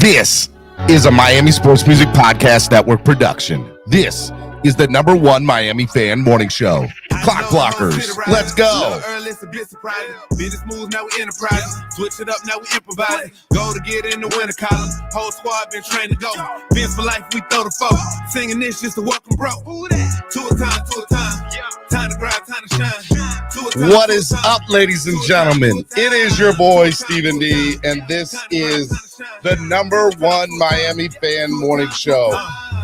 This is a Miami Sports Music Podcast Network production. This is the #1 Miami fan morning show. Clock Blockers, let's go. Business moves, now we enterprise. Switch it up, now we improvise. Go to get in the winter column. Whole squad been trained to go. Vince for life, we throw the folk. Singing this just to welcome bro. To a time, to a time. Time to grind, time to shine. What is up, ladies and gentlemen? It is your boy, Stephen D, and this is the #1 Miami fan morning show.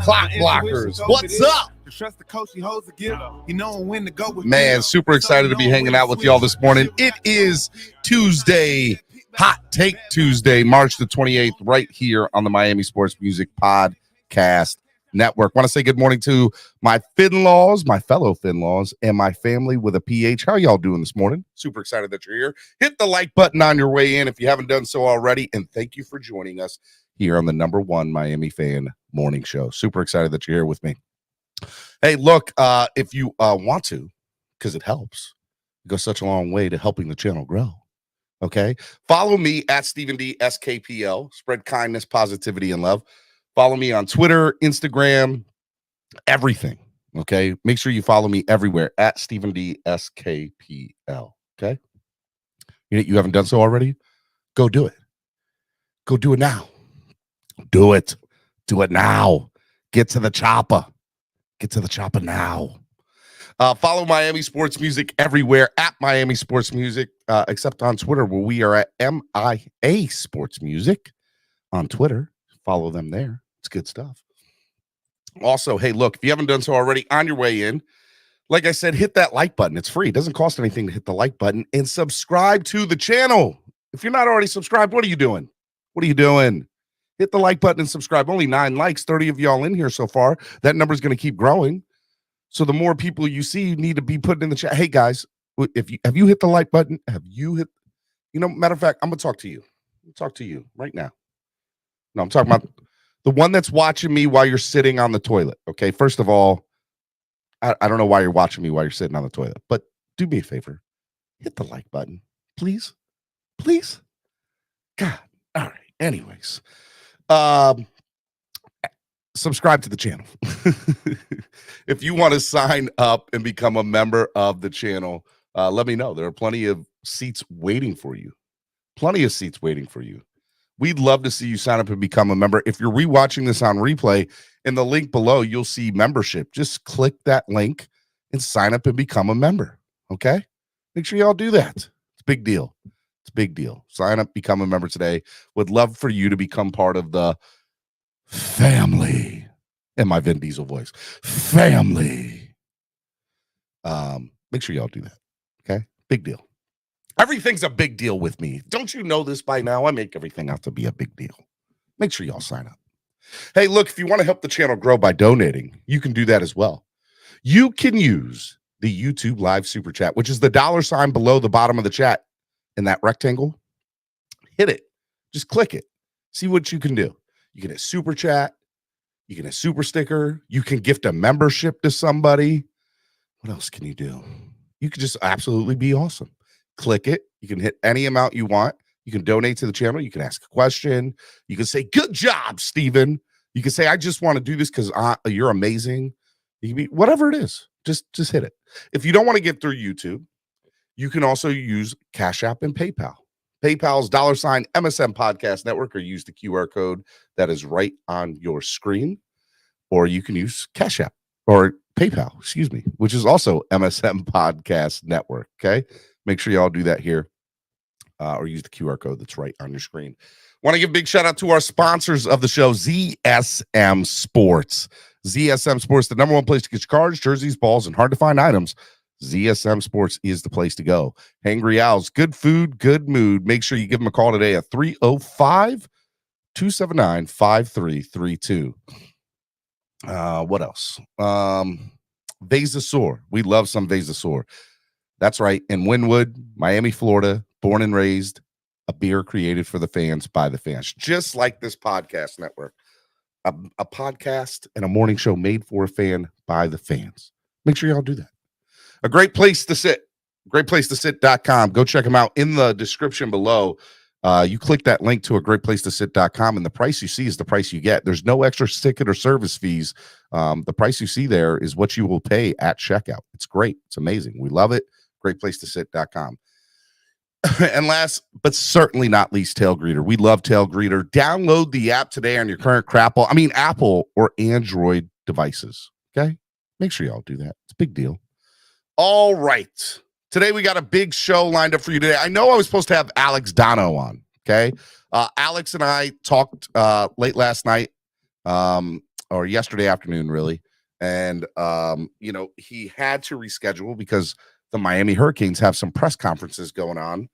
Clock Blockers, what's up? Trust the coach, he holds the gift. He knows when to go with. Man, super excited to be hanging out with y'all this morning. It is Tuesday, Hot Take Tuesday, March the 28th, right here on the Miami Sports Music Podcast Network. Want to say good morning to my Finlaws, my fellow Finlaws, and my family with a PH. How y'all doing this morning? Super excited that you're here. Hit the like button on your way in if you haven't done so already, and thank you for joining us here on the #1 Miami fan morning show. Super excited that you're here with me. Hey, look, if you want to, because it helps, it goes such a long way to helping the channel grow. Okay, follow me at Stephen D SKPL. Spread kindness, positivity, and love. Follow me on Twitter, Instagram, everything. Okay, make sure you follow me everywhere at Stephen D SKPL. Okay, you haven't done so already? Go do it. Go do it now. Do it. Do it now. Get to the chopper. Get to the chopper now. Follow Miami Sports Music everywhere at Miami Sports Music, except on Twitter, where we are at MIA Sports Music on Twitter. Follow them there. It's good stuff. Also, hey, look, if you haven't done so already, on your way in, like I said, hit that like button. It's free. It doesn't cost anything to hit the like button and subscribe to the channel. If you're not already subscribed, what are you doing? What are you doing? Hit the like button and subscribe. Only 9 likes, 30 of y'all in here so far. That number is going to keep growing. So the more people you see, you need to be putting in the chat. Hey guys, have you hit the like button? Have you hit? Matter of fact, I'm gonna talk to you. Talk to you right now. No, I'm talking about the one that's watching me while you're sitting on the toilet. Okay, first of all, I don't know why you're watching me while you're sitting on the toilet, but do me a favor, hit the like button, please, please. God, all right. Anyways. Subscribe to the channel. If you want to sign up and become a member of the channel, let me know. There are plenty of seats waiting for you. Plenty of seats waiting for you. We'd love to see you sign up and become a member. If you're rewatching this on replay, in the link below, you'll see membership. Just click that link and sign up and become a member. Okay? Make sure y'all do that. It's a big deal. It's a big deal. Sign up, become a member today. Would love for you to become part of the family. In my Vin Diesel voice. Family. Make sure y'all do that. Okay? Big deal. Everything's a big deal with me. Don't you know this by now? I make everything out to be a big deal. Make sure y'all sign up. Hey, look, if you want to help the channel grow by donating, you can do that as well. You can use the YouTube Live Super Chat, which is the $ below the bottom of the chat. In that rectangle, hit it. Just click it. See what you can do. You can hit super chat. You can hit super sticker. You can gift a membership to somebody. What else can you do? You can just absolutely be awesome. Click it. You can hit any amount you want. You can donate to the channel. You can ask a question. You can say, good job, Steven. You can say, I just want to do this because you're amazing. You can be whatever it is. Just hit it. If you don't want to get through YouTube, you can also use Cash App and PayPal. PayPal's $MSM Podcast Network, or use the QR code that is right on your screen. Or you can use Cash App or PayPal, which is also MSM Podcast Network. Okay. Make sure y'all do that here. Or use the QR code that's right on your screen. Want to give a big shout out to our sponsors of the show, ZSM Sports. ZSM Sports, the #1 place to get your cards, jerseys, balls, and hard to find items. ZSM Sports is the place to go. Hangry Owls, good food, good mood. Make sure you give them a call today at 305-279-5332. What else? Vasasaur. We love some Vasasaur. That's right. In Wynwood, Miami, Florida, born and raised, a beer created for the fans by the fans. Just like this podcast network. A podcast and a morning show made for a fan by the fans. Make sure y'all do that. A great place to sit. Greatplacetosit.com. Go check them out in the description below. You click that link to a greatplacetosit.com, and the price you see is the price you get. There's no extra ticket or service fees. The price you see there is what you will pay at checkout. It's great. It's amazing. We love it. Greatplacetosit.com. And last, but certainly not least, Tail Greeter. We love Tail Greeter. Download the app today on your current Apple or Android devices. Okay? Make sure y'all do that. It's a big deal. All right. Today we got a big show lined up for you today. I know I was supposed to have Alex Dono on. Okay? Alex and I talked late last night, or yesterday afternoon, really. And, he had to reschedule because the Miami Hurricanes have some press conferences going on,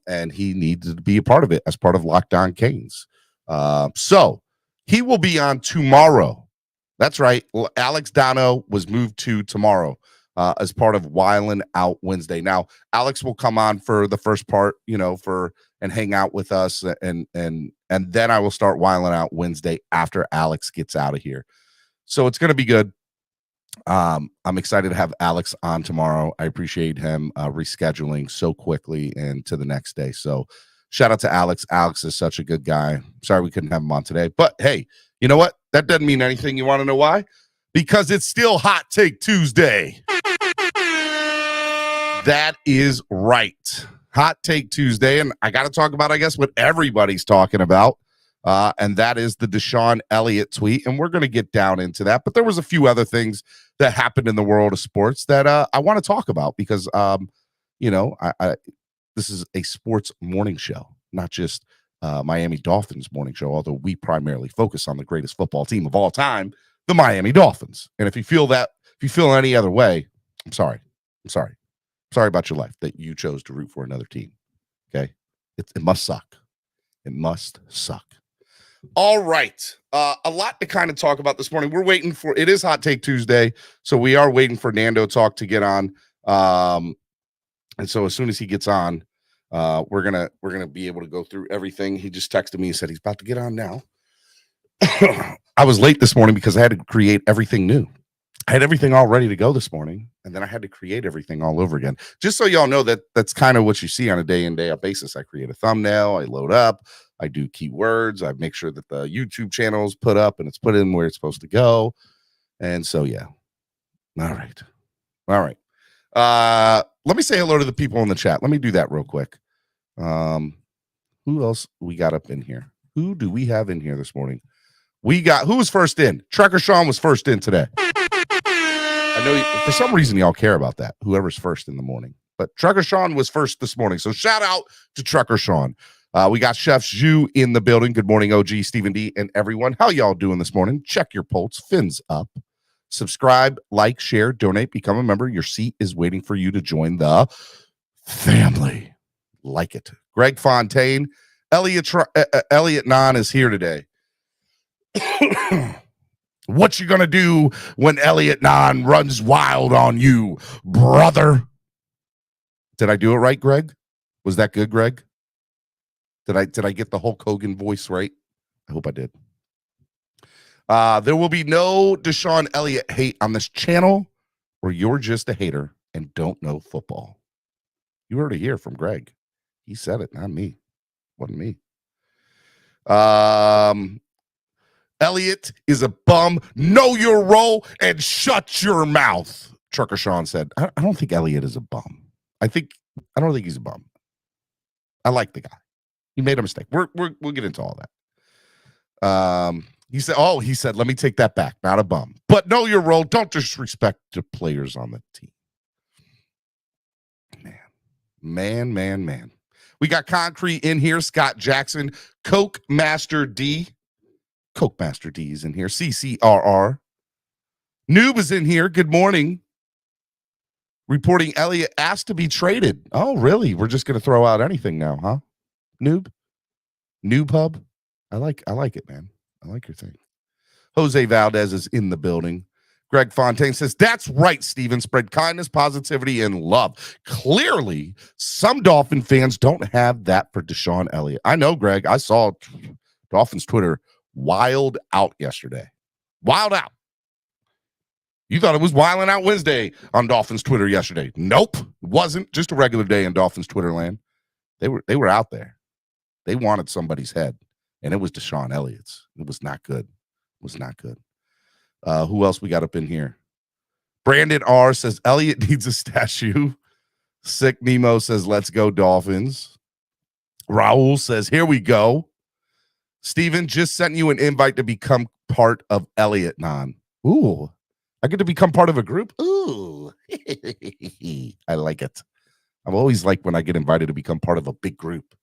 and he needed to be a part of it as part of Locked On Canes. So he will be on tomorrow. That's right. Alex Dono was moved to tomorrow as part of Wildin' Out Wednesday. Now, Alex will come on for the first part, and hang out with us, and then I will start Wildin' Out Wednesday after Alex gets out of here. So it's going to be good. I'm excited to have Alex on tomorrow. I appreciate him rescheduling so quickly and to the next day. So shout out to Alex. Alex is such a good guy. Sorry we couldn't have him on today. But hey, you know what? That doesn't mean anything. You want to know why? Because it's still Hot Take Tuesday. That is right. Hot Take Tuesday. And I got to talk about, I guess, what everybody's talking about. And that is the Deshaun Elliott tweet. And we're going to get down into that. But there was a few other things that happened in the world of sports that I want to talk about because, this is a sports morning show, not just Miami Dolphins morning show, although we primarily focus on the greatest football team of all time, the Miami Dolphins. And if you feel any other way, I'm sorry. Sorry about your life that you chose to root for another team. Okay. It must suck. It must suck. All right. A lot to kind of talk about this morning. We're waiting for, it is Hot Take Tuesday. So we are waiting for Nando Talk to get on. And so as soon as he gets on, we're going to be able to go through everything. He just texted me and said he's about to get on now. I was late this morning because I had to create everything new. I had everything all ready to go this morning, and then I had to create everything all over again. Just so y'all know that's kind of what you see on a day in, day out basis. I create a thumbnail, I load up, I do keywords, I make sure that the YouTube channel is put up and it's put in where it's supposed to go. And so, yeah. All right. Let me say hello to the people in the chat. Let me do that real quick. Who else we got up in here? Who do we have in here this morning? Who was first in? Trucker Sean was first in today. I know for some reason y'all care about that, whoever's first in the morning. But Trucker Sean was first this morning. So shout out to Trucker Sean. We got Chef Zhu in the building. Good morning, OG, Stephen D, and everyone. How y'all doing this morning? Check your pulse. Fins up. Subscribe, like, share, donate, become a member. Your seat is waiting for you to join the family. Like it. Greg Fontaine. Elliot Nahn is here today. What you gonna do when Elliot Nahn runs wild on you, brother? Did I do it right, Greg? Was that good, Greg? Did I get the Hulk Hogan voice right? I hope I did. There will be no Deshaun Elliott hate on this channel, or you're just a hater and don't know football. You heard it here from Greg. He said it, not me. Wasn't me. Elliott is a bum. Know your role and shut your mouth. Trucker Sean said, I don't think Elliott is a bum. I don't think he's a bum. I like the guy. He made a mistake. We'll get into all that. He said, let me take that back. Not a bum. But know your role. Don't disrespect the players on the team. Man. We got Concrete in here. Scott Jackson. Coke Master D. Coke Master D is in here. CCRR. Noob is in here. Good morning. Reporting Elliott asked to be traded. Oh, really? We're just going to throw out anything now, huh? Noob Hub. I like it, man. I like your thing. Jose Valdez is in the building. Greg Fontaine says, that's right, Steven. Spread kindness, positivity, and love. Clearly, some Dolphin fans don't have that for Deshaun Elliott. I know, Greg. I saw Dolphins Twitter wild out yesterday. Wild out. You thought it was Wildin' Out Wednesday on Dolphins Twitter yesterday. Nope. It wasn't. Just a regular day in Dolphins Twitter land. They were out there. They wanted somebody's head, and it was Deshaun Elliott's. It was not good. It was not good. Who else we got up in here? Brandon R says Elliott needs a statue. Sick Nemo says, let's go Dolphins. Raul says, here we go. Steven just sent you an invite to become part of Elliott Non. Ooh, I get to become part of a group. Ooh, I like it. I've always liked when I get invited to become part of a big group.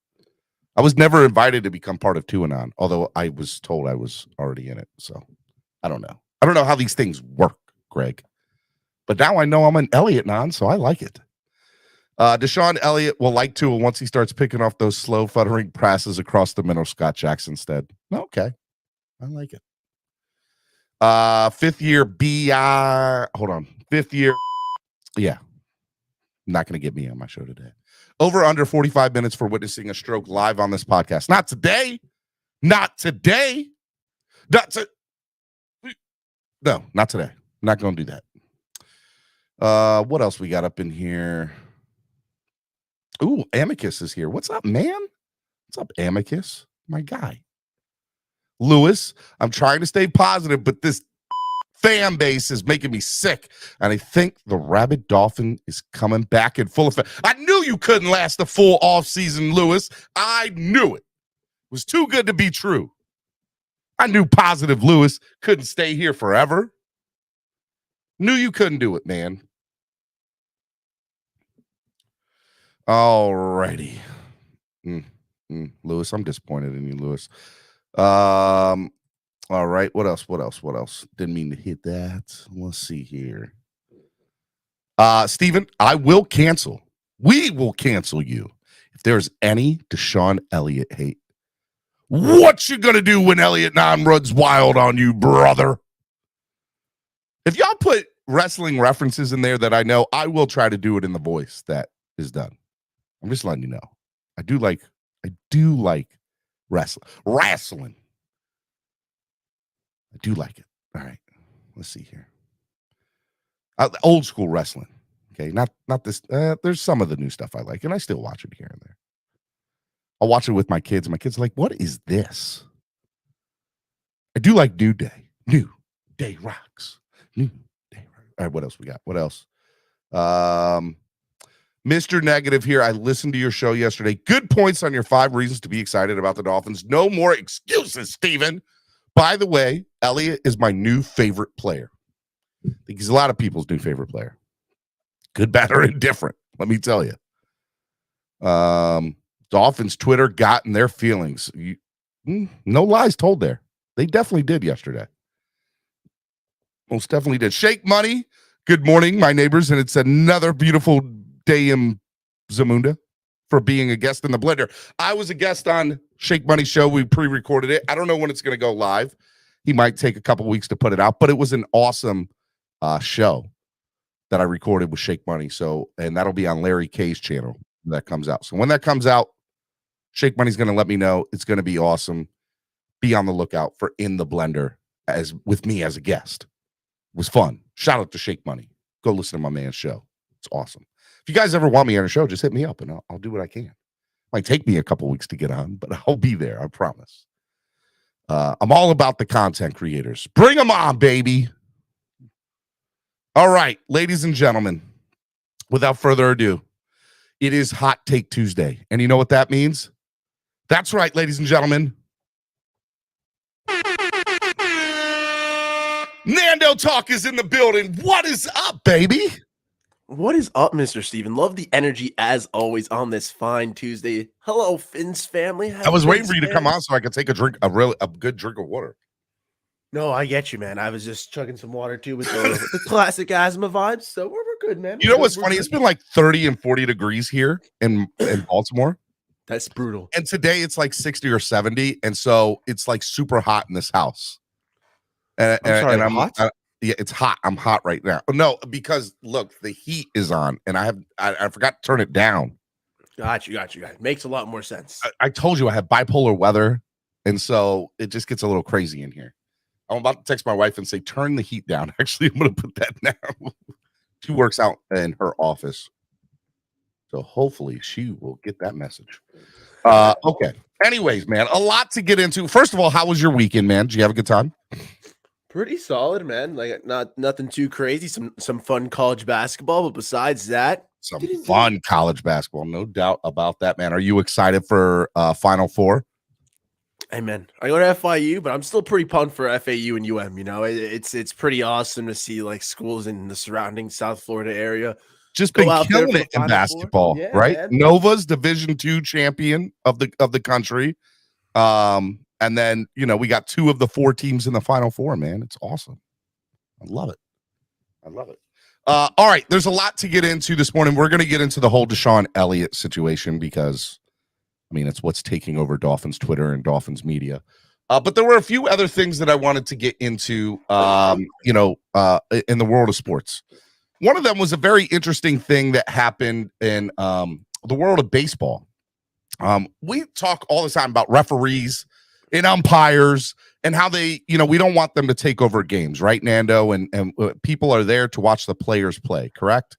I was never invited to become part of TuaNon, although I was told I was already in it. So I don't know. I don't know how these things work, Greg. But now I know I'm an Elliott Non, so I like it. Deshaun Elliott will like Tua once he starts picking off those slow, futtering passes across the middle. Scott Jackson instead. Okay. I like it. Fifth year BR. Hold on. Fifth year. Yeah. Not going to get me on my show today. Over under 45 minutes for witnessing a stroke live on this podcast. Not today. Not today. No, not today. Not going to do that. What else we got up in here? Ooh, Amicus is here. What's up, man? What's up, Amicus? My guy. Lewis, I'm trying to stay positive, but this fan base is making me sick. And I think the rabid dolphin is coming back in full effect. I knew you couldn't last the full offseason, Lewis. I knew it. It was too good to be true. I knew positive Lewis couldn't stay here forever. Knew you couldn't do it, man. All righty. Lewis, I'm disappointed in you, Lewis. All right. What else? Didn't mean to hit that. Let's see here. Steven, I will cancel. We will cancel you if there's any Deshaun Elliott hate. What you gonna do when Elliott Non runs wild on you, brother? If y'all put wrestling references in there that I know, I will try to do it in the voice that is done. I'm just letting you know. I do like wrestling. I do like it. All right. Let's see here. Old school wrestling. Okay. Not this. There's some of the new stuff I like, and I still watch it here and there. I'll watch it with my kids. My kids are like, what is this? I do like New Day. New Day rocks. New Day rocks. All right. What else we got? What else? Mr. Negative here. I listened to your show yesterday. Good points on your 5 reasons to be excited about the Dolphins. No more excuses, Steven. By the way, Elliott is my new favorite player. I think he's a lot of people's new favorite player. Good, bad, or indifferent. Let me tell you. Dolphins Twitter got in their feelings. No lies told there. They definitely did yesterday. Most definitely did. Shake Money. Good morning, my neighbors. And it's another beautiful day in Zamunda for being a guest in the blender. I was a guest on Shake Money's show. We pre-recorded it. I don't know when it's going to go live. He might take a couple weeks to put it out, but it was an awesome show that I recorded with Shake Money. So, and that'll be on Larry K's channel when that comes out. So when that comes out, Shake Money's going to let me know. It's going to be awesome. Be on the lookout for In the Blender as with me as a guest. It was fun. Shout out to Shake Money. Go listen to my man's show. It's awesome. If you guys ever want me on a show, just hit me up and I'll do what I can. Might take me a couple weeks to get on, but I'll be there. I promise. I'm all about the content creators. Bring them on, baby. All right, ladies and gentlemen, without further ado, it is Hot Take Tuesday. And you know what that means? That's right, ladies and gentlemen. Nando Talk is in the building. What is up, baby? What is up, Mr. Steven? Love the energy as always on this fine Tuesday. Hello, Finn's family. I was waiting for you to come on so I could take a good drink of water. No, I get you, man. I was just chugging some water too with the classic asthma vibes. So we're good, man. You know what's funny? It's been like 30 and 40 degrees here in Baltimore. That's brutal. And today it's like 60 or 70. And so it's like super hot in this house. And I'm hot? Yeah, it's hot. I'm hot right now. No, because look, the heat is on, and I forgot to turn it down. Got you. Makes a lot more sense. I told you I have bipolar weather, and so it just gets a little crazy in here. I'm about to text my wife and say, turn the heat down. Actually, I'm going to put that down. She works out in her office, so hopefully she will get that message. Okay. Anyways, man, a lot to get into. First of all, how was your weekend, man? Did you have a good time? Pretty solid, man. Like nothing too crazy. Some fun college basketball, but besides that, Some fun college basketball, no doubt about that, man. Are you excited for Final Four? Hey, man, I go to FIU, but I'm still pretty pumped for FAU and UM. You know, it's pretty awesome to see like schools in the surrounding South Florida area Just go been out there killing for it the in Final basketball, Four. Yeah, right? man. Nova's Division II champion of the country. And then we got 2 of the 4 teams in the Final Four, man. It's awesome. I love it. All right, there's a lot to get into this morning. We're going to get into the whole Deshaun Elliott situation because, I mean, it's what's taking over Dolphins Twitter and Dolphins media. But there were a few other things that I wanted to get into, in the world of sports. One of them was a very interesting thing that happened in the world of baseball. We talk all the time about referees and umpires and how they, we don't want them to take over games, right, Nando? And people are there to watch the players play, correct?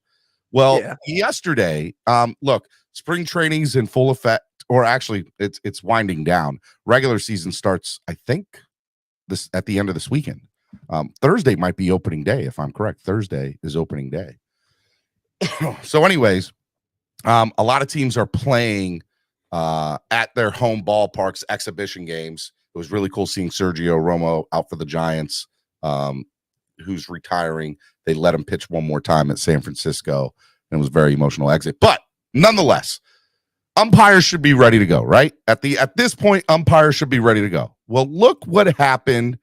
Well, yesterday, look, spring training's in full effect, or actually, it's winding down. Regular season starts, I think, at the end of this weekend. Thursday might be opening day, if I'm correct. Thursday is opening day. So, anyways, a lot of teams are playing at their home ballparks, exhibition games. It was really cool seeing Sergio Romo out for the Giants, who's retiring. They let him pitch one more time at San Francisco, and it was a very emotional exit. But nonetheless, umpires should be ready to go, right? At this point, umpires should be ready to go. Well, look what happened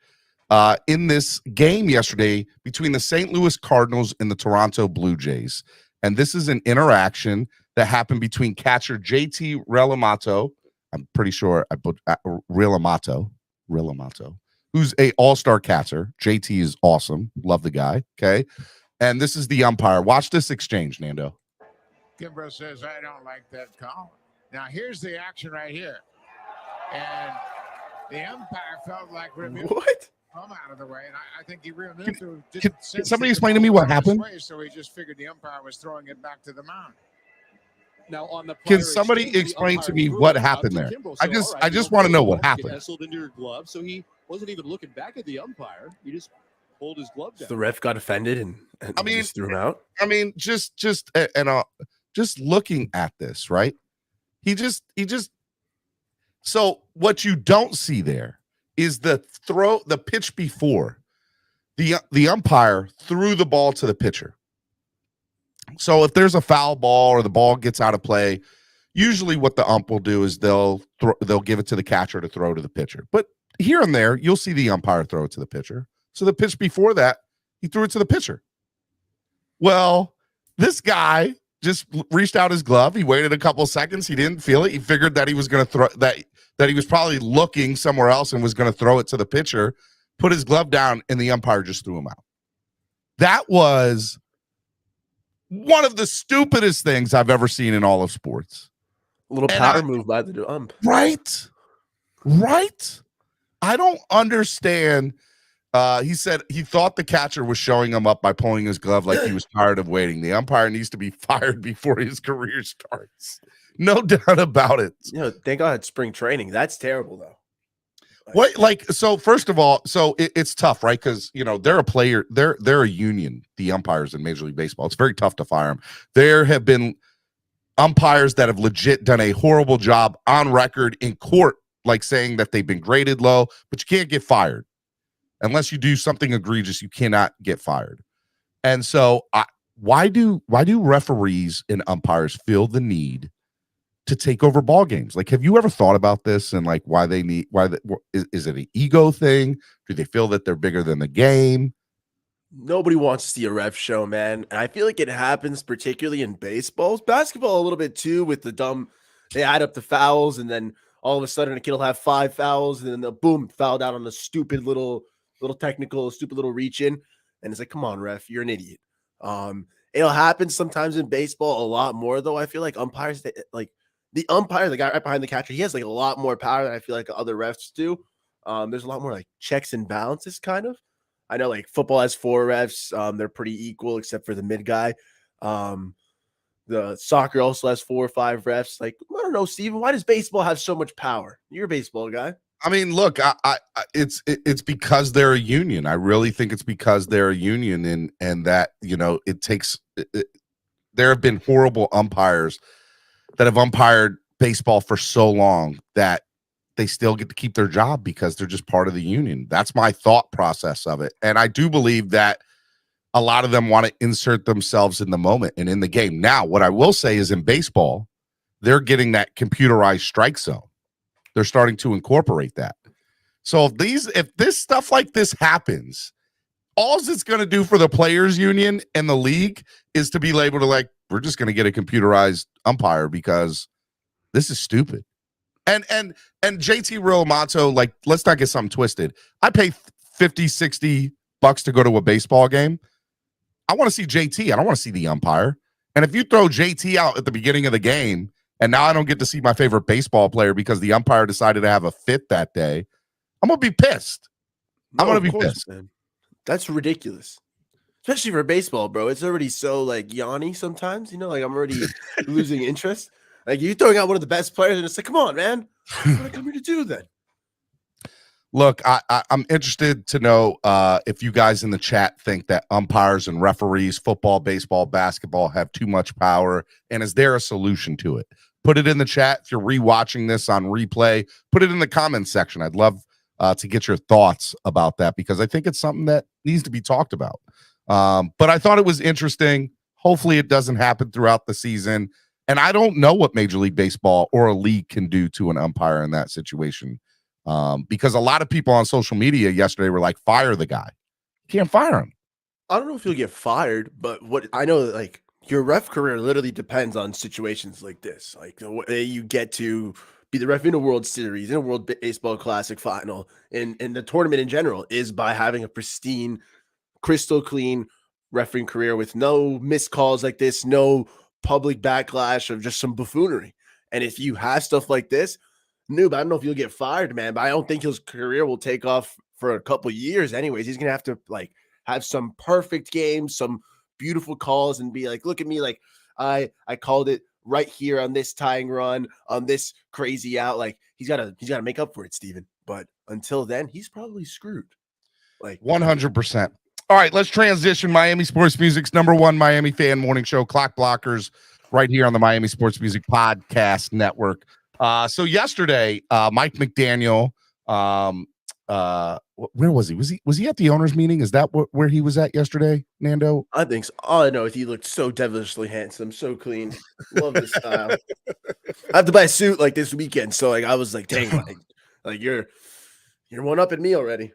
in this game yesterday between the St. Louis Cardinals and the Toronto Blue Jays. And this is an interaction that happened between catcher JT Realmuto. I'm pretty sure I put Realmuto, who's a all-star catcher. JT is awesome. Love the guy. Okay. And this is the umpire. Watch this exchange, Nando. Kimbrough says, I don't like that call. Now, here's the action right here. And the umpire felt like What? come out of the way, and I think he removed it. Can somebody explain to me what happened? So he just figured the umpire was throwing it back to the mound. Now, on the Can somebody explain to me what happened there? I just want to know what happened. Nestled into your glove, so he wasn't even looking back at the umpire. He just pulled his glove down. The ref got offended and just threw him out. I mean, just looking at this, right? He just. So what you don't see there is the pitch before the umpire threw the ball to the pitcher. So if there's a foul ball or the ball gets out of play, usually what the ump will do is they'll give it to the catcher to throw to the pitcher. But here and there, you'll see the umpire throw it to the pitcher. So the pitch before that, he threw it to the pitcher. Well, this guy just reached out his glove. He waited a couple of seconds. He didn't feel it. He figured that he was going to throw that he was probably looking somewhere else and was going to throw it to the pitcher, put his glove down, and the umpire just threw him out. That was one of the stupidest things I've ever seen in all of sports. A little power move by the ump. Right. I don't understand. He said he thought the catcher was showing him up by pulling his glove like he was tired of waiting. The umpire needs to be fired before his career starts. No doubt about it. Thank God it's spring training. That's terrible, though. So first of all, it's tough, right? Because they're a player, they're a union, the umpires in Major League Baseball. It's very tough to fire them. There have been umpires that have legit done a horrible job on record in court, like saying that they've been graded low, but you can't get fired. Unless you do something egregious, you cannot get fired. And so why do referees and umpires feel the need to take over ball games? Like, have you ever thought about this and like is it an ego thing? Do they feel that they're bigger than the game? Nobody wants to see a ref show, man. And I feel like it happens particularly in baseball. Basketball a little bit too, with they add up the fouls, and then all of a sudden a kid will have 5 fouls, and then they'll boom, fouled out on the stupid little technical, stupid little reach in. And it's like, come on, ref, you're an idiot. It'll happen sometimes in baseball, a lot more though. I feel like umpires, the umpire, the guy right behind the catcher, he has like a lot more power than I feel like other refs do. There's a lot more like checks and balances, kind of. I know like football has 4 refs. They're pretty equal except for the mid guy. The soccer also has 4 or 5 refs. Like, I don't know, Steven, why does baseball have so much power? You're a baseball guy. I mean, look, it's because they're a union. I really think it's because they're a union, and that, you know, it takes. There have been horrible umpires that have umpired baseball for so long that they still get to keep their job because they're just part of the union. That's my thought process of it, and I do believe that a lot of them want to insert themselves in the moment and in the game. Now, what I will say is in baseball, they're getting that computerized strike zone. They're starting to incorporate that. So if this stuff like this happens, all it's going to do for the players union and the league is to be able to, like, we're just going to get a computerized umpire because this is stupid. And JT Realmato, like, let's not get something twisted. I pay $50-$60 to go to a baseball game. I want to see JT. I don't want to see the umpire. And if you throw JT out at the beginning of the game, and now I don't get to see my favorite baseball player because the umpire decided to have a fit that day, I'm going to be pissed. I'm going to be pissed. Man. That's ridiculous. Especially for baseball, bro. It's already so, like, yawny sometimes. You know, like, I'm already losing interest. Like, you're throwing out one of the best players, and it's like, come on, man. What am I coming to do then? Look, I'm interested to know if you guys in the chat think that umpires and referees, football, baseball, basketball, have too much power, and is there a solution to it? Put it in the chat. If you're rewatching this on replay, put it in the comments section. I'd love to get your thoughts about that because I think it's something that needs to be talked about. But I thought it was interesting. Hopefully it doesn't happen throughout the season. And I don't know what Major League Baseball or a league can do to an umpire in that situation. Because a lot of people on social media yesterday were like, fire the guy. You can't fire him. I don't know if you'll get fired, but what I know, like, your ref career literally depends on situations like this. Like, the way you get to be the ref in a World Series, in a World Baseball Classic final, and the tournament in general is by having a pristine, crystal clean refereeing career with no missed calls like this, no public backlash of just some buffoonery. And if you have stuff like this, Noob, I don't know if you'll get fired, man, but I don't think his career will take off for a couple years anyways. He's going to have to, like, have some perfect games, some beautiful calls, and be like, look at me, like, I called it right here on this tying run, on this crazy out. Like, he's got to make up for it, Steven. But until then, he's probably screwed. Like, 100%. All right, let's transition. Miami Sports Music's #1 Miami fan morning show, Clock Blockers, right here on the Miami Sports Music Podcast Network. So yesterday, Mike McDaniel, where was he? Was he at the owners' meeting? Is that where he was at yesterday, Nando? I think so. All I know is he looked so devilishly handsome, so clean. Love his style. I have to buy a suit like this weekend, so, like, I was like, dang, like you're one up at me already.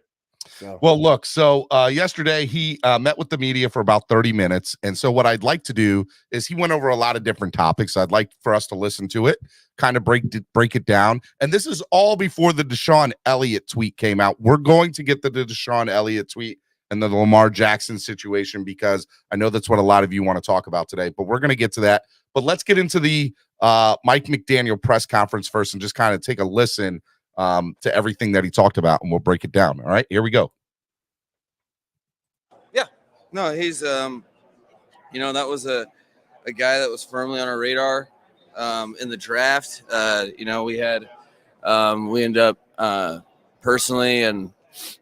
So. Well, look, so yesterday he met with the media for about 30 minutes. And so what I'd like to do is he went over a lot of different topics. I'd like for us to listen to it, kind of break it down. And this is all before the Deshaun Elliott tweet came out. We're going to get the Deshaun Elliott tweet and the Lamar Jackson situation because I know that's what a lot of you want to talk about today. But we're going to get to that. But let's get into the Mike McDaniel press conference first and just kind of take a listen to everything that he talked about, and we'll break it down. All right, here we go. Yeah, no, he's, that was a guy that was firmly on our radar in the draft. We had, we ended up personally and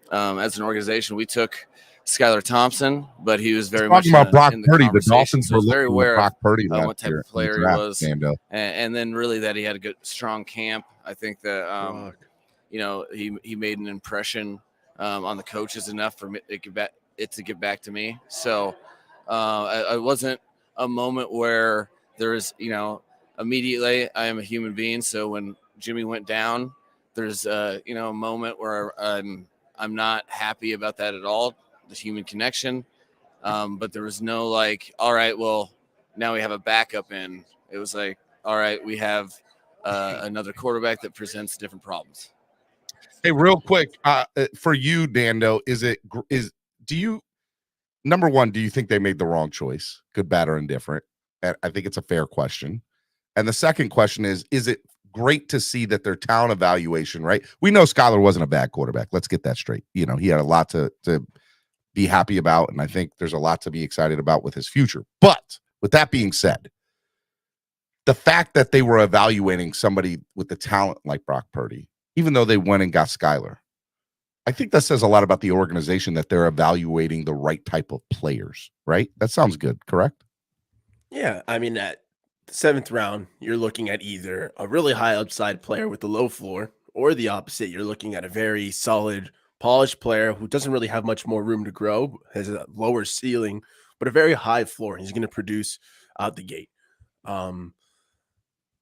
as an organization, we took Skylar Thompson, but he was very much about Brock Purdy. The Dolphins were very aware of Brock Purdy what type of player he was, and then really that he had a good, strong camp. I think that he made an impression on the coaches enough for it to get back to me. So I wasn't a moment where there was, immediately I am a human being. So when Jimmy went down, there's a moment where I'm not happy about that at all. The human connection. But there was no like, all right, well, now we have a backup in. It was like, all right, we have another quarterback that presents different problems. Hey, real quick, for you, Nando, number one, do you think they made the wrong choice? Good, bad, or indifferent? And I think it's a fair question. And the second question is it great to see that their talent evaluation, right? We know Skylar wasn't a bad quarterback. Let's get that straight. He had a lot to be happy about, and I think there's a lot to be excited about with his future. But with that being said, the fact that they were evaluating somebody with the talent like Brock Purdy, even though they went and got Skyler, I think that says a lot about the organization that they're evaluating the right type of players, right? That sounds good, correct? Yeah, I mean, at the 7th round, you're looking at either a really high upside player with a low floor, or the opposite. You're looking at a very solid, polished player who doesn't really have much more room to grow, has a lower ceiling, but a very high floor. He's going to produce out the gate.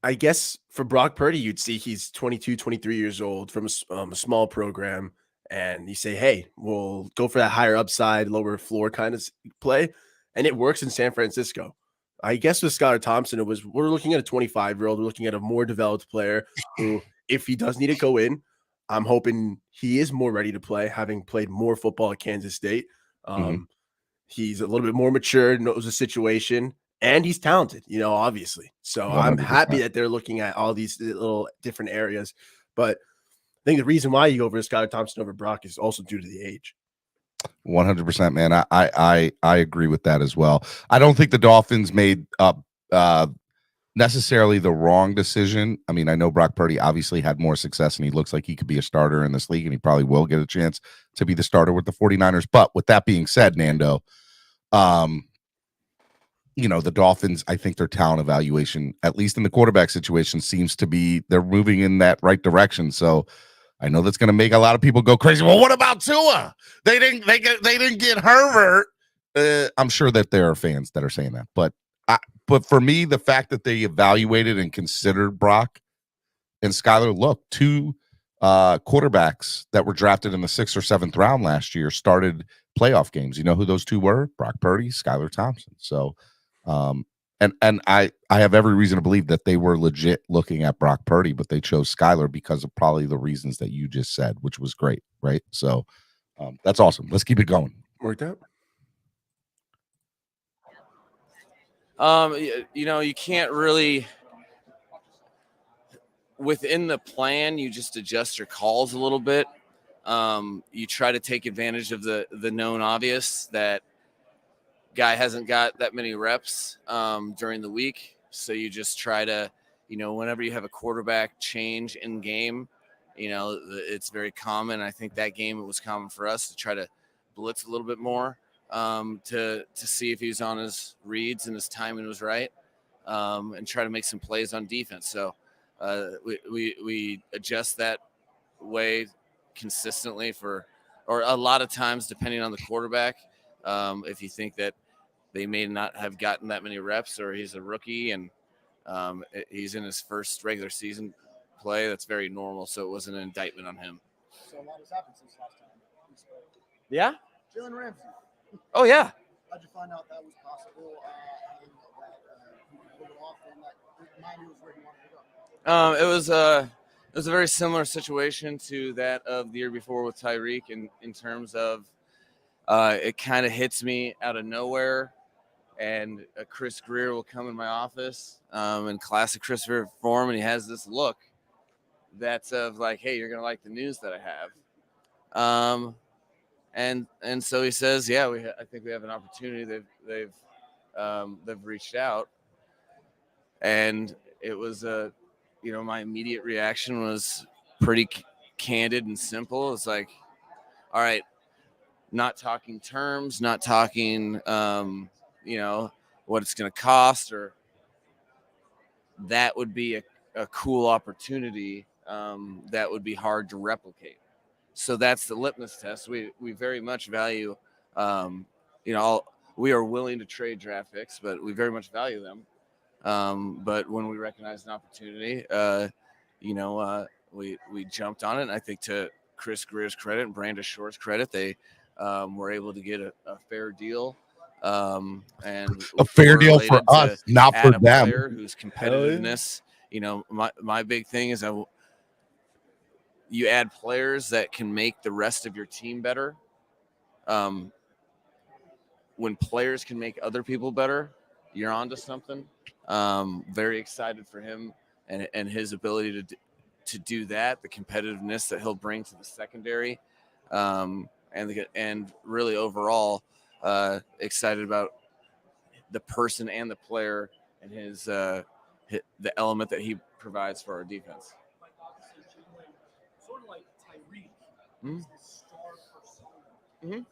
I guess for Brock Purdy, you'd see he's 22, 23 years old from a small program, and you say, hey, we'll go for that higher upside, lower floor kind of play, and it works in San Francisco. I guess with Skylar Thompson, we're looking at a 25-year-old. We're looking at a more developed player who, if he does need to go in, I'm hoping he is more ready to play, having played more football at Kansas State. He's a little bit more mature, knows the situation, and he's talented, obviously. So 100%. I'm happy that they're looking at all these little different areas. But I think the reason why you go over Skylar Thompson over Brock is also due to the age. 100%, man. I agree with that as well. I don't think the Dolphins made up necessarily the wrong decision. I mean, I know Brock Purdy obviously had more success, and he looks like he could be a starter in this league, and he probably will get a chance to be the starter with the 49ers. But with that being said, Nando, the Dolphins, I think their talent evaluation, at least in the quarterback situation, seems to be they're moving in that right direction. So I know that's going to make a lot of people go crazy. Well, what about Tua? They didn't get Herbert. I'm sure that there are fans that are saying that, but for me, the fact that they evaluated and considered Brock and Skyler, look, 2 quarterbacks that were drafted in the 6th or 7th round last year started playoff games. You know who those 2 were? Brock Purdy, Skyler Thompson. So, and I have every reason to believe that they were legit looking at Brock Purdy, but they chose Skyler because of probably the reasons that you just said, which was great, right? So that's awesome. Let's keep it going. Worked out. You can't really, within the plan, you just adjust your calls a little bit. You try to take advantage of the known obvious that guy hasn't got that many reps during the week. So you just try to, whenever you have a quarterback change in game, it's very common. I think that game, it was common for us to try to blitz a little bit more. To see if he's on his reads and his timing was right, and try to make some plays on defense. So we adjust that way consistently or a lot of times, depending on the quarterback. If you think that they may not have gotten that many reps, or he's a rookie and he's in his first regular season play, that's very normal. So it wasn't an indictment on him. So a lot has happened since last time we spoke. Yeah. Jalen Ramsey. Oh yeah. How'd you find out that was possible? And that you could pull it off, and that Miami was where you wanted to go? It was a very similar situation to that of the year before with Tyreek, in terms of it kind of hits me out of nowhere, and Chris Greer will come in my office in classic Chris Greer form, and he has this look that's of like, hey, you're gonna like the news that I have. And so he says, yeah, I think we have an opportunity. They've reached out, and it was my immediate reaction was pretty candid and simple. It's like, all right, not talking terms, not talking, what it's going to cost, or that would be a cool opportunity that would be hard to replicate. So that's the litmus test. We very much value, we are willing to trade draft picks, but we very much value them. But when we recognize an opportunity, we jumped on it. And I think to Chris Greer's credit and Brandon Shore's credit, they were able to get a fair deal. And a fair deal for us, not for them. Whose competitiveness, my big thing is you add players that can make the rest of your team better. When players can make other people better, you're onto something. Very excited for him and his ability to do that, the competitiveness that he'll bring to the secondary, and really overall excited about the person and the player and his the element that he provides for our defense. Sort of like Tyreek. Mm-hmm. His star persona. Mm-hmm.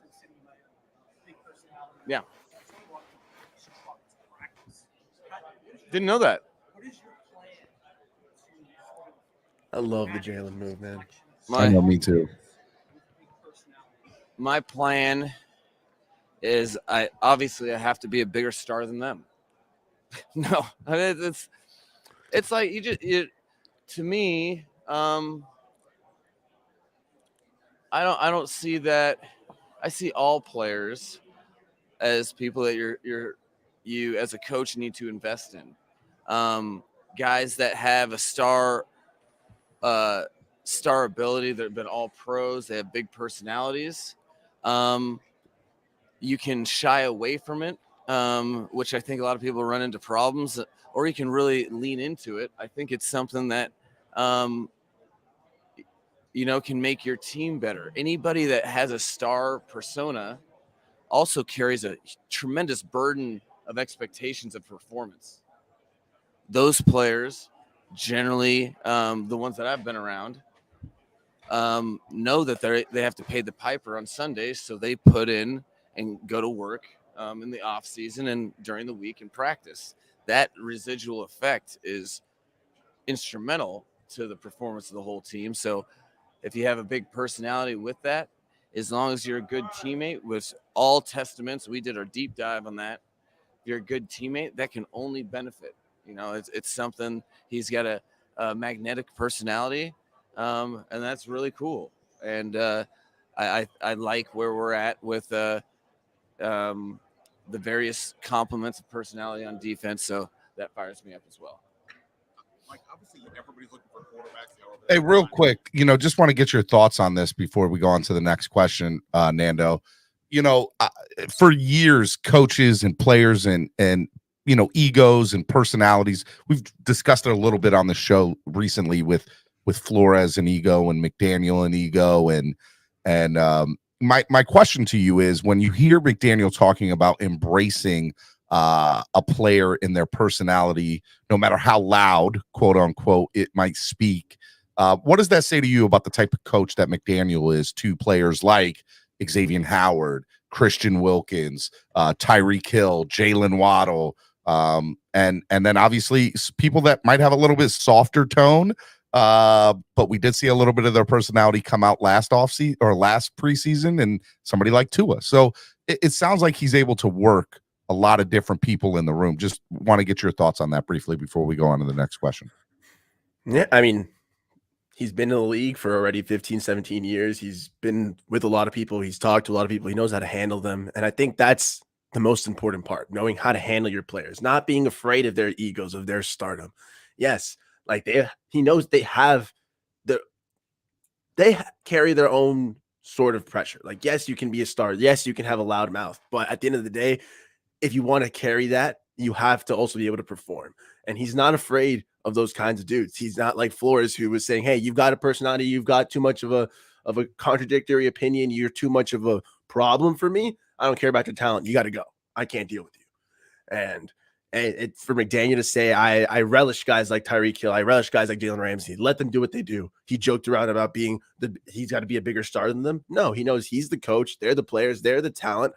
Big personality. Yeah. Didn't know that. What is your plan I love the Jalen move, man. I know, me too. My plan is I have to be a bigger star than them. No, I mean, it's like to me, I don't see that. I see all players as people that you as a coach need to invest in. Guys that have a star ability, that have been all pros, they have big personalities. You can shy away from it, which I think a lot of people run into problems, or you can really lean into it. I think it's something that can make your team better. Anybody that has a star persona also carries a tremendous burden of expectations of performance. Those players, generally, the ones that I've been around, know that they have to pay the piper on Sundays, so they put in and go to work in the off season and during the week in practice. That residual effect is instrumental to the performance of the whole team. So if you have a big personality with that, as long as you're a good teammate, with all testaments, we did our deep dive on that. If you're a good teammate, that can only benefit. It's something. He's got a magnetic personality, and that's really cool. And I like where we're at with the various complements of personality on defense. So that fires me up as well. Like, obviously, everybody's looking for quarterbacks. Hey, real quick, just want to get your thoughts on this before we go on to the next question, Nando. For years, coaches and players and egos and personalities. We've discussed it a little bit on the show recently with Flores and ego and McDaniel and ego. And my question to you is, when you hear McDaniel talking about embracing a player in their personality, no matter how loud, quote unquote, it might speak, what does that say to you about the type of coach that McDaniel is to players like Xavier Howard, Christian Wilkins, Tyreek Hill, Jalen Waddle, and then obviously people that might have a little bit softer tone, but we did see a little bit of their personality come out last offseason or last preseason, and somebody like Tua. So it sounds like he's able to work a lot of different people in the room. Just want to get your thoughts on that briefly before we go on to the next question. Yeah, I mean, he's been in the league for already 15, 17 years. He's been with a lot of people. He's talked to a lot of people. He knows how to handle them. And I think that's the most important part, knowing how to handle your players, not being afraid of their egos, of their stardom. Yes, like he knows they carry their own sort of pressure. Like, yes, you can be a star. Yes, you can have a loud mouth. But at the end of the day, if you want to carry that, you have to also be able to perform. And he's not afraid of those kinds of dudes. He's not like Flores, who was saying, hey, you've got a personality. You've got too much of a contradictory opinion. You're too much of a problem for me. I don't care about your talent. You got to go. I can't deal with you. And it's for McDaniel to say, I relish guys like Tyreek Hill. I relish guys like Jalen Ramsey. Let them do what they do. He joked around about he's got to be a bigger star than them. No, he knows he's the coach. They're the players. They're the talent.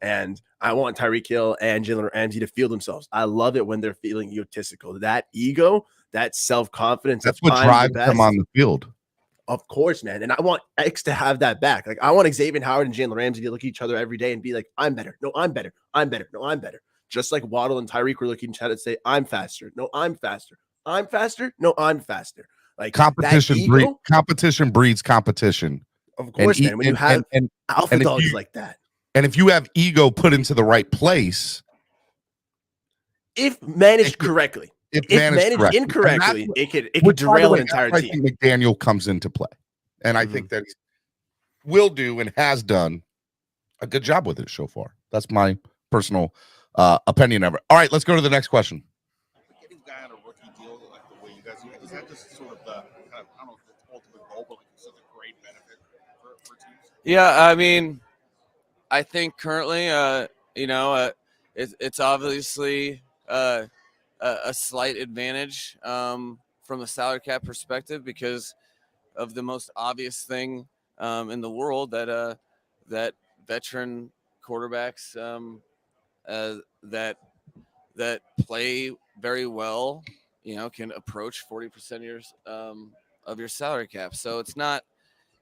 And I want Tyreek Hill and Jalen Ramsey to feel themselves. I love it when they're feeling egotistical. That ego, that self-confidence. That's what drives them on the field. Of course, man. And I want X to have that back. Like, I want Xavier Howard and Jalen Ramsey to look at each other every day and be like, I'm better. No, I'm better. I'm better. No, I'm better. Just like Waddle and Tyreek were looking at each other and say, I'm faster. No, I'm faster. I'm faster. No, I'm faster. Like, competition breeds competition. Of course, man. When you have alpha dogs like that. And if you have ego put into the right place, if managed correctly, if managed incorrectly, it could derail an entire team. I think McDaniel comes into play, and I think that he will do and has done a good job with it so far. That's my personal opinion of it. All right, let's go to the next question. Getting a guy on a rookie deal like the way you guys do, is that just sort of the kind of, I don't know if it's the ultimate goal, but like it's such a great benefit for teams? Yeah, I mean, I think currently, it's obviously a a slight advantage from the salary cap perspective because of the most obvious thing in the world that that veteran quarterbacks that play very well, can approach 40% of your salary cap. So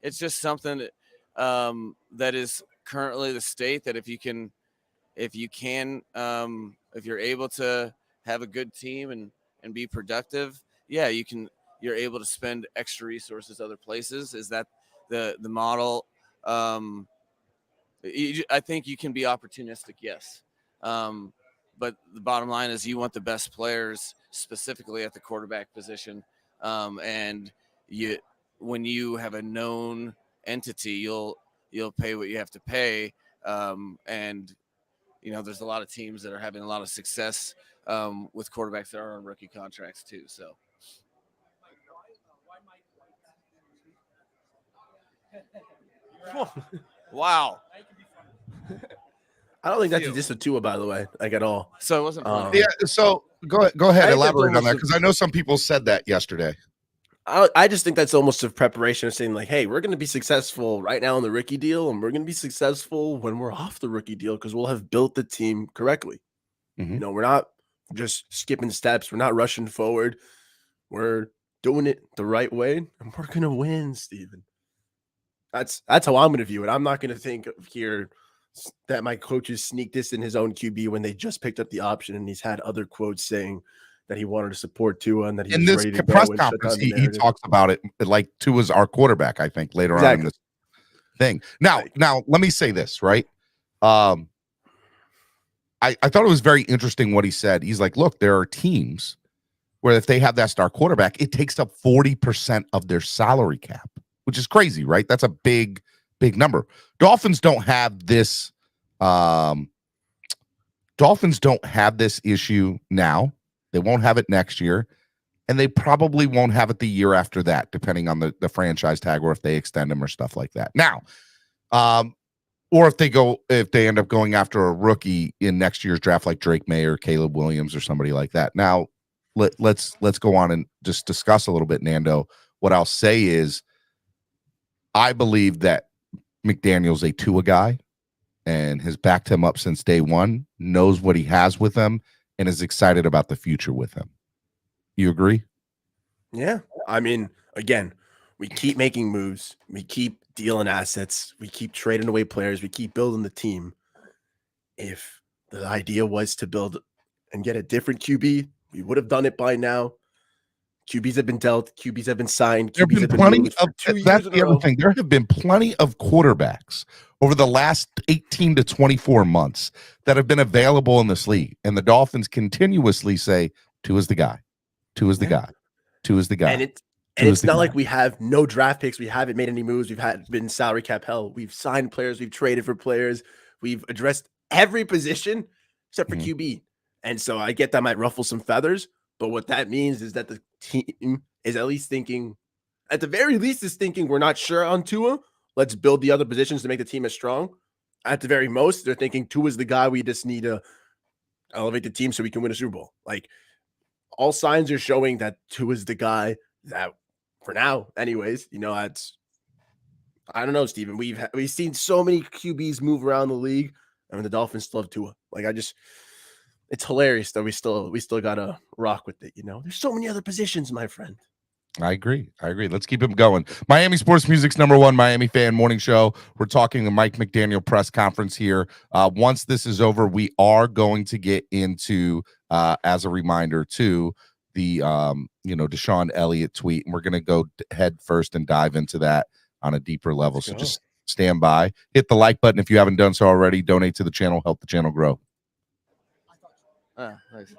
it's just something that is currently the state that if you're able to have a good team and be productive, yeah, you're able to spend extra resources other places. Is that the model? I think you can be opportunistic, yes. But the bottom line is you want the best players specifically at the quarterback position. And when you have a known entity, you'll pay what you have to pay. And there's a lot of teams that are having a lot of success with quarterbacks that are on rookie contracts too. So. Wow. I don't think that's just a Tua, by the way, like at all. So it wasn't funny. Yeah. So go ahead, I think elaborate that's on that, almost because I know some people said that yesterday. I just think that's almost a preparation of saying like, hey, we're going to be successful right now on the rookie deal, and we're going to be successful when we're off the rookie deal because we'll have built the team correctly. Mhm. We're not just skipping steps. We're not rushing forward. We're doing it the right way, and we're going to win, Steven. That's how I'm going to view it. I'm not going to think of here that my coaches sneaked this in his own QB when they just picked up the option, and he's had other quotes saying that he wanted to support Tua and that he In was this ready to go press and shut conference, down the he narrative. talks about it like Tua's our quarterback, I think, later on in this thing. Now, let me say this, right? I thought it was very interesting what he said. He's like, look, there are teams where if they have that star quarterback, it takes up 40% of their salary cap, which is crazy, right? That's a big number. Dolphins don't have this. Dolphins don't have this issue now. They won't have it next year, and they probably won't have it the year after that, depending on the franchise tag or if they extend them or stuff like that. Now, or if they end up going after a rookie in next year's draft, like Drake May or Caleb Williams or somebody like that. Now, let's go on and just discuss a little bit, Nando. What I'll say is, I believe that McDaniel's a Tua guy and has backed him up since day one, knows what he has with him, and is excited about the future with him. You agree? Yeah. I mean, again, we keep making moves. We keep dealing assets. We keep trading away players. We keep building the team. If the idea was to build and get a different QB, we would have done it by now. QBs have been dealt. QBs have been signed. There have been plenty of, that's the other thing. There have been plenty of quarterbacks over the last 18 to 24 months that have been available in this league. And the Dolphins continuously say, Tua's the guy. Tua's the guy. Tua's the guy. And it's not like we have no draft picks. We haven't made any moves. We've been salary cap hell. We've signed players. We've traded for players. We've addressed every position except for QB. And so I get that might ruffle some feathers. But what that means is that the team is at least thinking, at the very least, is thinking we're not sure on Tua. Let's build the other positions to make the team as strong. At the very most, they're thinking Tua's the guy. We just need to elevate the team so we can win a Super Bowl. Like, all signs are showing that Tua's the guy that, for now, anyways, that's, I don't know, Steven. We've seen so many QBs move around the league. I mean, the Dolphins still have Tua. Like, it's hilarious that we still gotta rock with it. There's so many other positions, my friend. I agree. Let's keep him going. Miami Sports Music's #1 Miami fan morning show. We're talking the Mike McDaniel press conference here. Once this is over, we are going to get into, as a reminder, to the Deshaun Elliott tweet, and we're going to go head first and dive into that on a deeper level. So just stand by, hit the like button if you haven't done so already. Donate to the channel, help the channel grow. Nice.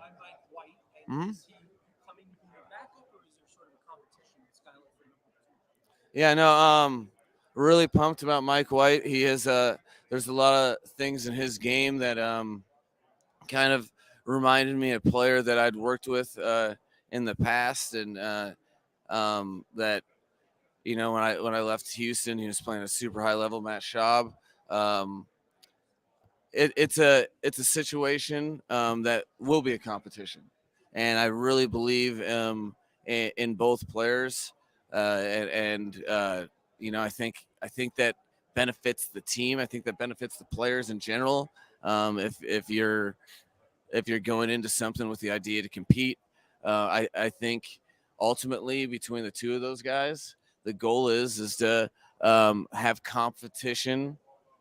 Yeah, no, really pumped about Mike White. He is there's a lot of things in his game that kind of reminded me of a player that I'd worked with in the past, and that when I left Houston, he was playing a super high level, Matt Schaub. It's a situation that will be a competition. and I really believe in both players. I think that benefits the team. I think that benefits the players in general. If you're going into something with the idea to compete, I think ultimately between the two of those guys, the goal is to have competition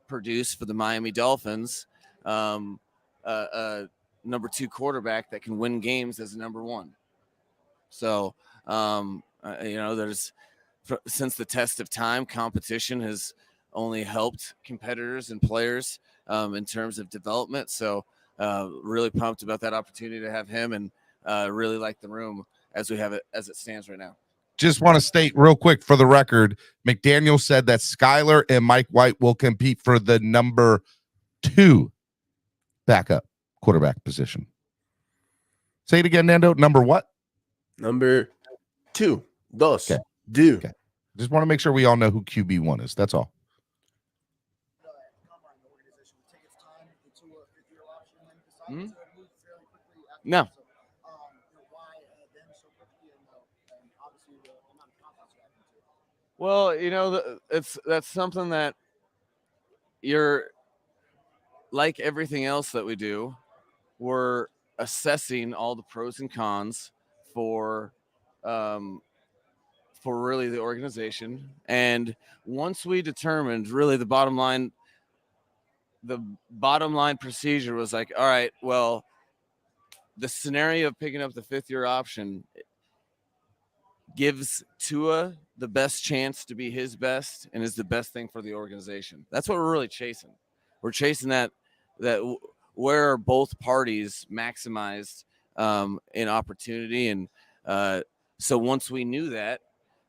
produce for the Miami Dolphins a number 2 quarterback that can win games as a number 1. So there's since the test of time, competition has only helped competitors and players in terms of development. So really pumped about that opportunity to have him, and really like the room as we have it as it stands right now. Just want to state real quick for the record, McDaniel said that Skylar and Mike White will compete for the number 2 backup quarterback position. Say it again, Nando. Number what? Number 2. Dos. Okay. Do. Okay. Just want to make sure we all know who QB1 is. That's all. No. Well, that's something that you're like everything else that we do. We're assessing all the pros and cons for really the organization. And once we determined really the bottom line procedure was like, all right, well, the scenario of picking up the 5th-year option gives Tua the best chance to be his best and is the best thing for the organization. That's what we're really chasing. We're chasing that where both parties maximized in opportunity. And so once we knew that,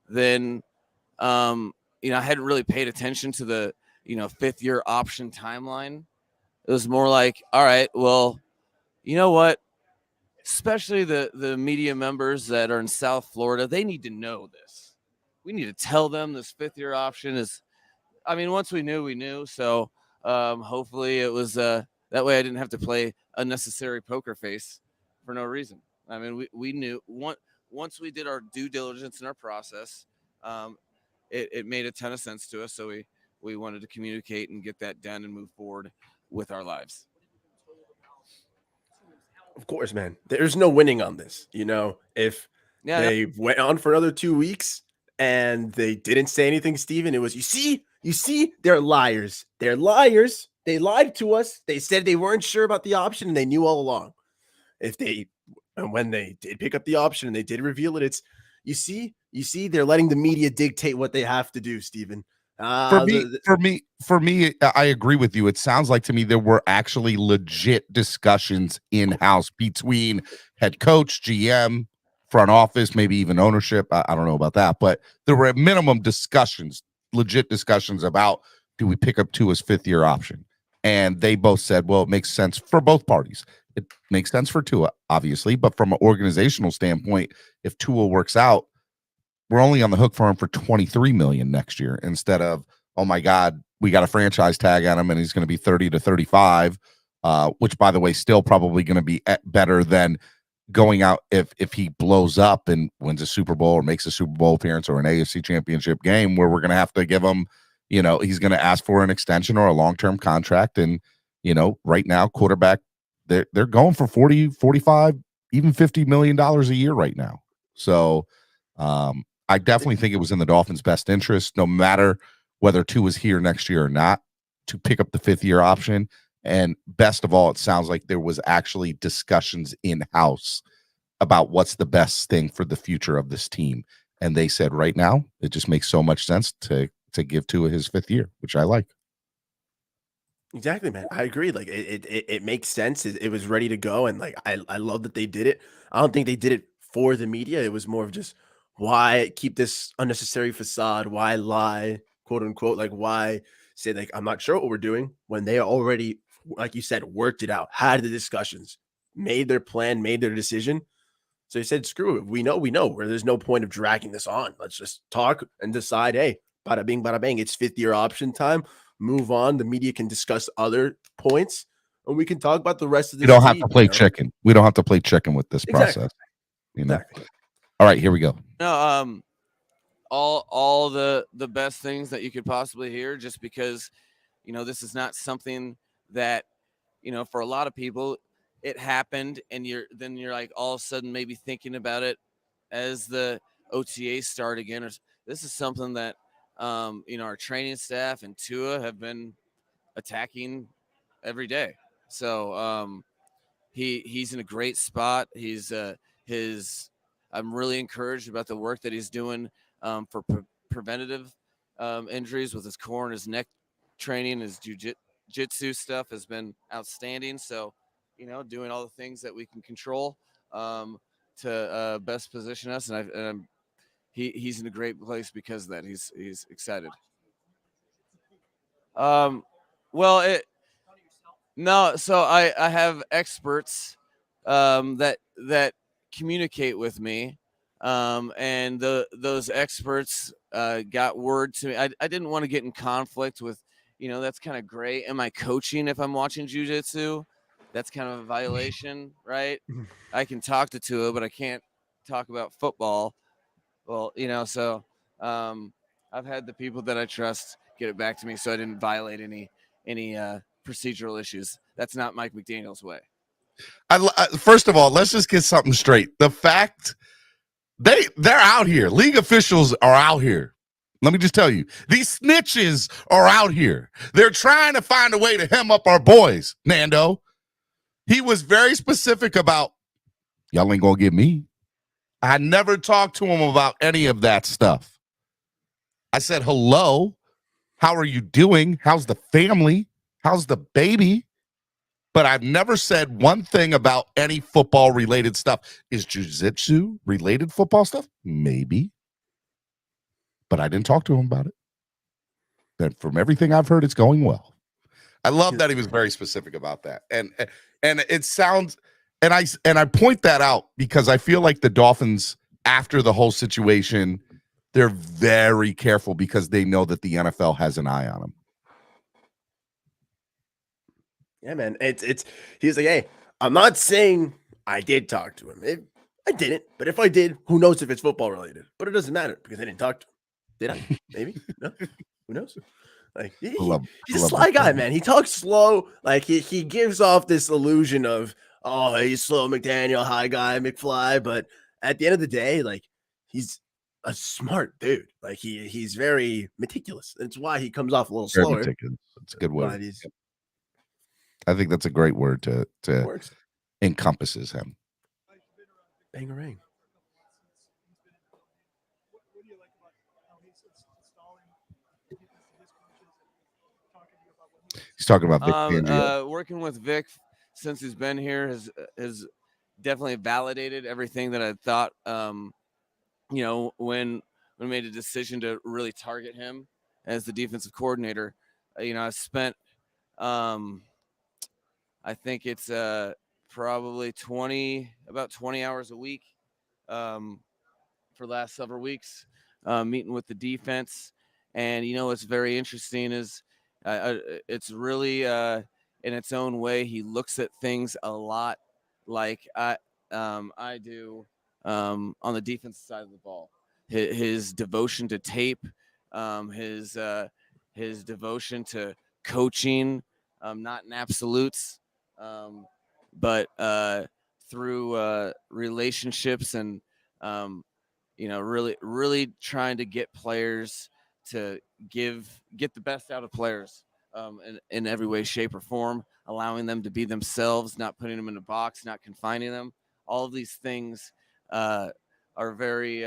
then I hadn't really paid attention to the 5th-year option timeline. It was more like, all right, well, you know what? Especially the media members that are in South Florida, they need to know this. We need to tell them this 5th-year option is, once we knew, we knew. So hopefully it was that way I didn't have to play unnecessary poker face for no reason. We knew once we did our due diligence in our process, it made a ton of sense to us. So we wanted to communicate and get that done and move forward with our lives. Of course, man. There's no winning on this. If they went on for another 2 weeks and they didn't say anything, Steven, it was, you see, they're liars. They're liars. They lied to us. They said they weren't sure about the option and they knew all along. When they did pick up the option and they did reveal it, it's, you see, they're letting the media dictate what they have to do, Steven. For me, I agree with you. It sounds like to me there were actually legit discussions in-house between head coach, GM, front office, maybe even ownership. I don't know about that, but there were at minimum legit discussions about, do we pick up Tua's 5th-year option? And they both said, well, it makes sense for both parties. It makes sense for Tua, obviously, but from an organizational standpoint, if Tua works out, we're only on the hook for him for $23 million next year instead of, oh my God, we got a franchise tag on him and he's going to be 30 to 35, which by the way, still probably going to be better than going out if he blows up and wins a Super Bowl or makes a Super Bowl appearance or an AFC championship game, where we're going to have to give him, he's going to ask for an extension or a long-term contract. And, right now, quarterback, they're going for 40, 45, even $50 million a year right now. So, I definitely think it was in the Dolphins' best interest, no matter whether Tua is here next year or not, to pick up the 5th-year option. And best of all, it sounds like there was actually discussions in-house about what's the best thing for the future of this team. And they said right now, it just makes so much sense to give Tua his 5th year, which I like. Exactly, man. I agree. Like it makes sense. It was ready to go. And like, I love that they did it. I don't think they did it for the media. It was more of just, why keep this unnecessary facade? Why lie, quote unquote? Like, why say, like, I'm not sure what we're doing when they already, like you said, worked it out, had the discussions, made their plan, made their decision. So he said, screw it. We know where there's no point of dragging this on. Let's just talk and decide, hey, bada bing, bada bang. It's 5th-year option time. Move on. The media can discuss other points, and we can talk about the rest of You this. don't have to play you know? chicken. We don't have to play chicken with this Exactly. process. You know. Exactly. All right, here we go. No, all the best things that you could possibly hear, just because, you know, this is not something that, you know, for a lot of people it happened and you're like all of a sudden maybe thinking about it as the OTAs start again. Or this is something that you know, our training staff and Tua have been attacking every day. So he's in a great spot. I'm really encouraged about the work that he's doing for preventative injuries with his core and his neck training. His jiu-jitsu stuff has been outstanding. So, you know, doing all the things that we can control to best position us. And he's in a great place because of that. He's excited. Well, no, so I have experts that communicate with me, and those experts got word to me. I didn't want to get in conflict with, you know, that's kind of great. Am I coaching if I'm watching jiu-jitsu? That's kind of a violation, right? I can talk to Tua, but I can't talk about football. Well, you know, so I've had the people that I trust get it back to me, so I didn't violate any procedural issues. That's not Mike McDaniel's way. First of all, let's just get something straight. The fact they're out here. League officials are out here. Let me just tell you, these snitches are out here. They're trying to find a way to hem up our boys, Nando. He was very specific about, y'all ain't gonna get me. I never talked to him about any of that stuff. I said, hello, how are you doing? How's the family? How's the baby? But I've never said one thing about any football related stuff. Is jiu-jitsu related football stuff? Maybe. But I didn't talk to him about it. But from everything I've heard, it's going well. I love that he was very specific about that. And it sounds, and I point that out because I feel like the Dolphins, after the whole situation, they're very careful because they know that the NFL has an eye on them. Yeah, man. He's like, hey, I'm not saying I did talk to him. I didn't, but if I did, who knows if it's football related? But it doesn't matter because I didn't talk to him. Did I? Maybe. No. Who knows? Like he's a sly guy, man. He talks slow. Like he gives off this illusion of, oh, he's slow, McDaniel, high guy, McFly. But at the end of the day, like he's a smart dude. Like he's very meticulous. That's why he comes off a little slower. Meticulous. That's a good word. I think that's a great word to encompasses him. Bangarang. He's talking about Vic Fangio. Working with Vic since he's been here has definitely validated everything that I thought. You know, when we made a decision to really target him as the defensive coordinator, you know, I spent I think it's probably about 20 hours a week for the last several weeks meeting with the defense. And, you know, what's very interesting is it's really in its own way. He looks at things a lot like I do on the defensive side of the ball. His devotion to tape, his devotion to coaching, not in absolutes, but through relationships and you know, really trying to get players to get the best out of players in every way, shape, or form, allowing them to be themselves, not putting them in a box, not confining them. All of these things are very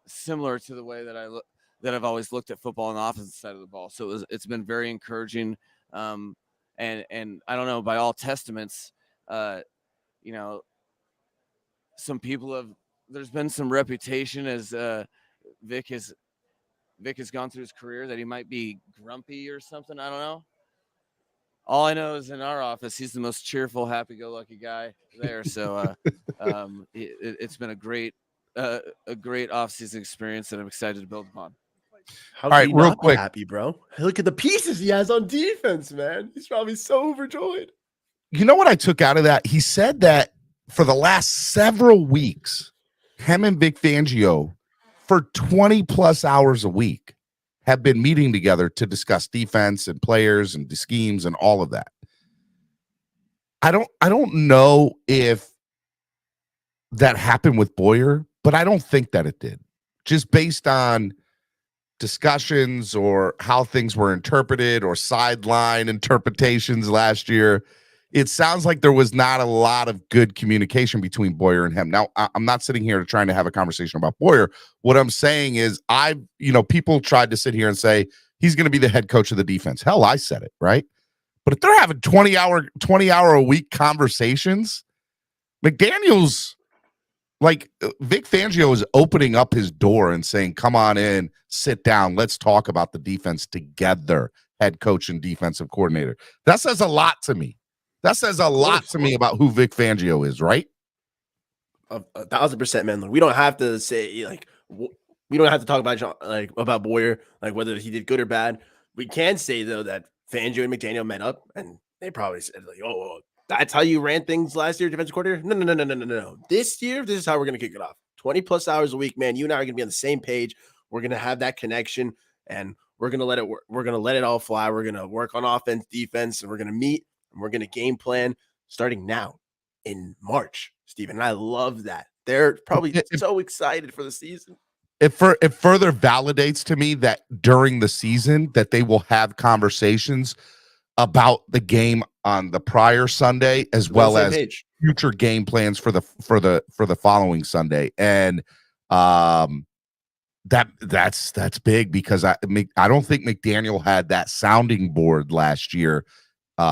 similar to the way that I've always looked at football on the offensive side of the ball. So it's been very encouraging. And I don't know, by all testaments, you know, some people there's been some reputation as Vic has gone through his career that he might be grumpy or something. I don't know. All I know is in our office, he's the most cheerful, happy-go-lucky guy there. So it's been a great offseason experience that I'm excited to build upon. How All can right, he real not be quick. happy, bro? Look at the pieces he has on defense, man. He's probably so overjoyed. You know what I took out of that? He said that for the last several weeks, him and Vic Fangio, for 20 plus hours a week, have been meeting together to discuss defense and players and the schemes and all of that. I don't know if that happened with Boyer, but I don't think that it did. Just based on discussions or how things were interpreted or sideline interpretations last year, it sounds like there was not a lot of good communication between Boyer and him. Now, I'm not sitting here trying to have a conversation about Boyer. What I'm saying is people tried to sit here and say he's going to be the head coach of the defense. Hell, I said it, right? But if they're having 20 hour a week conversations, McDaniel's like Vic Fangio is opening up his door and saying, come on in, sit down. Let's talk about the defense together, head coach and defensive coordinator. That says a lot to me. That says a lot to me about who Vic Fangio is, right? 1,000%, man. Look, we don't have to say we don't have to talk about Boyer, like whether he did good or bad. We can say though that Fangio and McDaniel met up and they probably said like, "Oh, that's how you ran things last year, defensive coordinator." No. This year, this is how we're gonna kick it off. 20 plus hours a week, man. You and I are gonna be on the same page. We're gonna have that connection, and we're gonna let it work. We're gonna let it all fly. We're gonna work on offense, defense, and we're gonna meet and we're gonna game plan starting now in March, Steven. And I love that. They're probably so excited for the season. It further validates to me that during the season that they will have conversations about the game on the prior Sunday as well as future game plans for the following Sunday. And that's big because I don't think McDaniel had that sounding board last year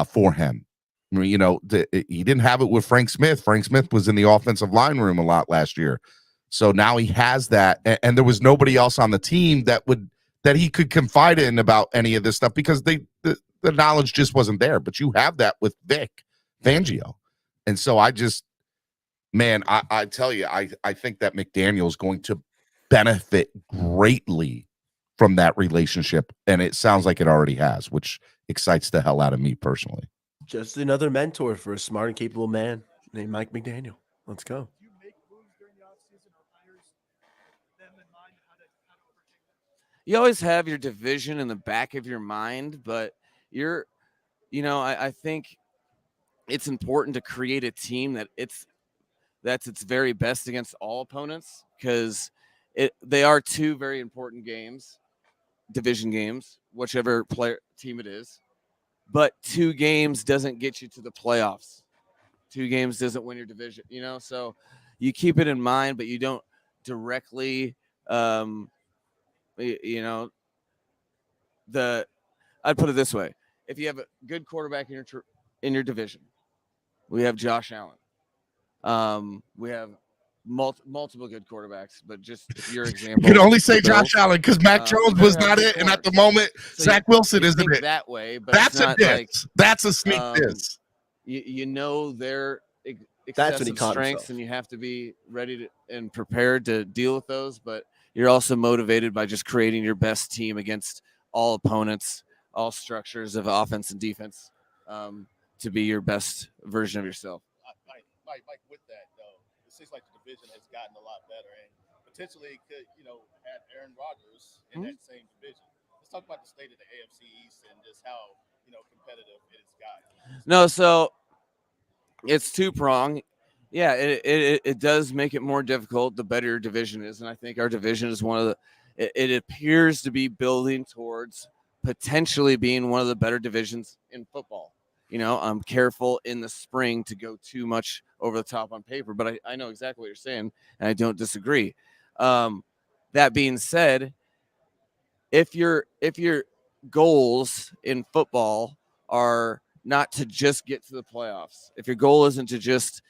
for him. I mean, he didn't have it with Frank Smith. Frank Smith was in the offensive line room a lot last year. So now he has that, and there was nobody else on the team that he could confide in about any of this stuff because the knowledge just wasn't there. But you have that with Vic Fangio, and so I tell you, I think that McDaniel is going to benefit greatly from that relationship, and it sounds like it already has, which excites the hell out of me personally. Just another mentor for a smart and capable man named Mike McDaniel. Let's go. You always have your division in the back of your mind, but I think it's important to create a team that's its very best against all opponents because they are two very important games, division games, whichever team it is. But 2 games doesn't get you to the playoffs. 2 games doesn't win your division, so you keep it in mind, but you don't directly, I'd put it this way. If you have a good quarterback in your division, we have Josh Allen. We have multiple good quarterbacks, but just your example. You can only say Josh Allen because Mac Jones was not it, and at the moment, so Zach Wilson isn't it. That way, but that's a diss. That's a sneak diss. Their excessive strengths, and you have to be ready and prepared to deal with those. But you're also motivated by just creating your best team against all opponents, all structures of offense and defense, to be your best version of yourself. Mike, with that though, it seems like the division has gotten a lot better and potentially could, have Aaron Rodgers in that same division. Let's talk about the state of the AFC East and just how, competitive it has gotten. No, so it's two-pronged. Yeah, it does make it more difficult the better your division is, and I think our division is one of it appears to be building towards potentially being one of the better divisions in football. I'm careful in the spring to go too much over the top on paper, but I know exactly what you're saying, and I don't disagree. That being said, if your goals in football are not to just get to the playoffs, if your goal isn't to just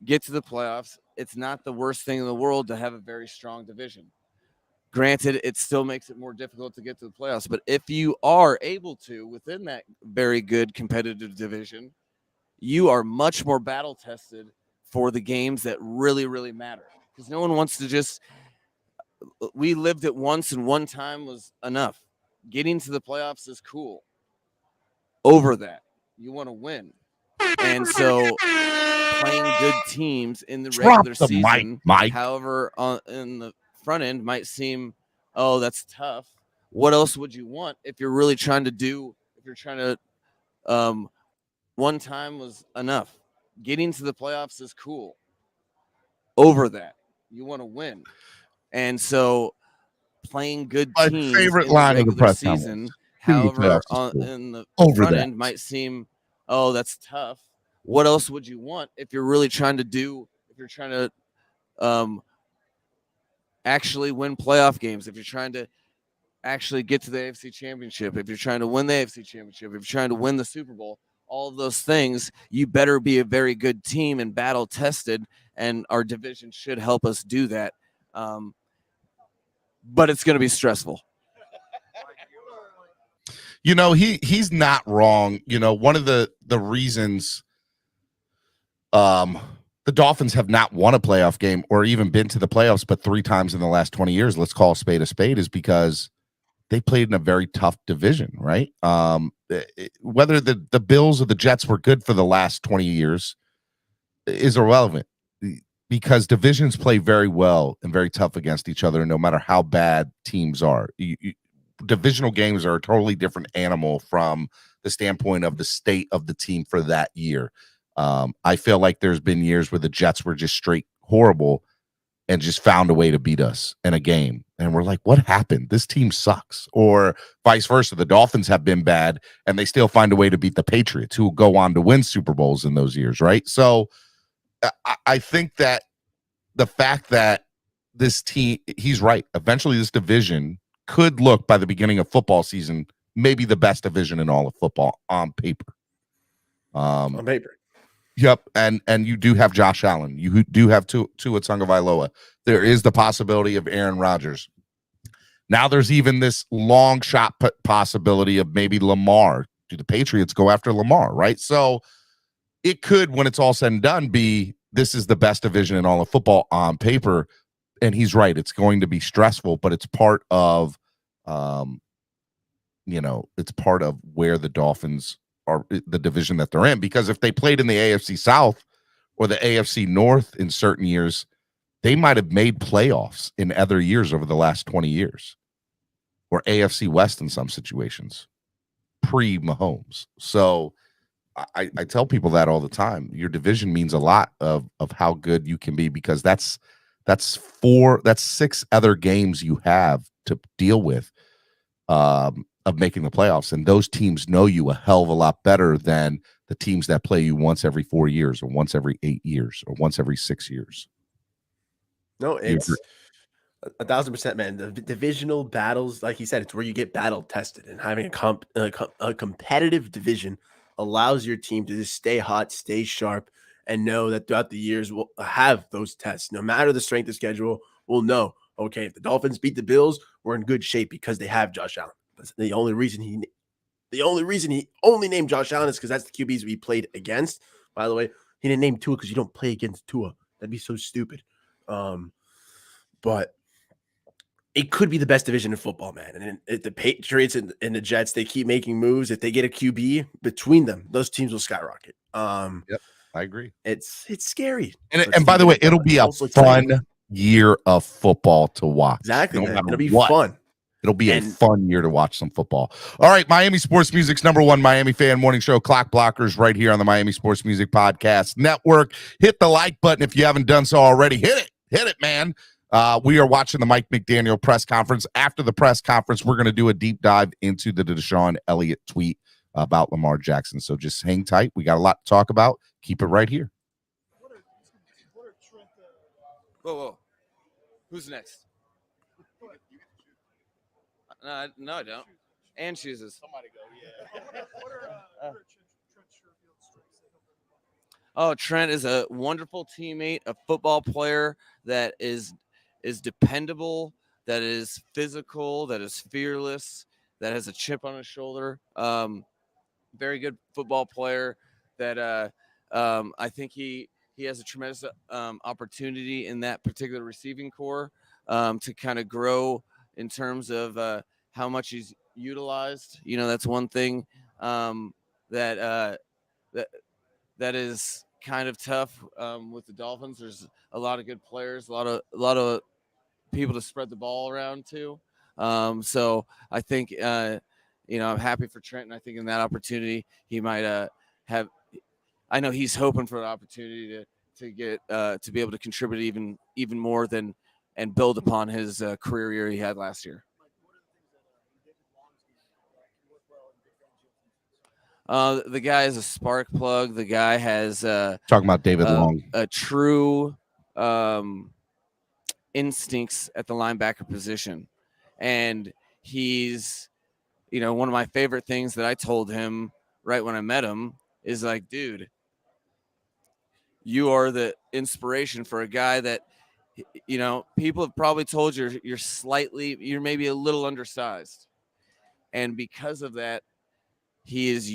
get to the playoffs, it's not the worst thing in the world to have a very strong division. Granted, it still makes it more difficult to get to the playoffs, but if you are able to, within that very good competitive division, you are much more battle-tested for the games that really, really matter. Because no one wants to just we lived it once, and one time was enough. Getting to the playoffs is cool. Over that, you want to win. And so playing good teams in the Drop regular the mic, season, Mike. however, in the front end might seem, oh, that's tough. What else would you want if you're really trying to one time was enough. Getting to the playoffs is cool. Over that, you want to win. And so playing good My teams favorite in line the of the regular press season, conference. however, Playoffs is cool. in the Over front that. end might seem, oh, that's tough. What else would you want if you're really trying to actually win playoff games, if you're trying to actually get to the AFC Championship, if you're trying to win the AFC Championship, if you're trying to win the Super Bowl, all of those things, you better be a very good team and battle tested, and our division should help us do that. But it's going to be stressful. You know, he's not wrong. You know, one of the reasons the Dolphins have not won a playoff game or even been to the playoffs but 3 times in the last 20 years, let's call a spade, is because they played in a very tough division, right? Whether the Bills or the Jets were good for the last 20 years is irrelevant, because divisions play very well and very tough against each other, no matter how bad teams are. Divisional games are a totally different animal from the standpoint of the state of the team for that year. I feel like there's been years where the Jets were just straight horrible and just found a way to beat us in a game. And we're like, what happened? This team sucks. Or vice versa. The Dolphins have been bad and they still find a way to beat the Patriots, who will go on to win Super Bowls in those years, right? So I think that the fact that this team, he's right. Eventually this division could look, by the beginning of football season, maybe the best division in all of football on paper. On paper. Yep, and you do have Josh Allen. You do have Tua Tagovailoa. There is the possibility of Aaron Rodgers. Now there's even this long shot possibility of maybe Lamar. Do the Patriots go after Lamar, right? So it could, when it's all said and done, be this is the best division in all of football on paper. And he's right. It's going to be stressful, but it's part of, it's part of where the Dolphins are, the division that they're in. Because if they played in the AFC South or the AFC North in certain years, they might have made playoffs in other years over the last 20 years, or AFC West in some situations pre-Mahomes. So I tell people that all the time. Your division means a lot of how good you can be, because that's 6 other games you have to deal with of making the playoffs. And those teams know you a hell of a lot better than the teams that play you once every 4 years, or once every 8 years, or once every 6 years. No, it's 1,000%, man. The divisional battles, like he said, it's where you get battle tested, and having a competitive division allows your team to just stay hot, stay sharp, and know that throughout the years we'll have those tests. No matter the strength of schedule, we'll know, okay, if the Dolphins beat the Bills, we're in good shape because they have Josh Allen. That's the only reason he only named Josh Allen is because that's the QBs we played against. By the way, he didn't name Tua because you don't play against Tua. That'd be so stupid. But it could be the best division in football, man. And the Patriots and the Jets, they keep making moves. If they get a QB between them, those teams will skyrocket. Yep, I agree. It's scary. And by the way, it'll be a fun year of football to watch. Exactly, man. It'll be what. fun. It'll be a fun year to watch some football. All right, Miami Sports Music's #1 Miami fan morning show, Clock Blockers, right here on the Miami Sports Music Podcast Network. Hit the like button if you haven't done so already. Hit it, man. We are watching the Mike McDaniel press conference. After the press conference, we're going to do a deep dive into the Deshaun Elliott tweet about Lamar Jackson. So just hang tight. We got a lot to talk about. Keep it right here. Whoa. Who's next? No, I don't. And chooses. Somebody go, yeah. Trent is a wonderful teammate, a football player that is dependable, that is physical, that is fearless, that has a chip on his shoulder. Very good football player that I think he has a tremendous opportunity in that particular receiving core. to kind of grow in terms of how much he's utilized. That's one thing that is kind of tough with the Dolphins. There's a lot of good players, a lot of people to spread the ball around to. So I think I'm happy for Trenton. I think in that opportunity he might have. I know he's hoping for an opportunity to get to be able to contribute even more than and build upon his career year he had last year. The guy is a spark plug. The guy has talking about David Long, a true instincts at the linebacker position, and he's one of my favorite things that I told him right when I met him is like, dude, you are the inspiration for a guy that people have probably told you you're maybe a little undersized, and because of that he's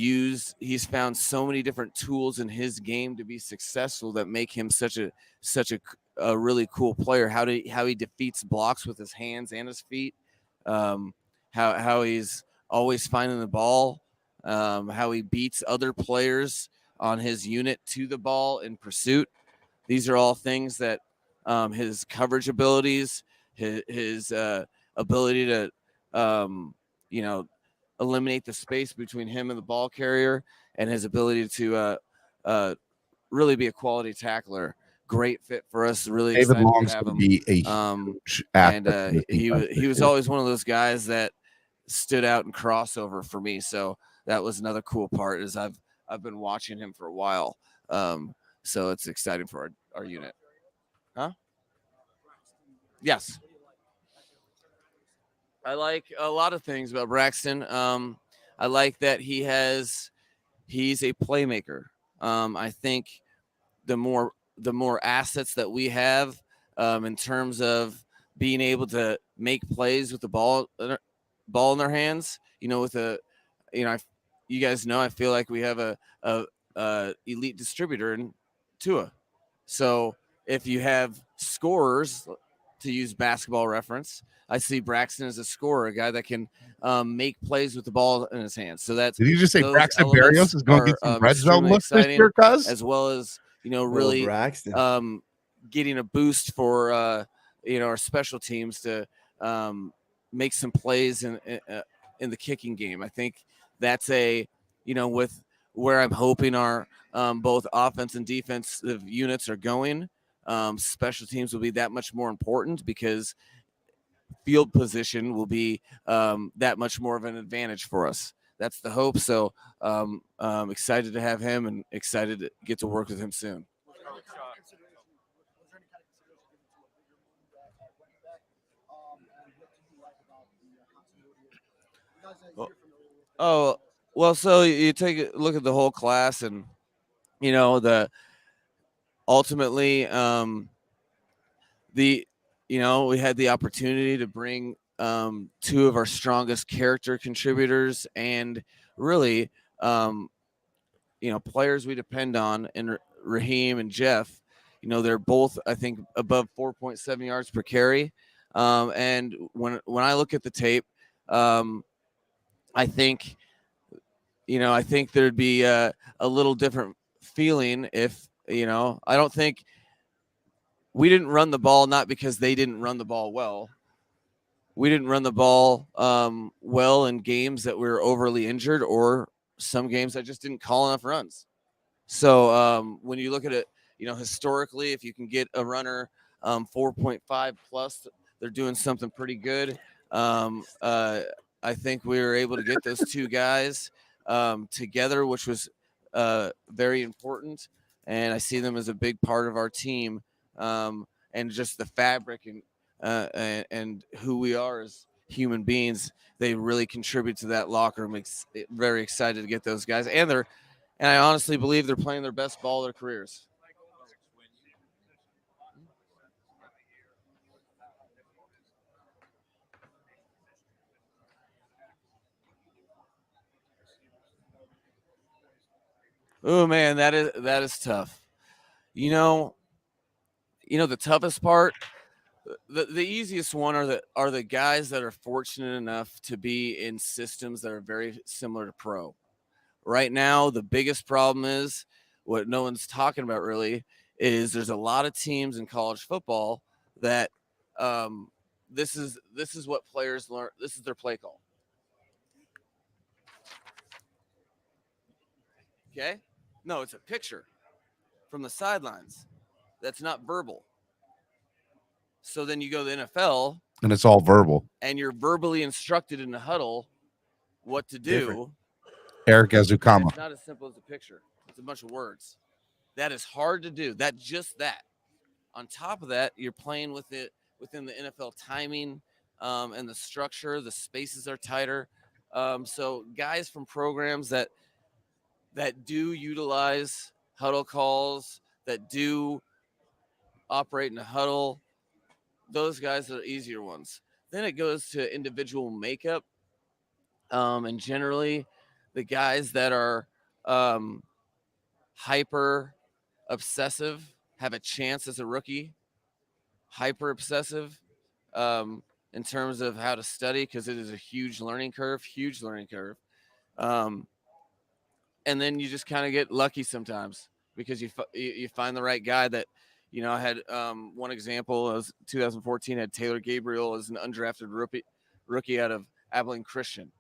found so many different tools in his game to be successful that make him such a really cool player. How he defeats blocks with his hands and his feet, how he's always finding the ball, how he beats other players on his unit to the ball in pursuit. These are all things that his coverage abilities, his ability to eliminate the space between him and the ball carrier, and his ability to really be a quality tackler. Great fit for us. Really David excited Long's to have going him. to be a huge aspect And he was always one of those guys that stood out in crossover for me. So that was another cool part is I've been watching him for a while. So it's exciting for our unit. Huh? Yes. I like a lot of things about Braxton. I like that he's a playmaker. I think the more assets that we have in terms of being able to make plays with the ball in their hands, you guys know I feel like we have a elite distributor in Tua. So if you have scorers, to use basketball reference, I see Braxton as a scorer, a guy that can make plays with the ball in his hands. So that's. Did you just say Braxton Berrios is going to get some red zone looks this year, cuz? As well as really getting a boost for our special teams to make some plays in the kicking game. I think that's with where I'm hoping our both offense and defensive units are going. Special teams will be that much more important because field position will be that much more of an advantage for us. That's the hope. So I'm excited to have him and excited to get to work with him soon. So you take a look at the whole class, and ultimately we had the opportunity to bring two of our strongest character contributors and really players we depend on in Raheem and Jeff. They're both, I think, above 4.7 yards per carry. And when I look at the tape, I think there'd be a little different feeling if, I don't think we didn't run the ball, not because they didn't run the ball well. We didn't run the ball well in games that we were overly injured or some games that just didn't call enough runs. So when you look at it, historically, if you can get a runner 4.5 plus, they're doing something pretty good. I think we were able to get those two guys together, which was very important. And I see them as a big part of our team and just the fabric and who we are as human beings. They really contribute to that locker room. Very excited to get those guys. And I honestly believe they're playing their best ball of their careers. Oh man, that is tough. The toughest part The easiest one are the guys that are fortunate enough to be in systems that are very similar to pro. Right now, the biggest problem is what no one's talking about really is there's a lot of teams in college football that this is what players learn. This is their play call. Okay, no, it's a picture from the sidelines. That's not verbal. So then you go to the NFL, and it's all verbal. and you're verbally instructed in the huddle what to do. Different. Eric Azukama. It's not as simple as a picture. It's a bunch of words. That is hard to do. That. On top of that, you're playing with it within the NFL timing and the structure. The spaces are tighter. So guys from programs that do utilize huddle calls, that do operate in a huddle, those guys are the easier ones. Then it goes to individual makeup. And generally, the guys that are hyper obsessive have a chance as a rookie. Hyper obsessive in terms of how to study, because it is a huge learning curve. And then you just kind of get lucky sometimes because you find the right guy that, I had one example was 2014 had Taylor Gabriel as an undrafted rookie out of Abilene Christian.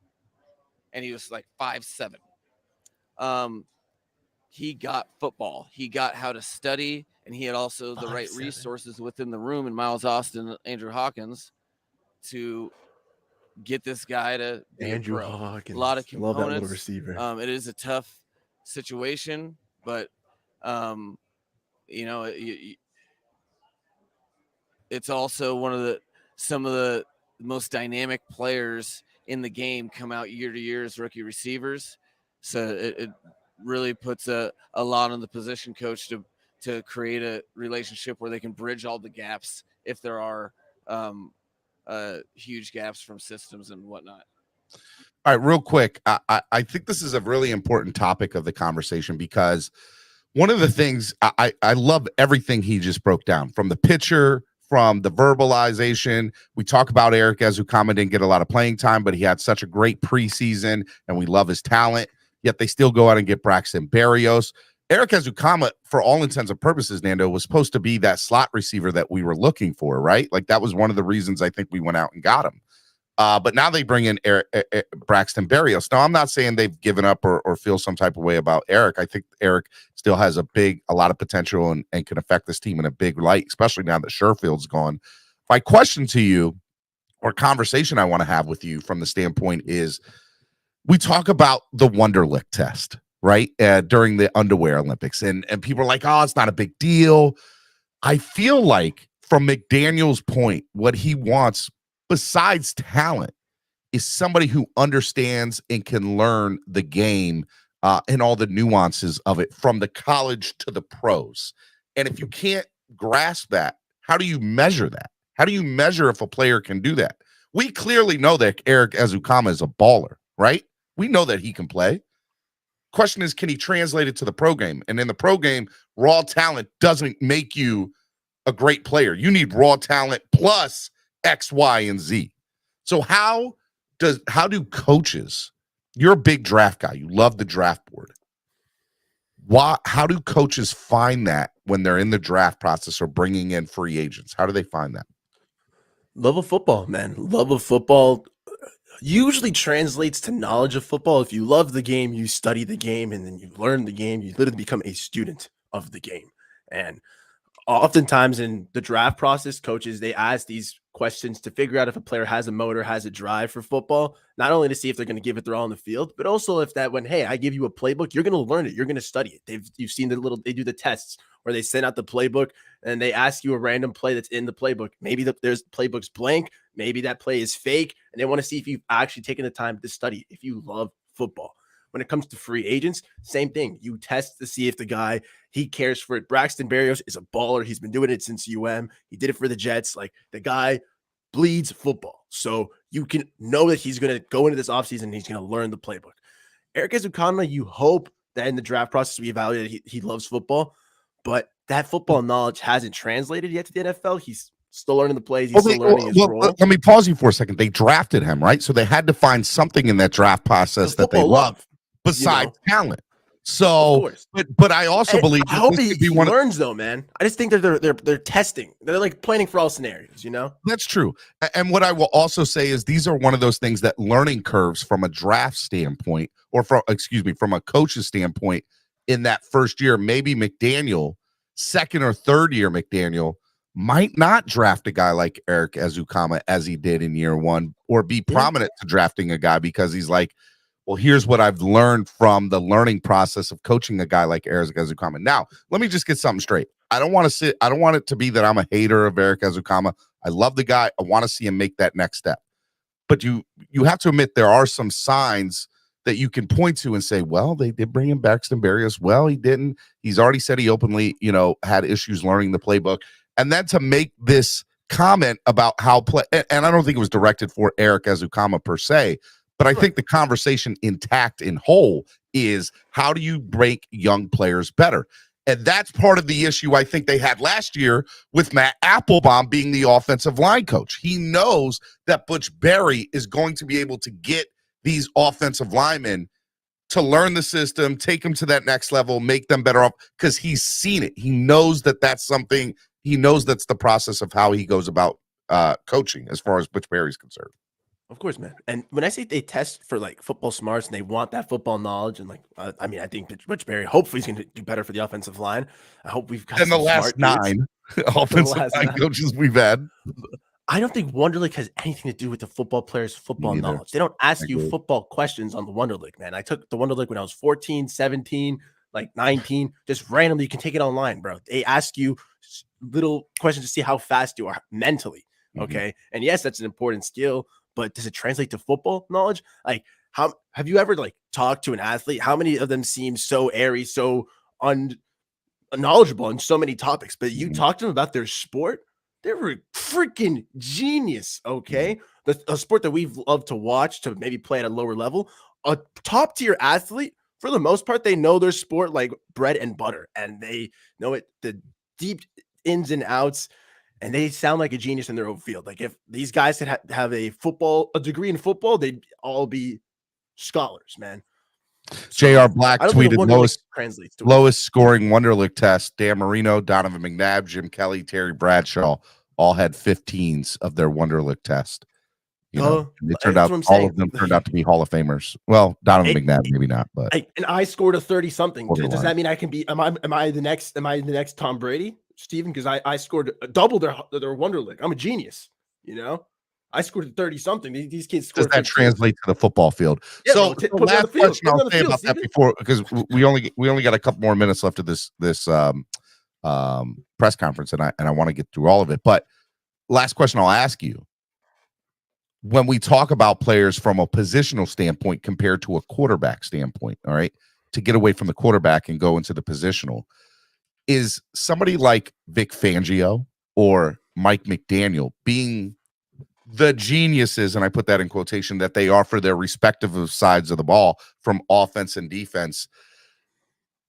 And he was like 5'7". He got football. He got how to study, and he had also the right resources within the room in Miles Austin, Andrew Hawkins, to get this guy to be Andrew a pro. Hawkins. A lot of components. Love that little receiver. It is a tough situation, but it's also some of the most dynamic players in the game come out year to year as rookie receivers. So it really puts a lot on the position coach to create a relationship where they can bridge all the gaps if there are huge gaps from systems and whatnot. All right, real quick. I think this is a really important topic of the conversation because one of the things I love everything he just broke down, from the pitcher, from the verbalization. We talk about Eric Azukama didn't get a lot of playing time, but he had such a great preseason, and we love his talent. Yet they still go out and get Braxton Berrios. Eric Azukama, for all intents and purposes, Nando, was supposed to be that slot receiver that we were looking for, right? Like that was one of the reasons I think we went out and got him. But now they bring in Braxton Berrios. Now, I'm not saying they've given up or feel some type of way about Eric. I think Eric still has a lot of potential and can affect this team in a big light, especially now that Sherfield's gone. My question to you, or conversation I want to have with you from the standpoint is, we talk about the Wonderlic test, right? During the underwear Olympics. And people are like, oh, it's not a big deal. I feel like from McDaniel's point, what he wants besides talent is somebody who understands and can learn the game and all the nuances of it from the college to the pros. And if you can't grasp that, how do you measure that? How do you measure if a player can do that? We clearly know that Eric Azukama is a baller, right? We know that he can play. Question is, can he translate it to the pro game? And in the pro game, raw talent doesn't make you a great player. You need raw talent plus X, Y, and Z. So how do coaches, you're a big draft guy, you love the draft board. How do coaches find that when they're in the draft process or bringing in free agents? How do they find that? Love of football, man. Love of football usually translates to knowledge of football. If you love the game, you study the game, and then you learn the game, you literally become a student of the game. And oftentimes in the draft process, coaches, they ask these questions to figure out if a player has a motor, has a drive for football, not only to see if they're going to give it their all on the field, but also if that when, hey, I give you a playbook, you're going to learn it. You're going to study it. You've seen they do the tests where they send out the playbook and they ask you a random play that's in the playbook. Maybe there's playbook's blank. Maybe that play is fake. And they want to see if you've actually taken the time to study, if you love football. When it comes to free agents, same thing. You test to see if the guy, he cares for it. Braxton Berrios is a baller. He's been doing it since UM. He did it for the Jets. Like, the guy bleeds football. So you can know that he's going to go into this offseason and he's going to learn the playbook. Eric Azukama, you hope that in the draft process we evaluate he loves football, but that football knowledge hasn't translated yet to the NFL. He's Still learning the plays. He's still learning his role. Let me pause you for a second. They drafted him, right? So they had to find something in that draft process that they love besides talent. So, but I also believe I hope he learns though, man. I just think they're testing. They're like planning for all scenarios, you know? That's true. And what I will also say is these are one of those things that learning curves from a draft standpoint, or from a coach's standpoint in that first year. Maybe McDaniel, second or third year McDaniel, might not draft a guy like Eric Ezukama as he did in year one, or be prominent to drafting a guy because he's like, well, here's what I've learned from the learning process of coaching a guy like Eric Ezukama. Now, let me just get something straight. I don't want it to be that I'm a hater of Eric Ezukama. I love the guy. I want to see him make that next step. But you have to admit there are some signs that you can point to and say, well, they did bring in Braxton Berrios. Well, he didn't. He's already said he openly, had issues learning the playbook. And then to make this comment about how and I don't think it was directed for Eric Ezukama per se, but I think the conversation intact in whole is, how do you make young players better? And that's part of the issue I think they had last year with Matt Applebaum being the offensive line coach. He knows that Butch Berry is going to be able to get these offensive linemen to learn the system, take them to that next level, make them better off, because he's seen it. He knows that that's something. He knows that's the process of how he goes about coaching as far as Butch Berry's concerned. Of course, man. And when I say they test for like football smarts and they want that football knowledge, and like, I think Butch Berry hopefully is going to do better for the offensive line. I hope we've got the last 9 offensive line coaches we've had. I don't think Wonderlic has anything to do with the football players' football knowledge. They don't ask you football questions on the Wonderlic, man. I took the Wonderlic when I was 14, 17, like 19, just randomly. You can take it online, bro. They ask you little questions to see how fast you are mentally. Okay. And yes, that's an important skill, but does it translate to football knowledge? Like, how have you ever like talked to an athlete? How many of them seem so airy, so unknowledgeable on so many topics, but you talk to them about their sport? They're a freaking genius. Okay. A sport that we've loved to watch, to maybe play at a lower level, a top tier athlete, for the most part, they know their sport like bread and butter, and they know it, the deep ins and outs, and they sound like a genius in their own field. Like, if these guys could have a degree in football, they'd all be scholars, man. J.R. Black tweeted lowest scoring Wonderlic test. Dan Marino, Donovan McNabb, Jim Kelly, Terry Bradshaw all had 15s of their Wonderlic test. It turned out all of them turned out to be Hall of Famers. Well, Donovan McNabb maybe not, but and I scored a 30 something. Does that mean I can be? Am I the next Tom Brady, Steven? Because I scored double their Wonderlic. I'm a genius, I scored a 30 something. These kids scored. Does that translate to the football field? Yeah, so the last question I'll say about that before, because we only got a couple more minutes left of this press conference, and I want to get through all of it. But last question I'll ask you: when we talk about players from a positional standpoint compared to a quarterback standpoint, all right, to get away from the quarterback and go into the positional, is somebody like Vic Fangio or Mike McDaniel being the geniuses, and I put that in quotation, that they are for their respective sides of the ball from offense and defense?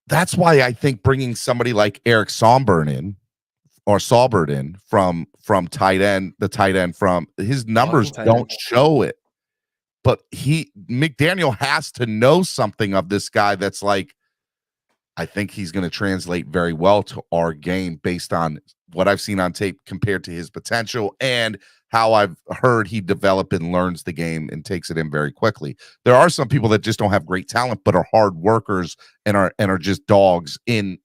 That's why I think bringing somebody like Eric Saubert in from tight end, the tight end from his numbers don't show it, but McDaniel has to know something of this guy that's like, I think he's going to translate very well to our game based on what I've seen on tape compared to his potential and how I've heard he developed and learns the game and takes it in very quickly. There are some people that just don't have great talent, but are hard workers and are just dogs in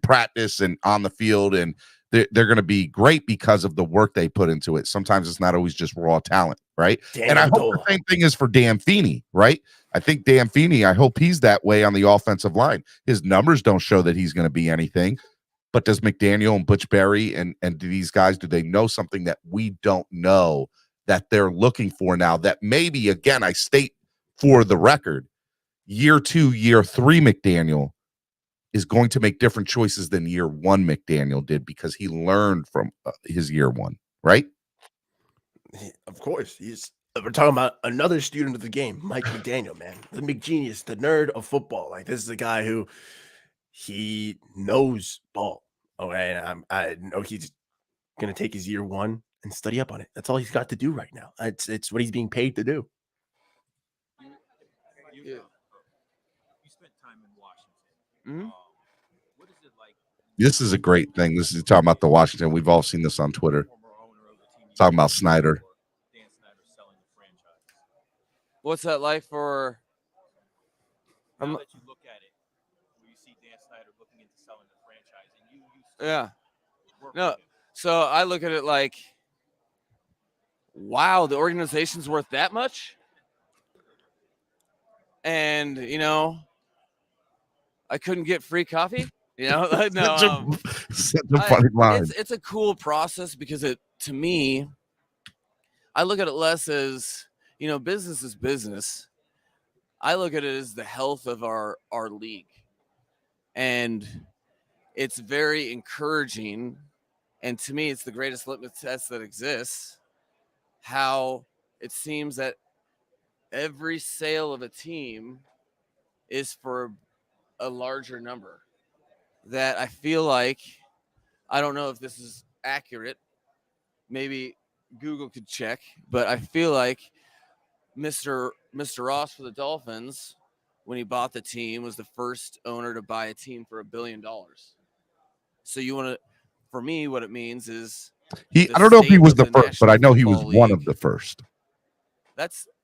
practice and on the field, and they're going to be great because of the work they put into it. Sometimes it's not always just raw talent, right? And I hope the same thing is for Dan Feeney, right? I think Dan Feeney, I hope he's that way on the offensive line. His numbers don't show that he's going to be anything, but does McDaniel and Butch Berry and do these guys, do they know something that we don't know that they're looking for now, that maybe, again, I state for the record, year 2, year 3 McDaniel is going to make different choices than year 1 McDaniel did, because he learned from his year 1, right? Of course. We're talking about another student of the game, Mike McDaniel, man. The McGenius, the nerd of football. Like, this is a guy who he knows ball. Okay. I know he's going to take his year one and study up on it. That's all he's got to do right now. It's what he's being paid to do. You spent time in Washington. Mm-hmm. What is it like? This is a great thing. This is talking about the Washington. We've all seen this on Twitter. Talking about Snyder. Dan Snyder selling the franchise. What's that like for? Now that you look at it, where you see Dan Snyder looking into selling the franchise, and you used to work No. with him. So I look at it like, wow, the organization's worth that much. And, you know, I couldn't get free coffee. You know, no. Such a funny line. It's a cool process because to me, I look at it less as, you know, business is business. I look at it as the health of our league. And it's very encouraging. And to me, it's the greatest litmus test that exists. How it seems that every sale of a team is for a larger number. That I feel like, I don't know if this is accurate. Maybe Google could check, but I feel like Mr. Ross for the Dolphins, when he bought the team, was the first owner to buy a team for $1 billion. So you want to, for me, what it means is I don't know if he was the first, but I know he was one of the first.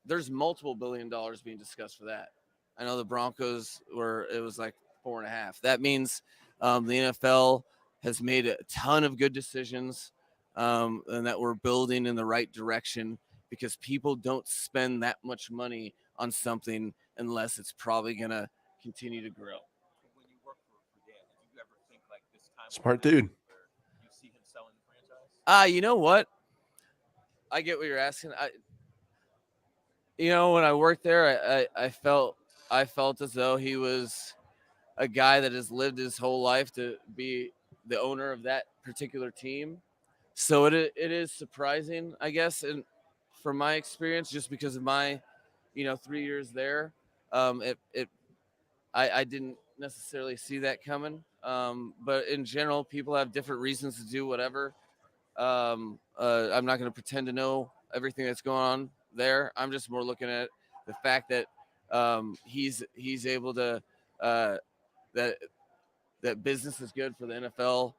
There's multiple $1 billion being discussed for that. I know the Broncos it was like 4.5. That means the NFL has made a ton of good decisions, and that we're building in the right direction, because people don't spend that much money on something unless it's probably going to continue to grow. When you work for Dan, did you ever think like this time? Smart dude. You see him selling the franchise? You know what? I get what you're asking. When I worked there, I felt as though he was a guy that has lived his whole life to be the owner of that particular team. So it is surprising, I guess, and from my experience, just because of my, 3 years there, I didn't necessarily see that coming. But in general, people have different reasons to do whatever. I'm not going to pretend to know everything that's going on there. I'm just more looking at the fact that he's able to that business is good for the NFL,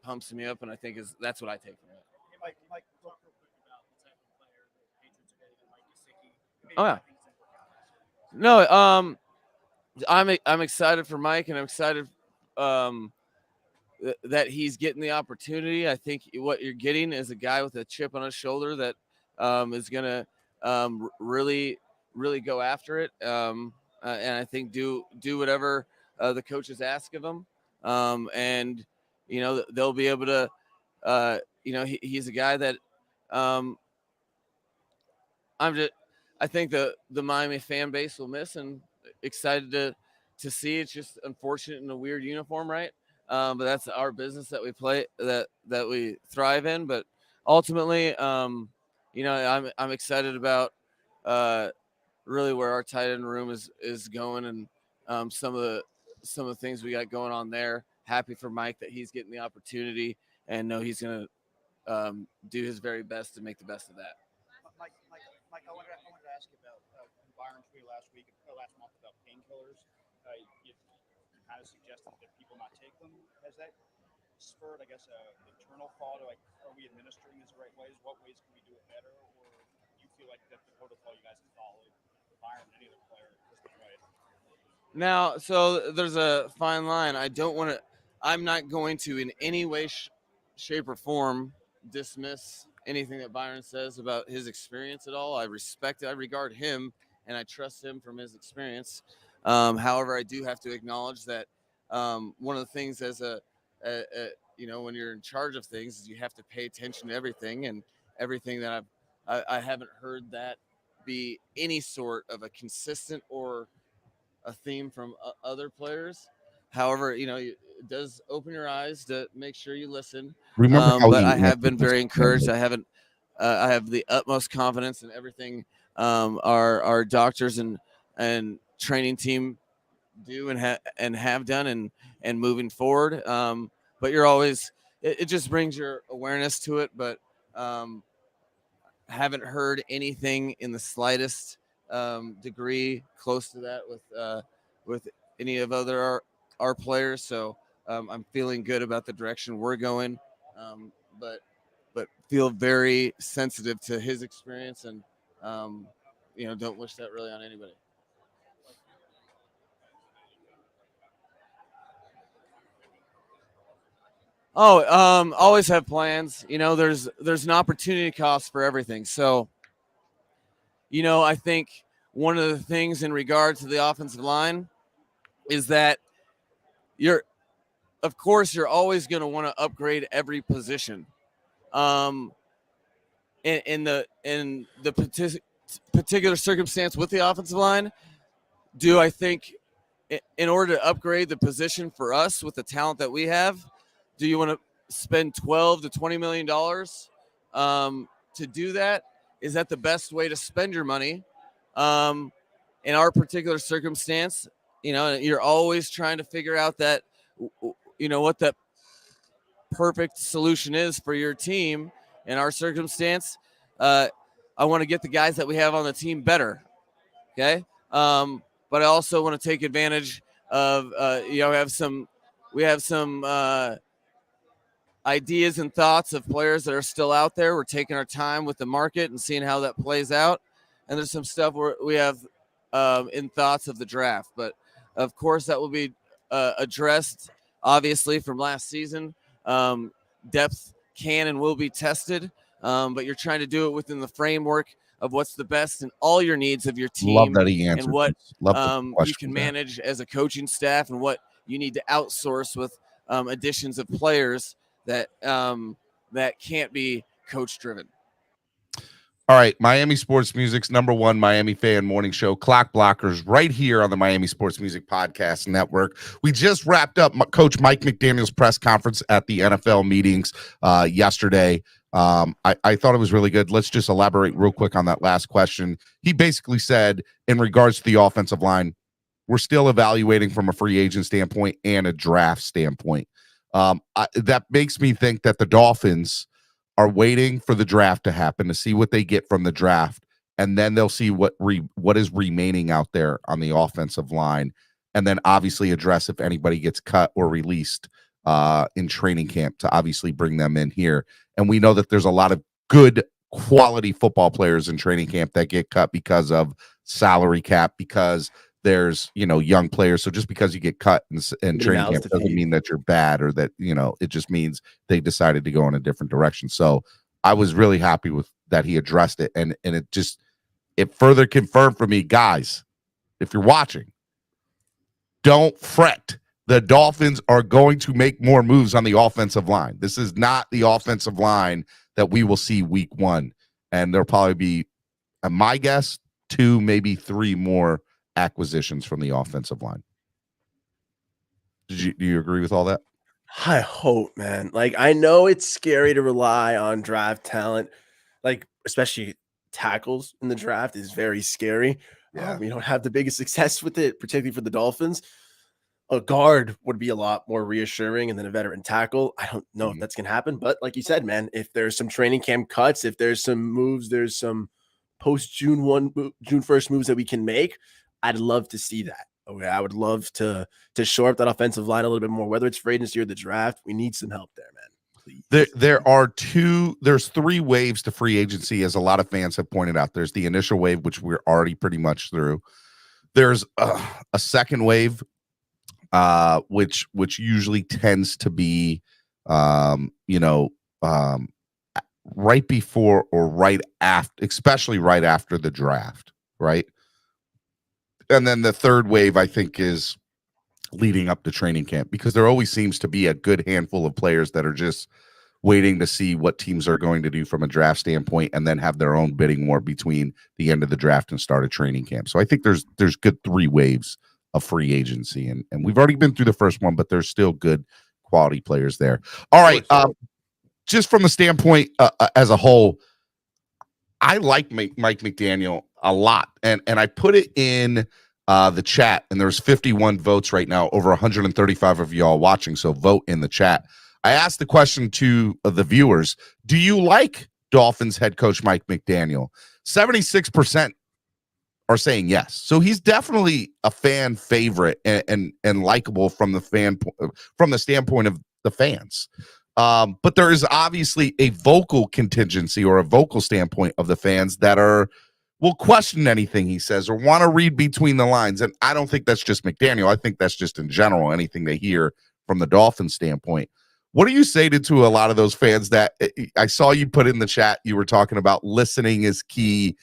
pumps me up, and I think that's what I take from it. Hey, Mike, talk real quick about the type of player the Patriots are getting, Mike Gesicki. Oh yeah. No, I'm excited for Mike, and I'm excited that he's getting the opportunity. I think what you're getting is a guy with a chip on his shoulder that is going to really, really go after it, and I think do whatever the coaches ask of him, and they'll be able to. He's a guy that I think the Miami fan base will miss, and excited to see. It's just unfortunate in a weird uniform, right? But that's our business that we play, that we thrive in. But ultimately, I'm excited about really where our tight end room is going, and some of the things we got going on there. Happy for Mike that he's getting the opportunity, and know he's going to do his very best to make the best of that. Mike, I wanted to ask you about Byron tweet last month about painkillers. You kind of suggested that people not take them. Has that spurred, I guess, an internal thought? Like, are we administering this the right ways? What ways can we do it better? Or do you feel like that the protocol you guys have followed, Byron, any other player, is right? Now, so there's a fine line. I'm not going to in any way, shape, or form dismiss anything that Byron says about his experience at all. I respect it. I regard him, and I trust him from his experience. However, I do have to acknowledge that one of the things as when you're in charge of things is you have to pay attention to everything, and everything that I haven't heard that be any sort of a consistent or a theme from other players. However, it does open your eyes to make sure you listen. Remember but I have been very encouraged. I have the utmost confidence in everything our doctors and training team do and have done and moving forward. But you're always, it just brings your awareness to it. But haven't heard anything in the slightest degree close to that with any of our players. So I'm feeling good about the direction we're going, but feel very sensitive to his experience, and don't wish that really on anybody. Always have plans. There's an opportunity cost for everything. So, I think one of the things in regard to the offensive line is that you're always going to want to upgrade every position. In the particular circumstance with the offensive line, do I think in order to upgrade the position for us with the talent that we have, do you want to spend $12 to $20 million to do that? Is that the best way to spend your money? In our particular circumstance, you're always trying to figure out that, what that perfect solution is for your team. In our circumstance, I want to get the guys that we have on the team better. Okay. But I also want to take advantage of, we have some ideas and thoughts of players that are still out there. We're taking our time with the market and seeing how that plays out. And there's some stuff we have in thoughts of the draft. But, of course, that will be addressed, obviously, from last season. Depth can and will be tested, but you're trying to do it within the framework of what's the best in all your needs of your team. Love that he answered. And what you can manage as a coaching staff, and what you need to outsource with additions of players that can't be coach driven. All right, Miami Sports Music's #1 Miami fan morning show, Clock Blockers, right here on the Miami Sports Music Podcast Network. We just wrapped up Coach Mike McDaniel's press conference at the NFL meetings yesterday. I thought it was really good. Let's just elaborate real quick on that last question. He basically said, in regards to the offensive line, we're still evaluating from a free agent standpoint and a draft standpoint. That makes me think that the Dolphins are waiting for the draft to happen to see what they get from the draft, and then they'll see what is remaining out there on the offensive line, and then obviously address if anybody gets cut or released in training camp to obviously bring them in here. And we know that there's a lot of good quality football players in training camp that get cut because of salary cap, because there's young players. So just because you get cut in training camp doesn't mean that you're bad, or that it just means they decided to go in a different direction. So I was really happy with that he addressed it, and it further confirmed for me, guys, if you're watching, don't fret. The Dolphins are going to make more moves on the offensive line. This is not the offensive line that we will see week 1, and there'll probably be, my guess, 2, maybe 3 more acquisitions from the offensive line. Do you agree with all that? I hope, man. I know it's scary to rely on draft talent, especially tackles in the draft is very scary. Yeah. We don't have the biggest success with it, particularly for the Dolphins. A guard would be a lot more reassuring, and then a veteran tackle. I don't know if that's going to happen, but like you said, man, if there's some training camp cuts, if there's some moves, there's some post June 1st moves that we can make, I'd love to see that. Okay, I would love to shore up that offensive line a little bit more, whether it's free agency or the draft. We need some help there, man. Please. There's 3 waves to free agency, as a lot of fans have pointed out. There's the initial wave, which we're already pretty much through. There's a second wave, which usually tends to be, right before or right after, especially right after the draft, right? And then the third wave, I think, is leading up to training camp, because there always seems to be a good handful of players that are just waiting to see what teams are going to do from a draft standpoint, and then have their own bidding war between the end of the draft and start of training camp. So I think there's good 3 waves of free agency, and we've already been through the first one, but there's still good quality players there. All right. Just from the standpoint as a whole, I like Mike McDaniel a lot. And I put it in the chat, and there's 51 votes right now, over 135 of y'all watching. So vote in the chat. I asked the question to the viewers, do you like Dolphins head coach Mike McDaniel? 76% are saying yes. So he's definitely a fan favorite and likable from the standpoint of the fans. But there is obviously a vocal contingency or a vocal standpoint of the fans that will question anything he says or want to read between the lines. And I don't think that's just McDaniel. I think that's just in general, anything they hear from the Dolphins standpoint. What do you say to a lot of those fans that I saw you put in the chat? You were talking about listening is key,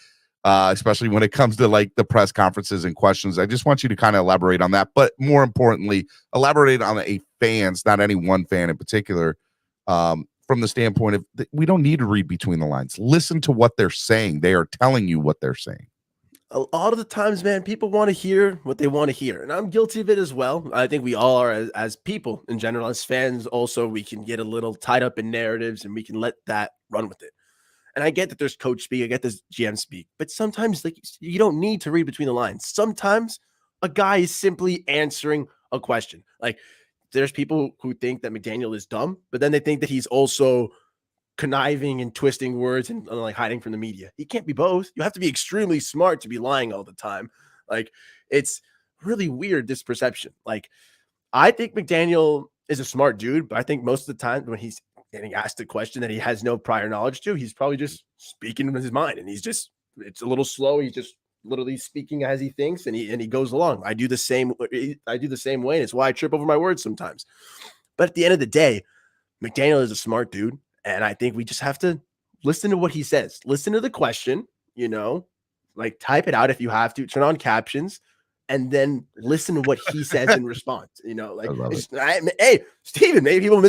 especially when it comes to like the press conferences and questions. I just want you to kind of elaborate on that, but more importantly, elaborate on a fans, not any one fan in particular, from the standpoint of we don't need to read between the lines. Listen to what they're saying. They are telling you what they're saying. A lot of the times, man, people want to hear what they want to hear. And I'm guilty of it as well. I think we all are as people in general, as fans. Also, we can get a little tied up in narratives and we can let that run with it. And I get that there's coach speak, I get this GM speak, but sometimes like you don't need to read between the lines. Sometimes a guy is simply answering a question. Like there's people who think that McDaniel is dumb, but then they think that he's also conniving and twisting words and like hiding from the media. He can't be both. You have to be extremely smart to be lying all the time. Like it's really weird, this perception. Like I think McDaniel is a smart dude, but I think most of the time when he's getting asked a question that he has no prior knowledge to, he's probably just speaking in his mind, and it's a little slow. He's just literally speaking as he thinks, and he goes along. I do the same way, and it's why I trip over my words sometimes. But at the end of the day, McDaniel is a smart dude, and I think we just have to listen to what he says. Listen to the question, like type it out if you have to, turn on captions, and then listen to what he says in response. Hey, Steven, maybe people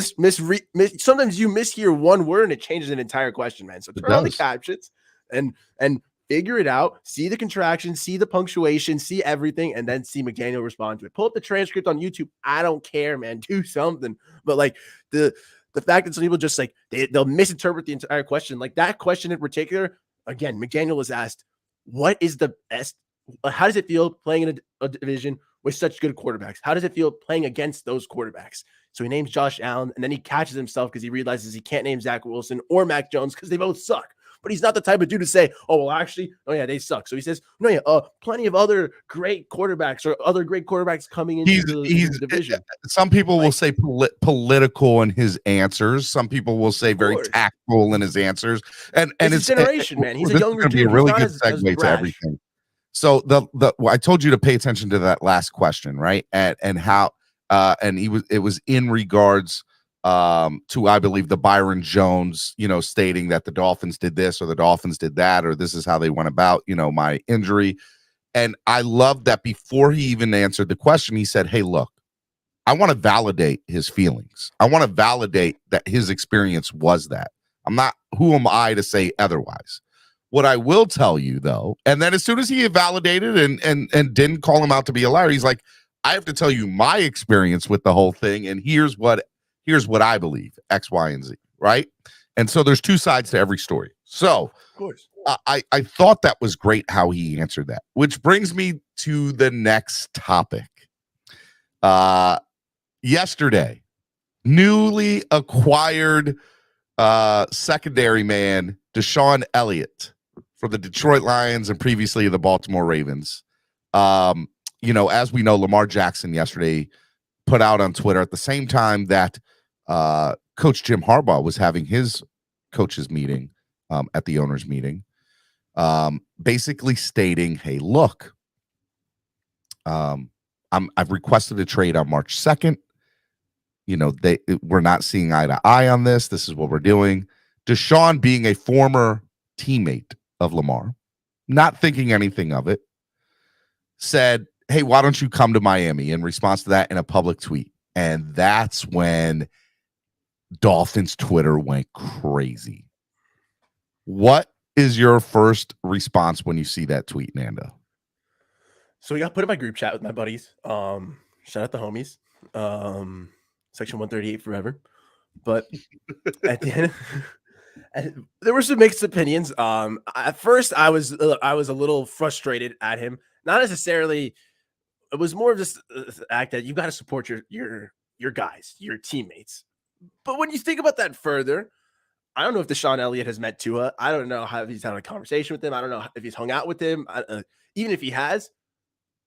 sometimes you mishear one word and it changes an entire question, man. So turn on the captions and figure it out, see the contractions, see the punctuation, see everything, and then see McDaniel respond to it. Pull up the transcript on YouTube. I don't care, man. Do something. But like the fact that some people just like they'll misinterpret the entire question. Like that question in particular, again, McDaniel was asked, what is the best? How does it feel playing in a division with such good quarterbacks? How does it feel playing against those quarterbacks? So he names Josh Allen, and then he catches himself because he realizes he can't name Zach Wilson or Mac Jones because they both suck. But he's not the type of dude to say, oh, well, actually, oh, yeah, they suck. So he says, no, yeah, plenty of other great quarterbacks or other great quarterbacks coming into the division. Some people will say political in his answers. Some people will say very tactful in his answers. And it's generation, man. He's a younger dude. Be a really good segue to everything. So I told you to pay attention to that last question, right? And how and it was in regards to, I believe, the Byron Jones, stating that the Dolphins did this or the Dolphins did that, or this is how they went about, my injury. And I love that before he even answered the question, he said, hey, look, I want to validate his feelings. I want to validate that his experience was that. Who am I to say otherwise? What I will tell you, though, and then as soon as he validated and didn't call him out to be a liar, he's like, I have to tell you my experience with the whole thing, and here's what I believe, X, Y, and Z, right? And so there's two sides to every story. So of course, I thought that was great how he answered that, which brings me to the next topic. Yesterday, newly acquired secondary man Deshaun Elliott for the Detroit Lions and previously the Baltimore Ravens. As we know, Lamar Jackson yesterday put out on Twitter at the same time that Coach Jim Harbaugh was having his coaches meeting at the owners meeting, basically stating, hey, look, I've requested a trade on March 2nd. We're not seeing eye to eye on this. This is what we're doing. Deshaun, being a former teammate of Lamar, not thinking anything of it, said, hey, why don't you come to Miami, in response to that in a public tweet. And that's when Dolphins Twitter went crazy. What is your first response when you see that tweet, Nando? So we got put in my group chat with my buddies. Shout out the homies. Section 138 forever. But at the end, there were some mixed opinions. At first, I was a little frustrated at him. Not necessarily. It was more of just the act that you got to support your guys, your teammates. But when you think about that further, I don't know if Deshaun Elliott has met Tua. I don't know how he's had a conversation with him. I don't know if he's hung out with him. Even if he has,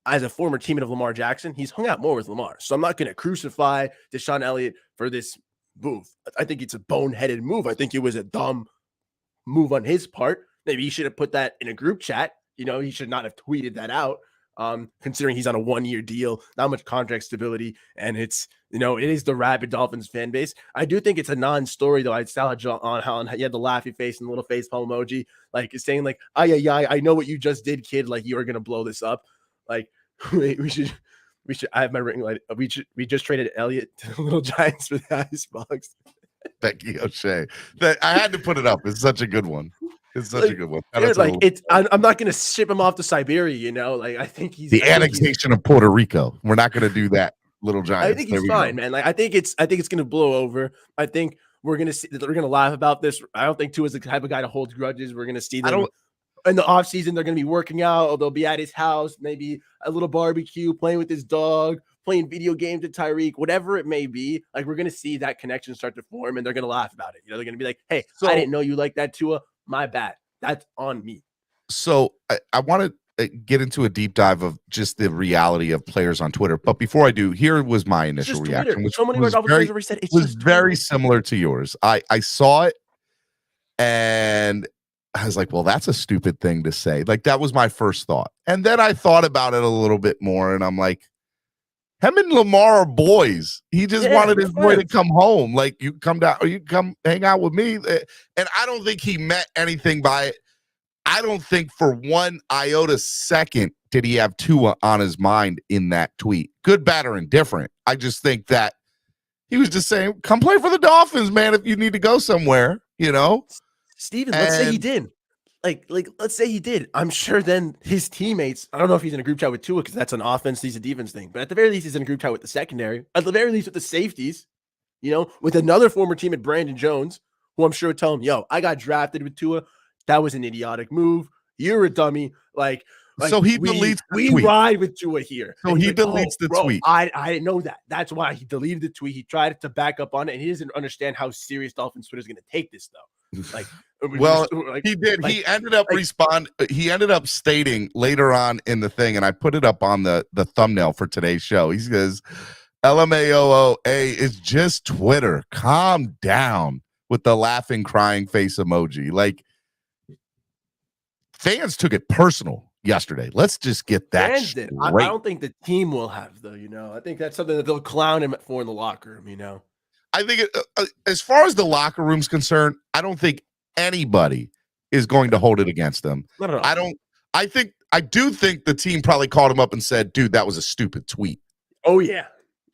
as a former teammate of Lamar Jackson, he's hung out more with Lamar. So I'm not going to crucify Deshaun Elliott for this move. I think it's a boneheaded move. I think it was a dumb move on his part. Maybe he should have put that in a group chat. He should not have tweeted that out. Considering he's on a 1-year deal, not much contract stability, and it is the rabid Dolphins fan base. I do think it's a non-story, though. I saw on how he had the laughy face and the little facepalm emoji, like saying like, I know what you just did, kid. Like, you are gonna blow this up. Like, we should. I have my ring light. We just traded Elliott to the Little Giants for the Icebox. Becky O'Shea. I had to put it up. It's such a good one. It's such a good one. Dude, I'm not gonna ship him off to Siberia. I think he's the annexation of Puerto Rico. We're not gonna do that, Little Giants. I think he's fine, man. Like, I think it's gonna blow over. I think we're gonna laugh about this. I don't think Tua's the type of guy to hold grudges. We're gonna see them in the offseason. They're gonna be working out, or they'll be at his house, maybe a little barbecue, playing with his dog, playing video games with Tyreek, whatever it may be. Like, we're gonna see that connection start to form, and they're gonna laugh about it. They're gonna be like, "Hey, I didn't know you like that, Tua. My bad. That's on me." So I want to get into a deep dive of just the reality of players on Twitter. But before I do, here was my initial reaction, which was very similar to yours. I saw it and I was like, well, that's a stupid thing to say. Like, that was my first thought. And then I thought about it a little bit more, and I'm like, him and Lamar are boys. He just wanted his boy to come home. Like, you come down, or you come hang out with me. And I don't think he meant anything by it. I don't think for one iota second did he have Tua on his mind in that tweet. Good, bad, or indifferent. I just think that he was just saying, come play for the Dolphins, man, if you need to go somewhere, Steven, let's say he did. Like, let's say he did. I'm sure then his teammates, I don't know if he's in a group chat with Tua because that's an offense, he's a defense thing, but at the very least, he's in a group chat with the secondary, at the very least with the safeties, with another former teammate, Brandon Jones, who I'm sure would tell him, yo, I got drafted with Tua. That was an idiotic move. You're a dummy. Like so he deletes the tweet. We ride with Tua here. So he deletes the tweet. I didn't know that. That's why he deleted the tweet. He tried to back up on it, and he doesn't understand how serious Dolphins Twitter is going to take this, though. Like, well, he did. He ended up He ended up stating later on in the thing, and I put it up on the thumbnail for today's show. He says, "LMAOA is just Twitter. Calm down," with the laughing, crying face emoji. Like, fans took it personal yesterday. Let's just get that straight. I don't think the team will have, though. I think that's something that they'll clown him for in the locker room. I think as far as the locker room's concerned, I don't think anybody is going to hold it against them. Not at all. I do think the team probably called him up and said, dude, that was a stupid tweet. Oh, yeah.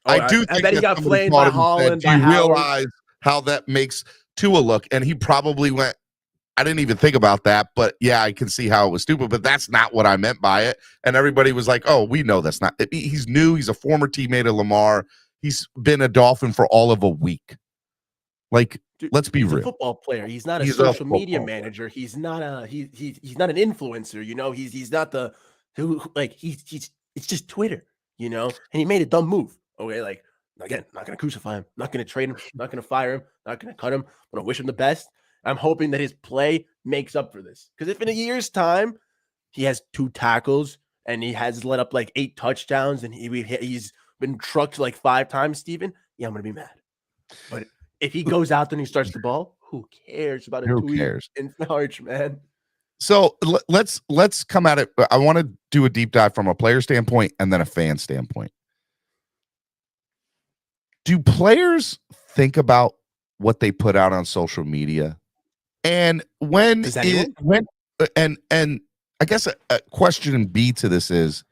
I do think that he got flamed by Holland. Do you realize how that makes Tua look? And he probably went, I didn't even think about that, but yeah, I can see how it was stupid, but that's not what I meant by it. And everybody was like, oh, we know that's not. He's new. He's a former teammate of Lamar. He's been a Dolphin for all of a week. Like, dude, let's be real. He's a football player. He's not a social media manager. He's not he's not an influencer. He's not it's just Twitter. And he made a dumb move. Okay, like, again, not gonna crucify him, not gonna trade him, not gonna fire him, not gonna cut him. I'm gonna wish him the best. I'm hoping that his play makes up for this. Because if in a year's time he has 2 tackles and he has let up like 8 touchdowns and he's been trucked like 5 times, Steven, yeah, I'm going to be mad. But if he goes out there and he starts the ball, who cares about a tweet in March, man? So let's come at it. I want to do a deep dive from a player standpoint and then a fan standpoint. Do players think about what they put out on social media? And and I guess a question B to this is,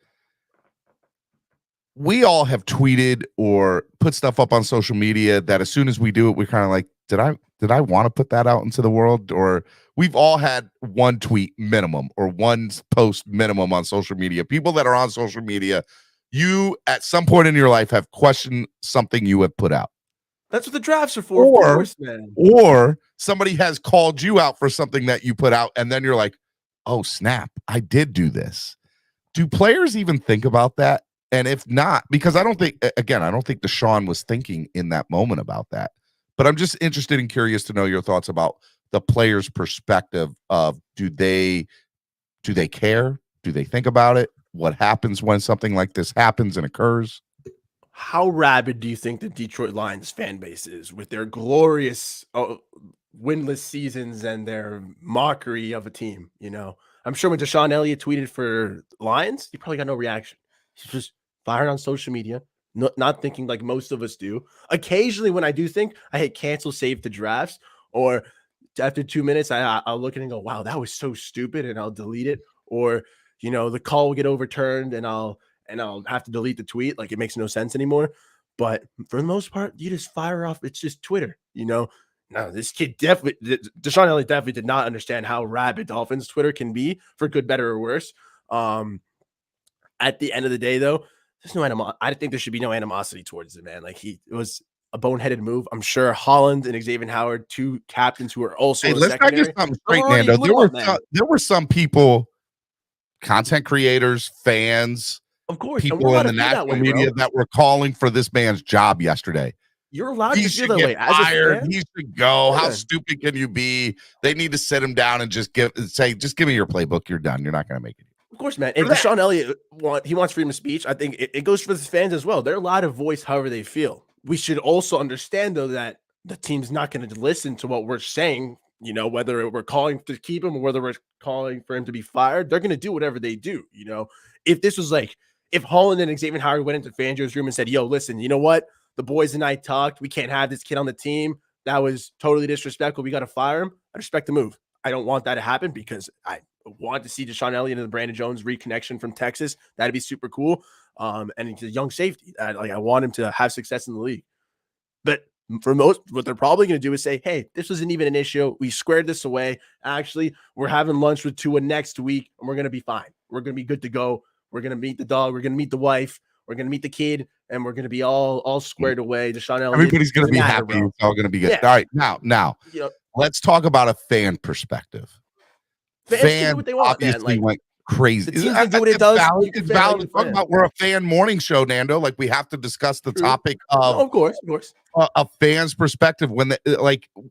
we all have tweeted or put stuff up on social media that as soon as we do it, we're kind of like, did I want to put that out into the world? Or we've all had one tweet minimum or one post minimum on social media. People that are on social media, you at some point in your life have questioned something you have put out. That's what the drafts are for. Or somebody has called you out for something that you put out, and then you're like, oh, snap, I did do this. Do players even think about that? And if not, because I don't think Deshaun was thinking in that moment about that. But I'm just interested and curious to know your thoughts about the player's perspective of do they care? Do they think about it? What happens when something like this happens and occurs? How rabid do you think the Detroit Lions fan base is with their glorious winless seasons and their mockery of a team? You know, I'm sure when Deshaun Elliott tweeted for Lions, he probably got no reaction. He's just firing on social media, not thinking like most of us do. Occasionally, when I do think, I hit cancel, save to drafts, or after 2 minutes, I'll look at it and go, wow, that was so stupid, and I'll delete it. Or, you know, the call will get overturned and I'll have to delete the tweet. Like, it makes no sense anymore. But for the most part, you just fire off. It's just Twitter, you know. Now, this kid Deshaun Elliott definitely did not understand how rabid Dolphins Twitter can be, for good, better, or worse. At the end of the day, though, there's no animosity. I think there should be no animosity towards it, man. Like, it was a boneheaded move. I'm sure Holland and Xavier Howard, two captains who are also in the let's not secondary. get something straight, Nando. There were some people, content creators, fans, of course, people in the national media that were calling for this man's job yesterday. You're allowed he to feel that way. As fired. He should go. Yeah. How stupid can you be? They need to sit him down and just give me your playbook. You're done. You're not going to make it. Of course, man. If Deshaun Elliott wants freedom of speech, I think it goes for the fans as well. They're allowed to voice however they feel. We should also understand, though, that the team's not going to listen to what we're saying. You know, whether we're calling to keep him or whether we're calling for him to be fired, they're going to do whatever they do. You know, if this was like, if Holland and Xavier Howard went into Fangio's room and said, yo, listen, you know what? The boys and I talked. We can't have this kid on the team. That was totally disrespectful. We got to fire him. I respect the move. I don't want that to happen because I want to see Deshaun Elliott and the Brandon Jones reconnection from Texas. That'd be super cool. And he's a young safety. I want him to have success in the league. But for most, what they're probably going to do is say, hey, this wasn't even an issue. We squared this away. Actually, we're having lunch with Tua next week, and we're going to be fine. We're going to be good to go. We're going to meet the dog. We're going to meet the wife. We're going to meet the kid, and we're going to be all squared away. Deshaun Elliott. Everybody's going to be happy. It's all going to be good. Yeah. All right, now, let's talk about a fan perspective. Fans do what they want, obviously went crazy. The teams do what it does. It's valid to talk about. We're a fan morning show, Nando. Like, we have to discuss the topic of, of course, a fan's perspective. When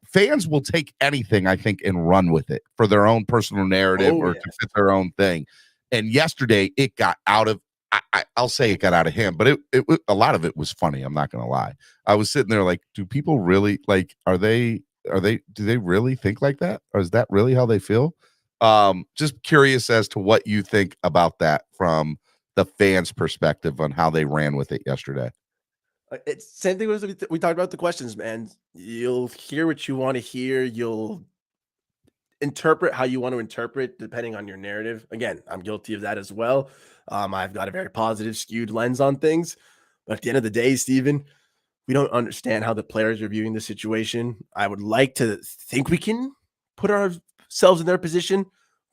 fans will take anything, I think, and run with it for their own personal narrative to fit their own thing. And yesterday, it got out of. I'll say it got out of hand, but it a lot of it was funny. I'm not going to lie. I was sitting there like, do people really do they really think like that? Or is that really how they feel? Just curious as to what you think about that from the fans' perspective on how they ran with it yesterday. It's same thing as we talked about the questions, man. You'll hear what you want to hear. You'll interpret how you want to interpret depending on your narrative. Again, I'm guilty of that as well. I've got a very positive, skewed lens on things. But at the end of the day, Steven, we don't understand how the players are viewing the situation. I would like to think we can put ourselves in their position,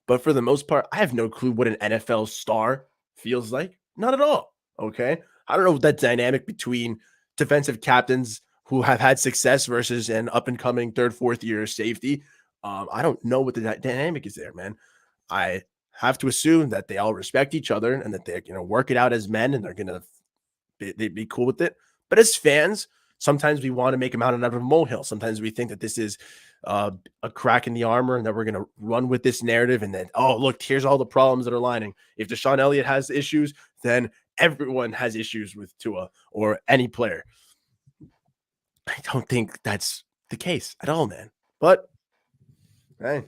but for the most part, I have no clue what an NFL star feels like. Not at all. Okay. I don't know what that dynamic between defensive captains who have had success versus an up and coming third, fourth year safety. I don't know what the dynamic is there, man. I have to assume that they all respect each other and that they're going to work it out as men and they're going to be cool with it. But as fans, sometimes we want to make a mountain out of a molehill. Sometimes we think that this is a crack in the armor and that we're going to run with this narrative and then, oh, look, here's all the problems that are lining. If Deshaun Elliott has issues, then everyone has issues with Tua or any player. I don't think that's the case at all, man. But, hey,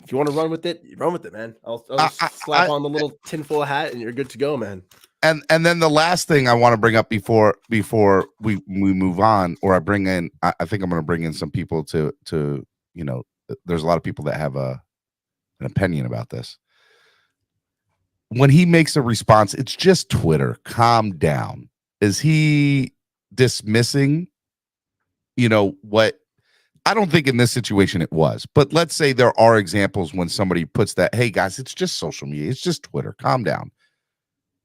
if you want to run with it, you run with it, man. I'll just slap on the little tinfoil hat and you're good to go, man. And then the last thing I want to bring up before we move on, or I bring in, I think I'm going to bring in some people to there's a lot of people that have an opinion about this. When he makes a response, it's just Twitter. Calm down. Is he dismissing, what? I don't think in this situation it was, but let's say there are examples when somebody puts that, hey guys, it's just social media. It's just Twitter. Calm down.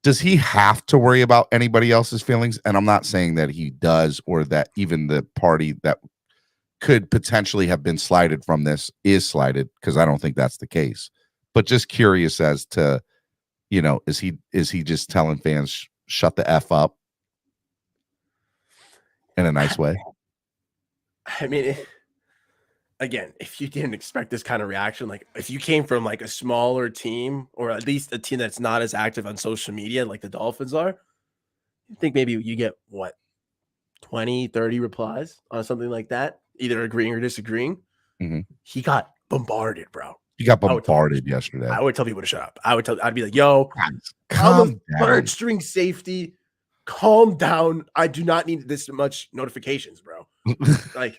Does he have to worry about anybody else's feelings? And I'm not saying that he does, or that even the party that could potentially have been slighted from this is slighted, because I don't think that's the case. But just curious as to, is he just telling fans, shut the F up in a nice way? I mean, again, if you didn't expect this kind of reaction, like if you came from like a smaller team or at least a team that's not as active on social media like the Dolphins are, you think maybe you get what, 20, 30 replies on something like that, either agreeing or disagreeing. Mm-hmm. He got bombarded, bro. He got bombarded yesterday. I would tell people to shut up. I'd be like, yo, calm down. Third string safety. Calm down. I do not need this much notifications, bro. Like,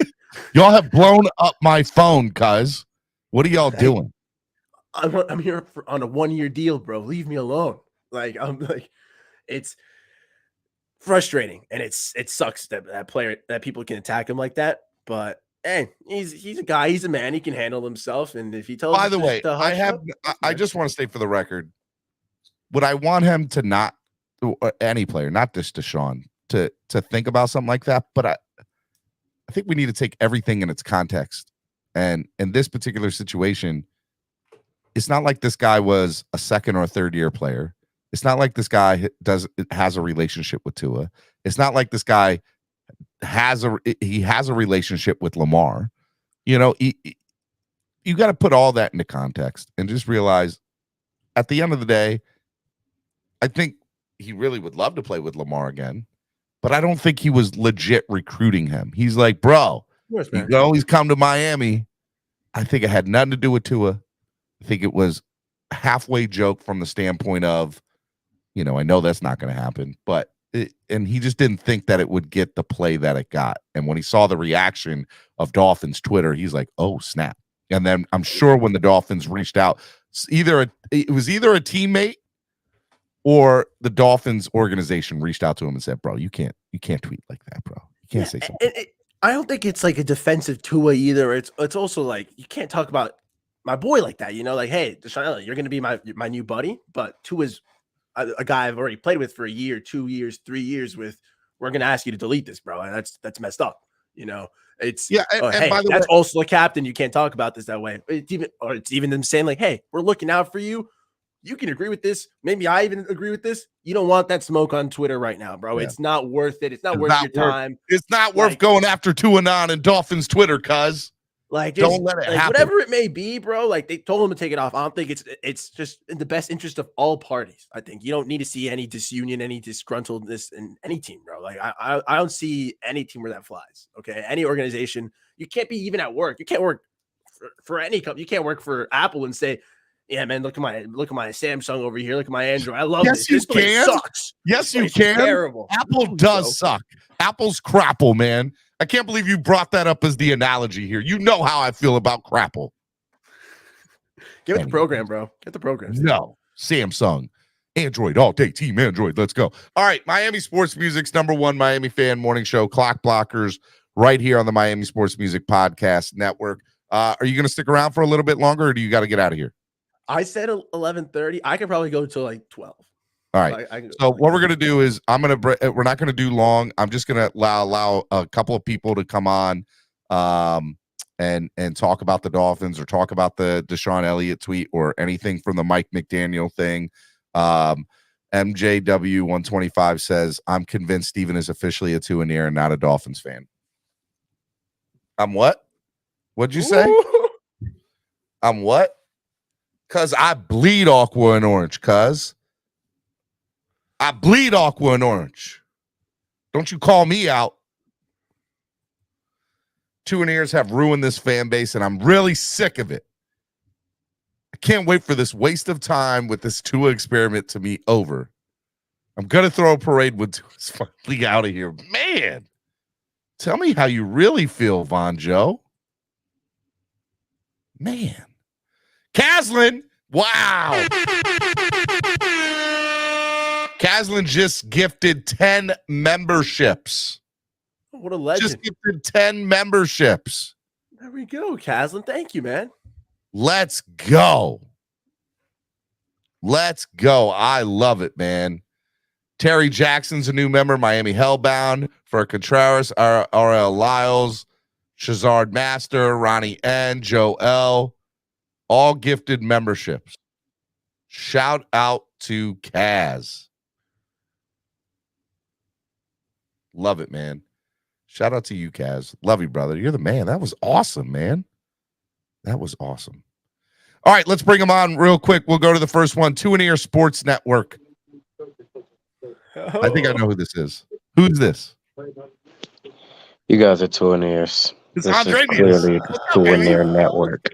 y'all have blown up my phone, cuz. What are y'all doing? I'm here on a 1-year deal, bro. Leave me alone. Like, I'm like, it's frustrating, and it sucks that people can attack him like that. But hey, he's a guy, he's a man, he can handle himself. And if he tells, by the way, I just want to state for the record, would I want him to not, any player, not just Deshaun, to think about something like that? But I think we need to take everything in its context. And in this particular situation, it's not like this guy was a second or third year player. It's not like this guy has a relationship with Tua. It's not like this guy has a relationship with Lamar. You know, you got to put all that into context and just realize at the end of the day, I think he really would love to play with Lamar again, but I don't think he was legit recruiting him. He's like, bro, you can always come to Miami. I think it had nothing to do with Tua. I think it was a halfway joke from the standpoint of, you know, I know that's not going to happen, but and he just didn't think that it would get the play that it got. And when he saw the reaction of Dolphins Twitter, he's like, oh, snap. And then I'm sure when the Dolphins reached out, it was either a teammate or the Dolphins organization reached out to him and said, bro, you can't tweet like that, bro. You can't say something. I don't think it's like a defensive Tua either. It's also like, you can't talk about my boy like that, you know, like, hey, Deshaun Elliott, you're going to be my new buddy, but Tua's a guy I've already played with for a year, 2 years, 3 years with. We're going to ask you to delete this, bro. And that's messed up. You know, it's hey, by the that's way, also a captain. You can't talk about this that way. It's even them saying like, hey, we're looking out for you. You can agree with this. Maybe I even agree with this. You don't want that smoke on Twitter right now, bro. Yeah. It's not worth it. It's not worth your time. It's not worth going after Tuanon and Dolphins Twitter, cuz. Like, don't let it happen. Whatever it may be, bro. Like, they told him to take it off. I don't think it's just in the best interest of all parties. I think you don't need to see any disunion, any disgruntledness in any team, bro. Like, I don't see any team where that flies. Okay, any organization. You can't be even at work. You can't work for any company. You can't work for Apple and say, yeah, man, look at my Samsung over here. Look at my Android. I love this. This place sucks. Yes, you can. Terrible. Apple does suck. Apple's crapple, man. I can't believe you brought that up as the analogy here. You know how I feel about crapple. Give it the program, bro. Get the program. No, Samsung. Android all day. Team Android. Let's go. All right. Miami Sports Music's #1 Miami fan morning show, Clock Blockers, right here on the Miami Sports Music Podcast Network. Are you going to stick around for a little bit longer, or do you got to get out of here? I said 11:30. I could probably go till like 12. All right. So what we're going to do is we're not going to do long. I'm just going to allow a couple of people to come on and talk about the Dolphins or talk about the Deshaun Elliott tweet or anything from the Mike McDaniel thing. MJW125 says, I'm convinced Steven is officially a Tua and not a Dolphins fan. I'm what? What'd you say? I'm what? Because I bleed aqua and orange, cuz. I bleed aqua and orange. Don't you call me out. Tuaneers have ruined this fan base, and I'm really sick of it. I can't wait for this waste of time with this Tua experiment to be over. I'm going to throw a parade with Tua's finally out of here. Man, tell me how you really feel, Von Joe. Man. Caslin, wow. Caslin just gifted 10 memberships. What a legend. Just gifted 10 memberships. There we go, Caslin. Thank you, man. Let's go. Let's go. I love it, man. Terry Jackson's a new member. Miami Hellbound. For Contreras, R.L. Lyles, Shazard Master, Ronnie N, Joe L. All gifted memberships. Shout out to Kaz. Love it, man. Shout out to you, Kaz. Love you, brother. You're the man. That was awesome, man. That was awesome. All right, let's bring him on real quick. We'll go to the first one. 2 Sports Network. I think I know who this is. Who's this? You guys are 2 This Andre is clearly the 2 Network.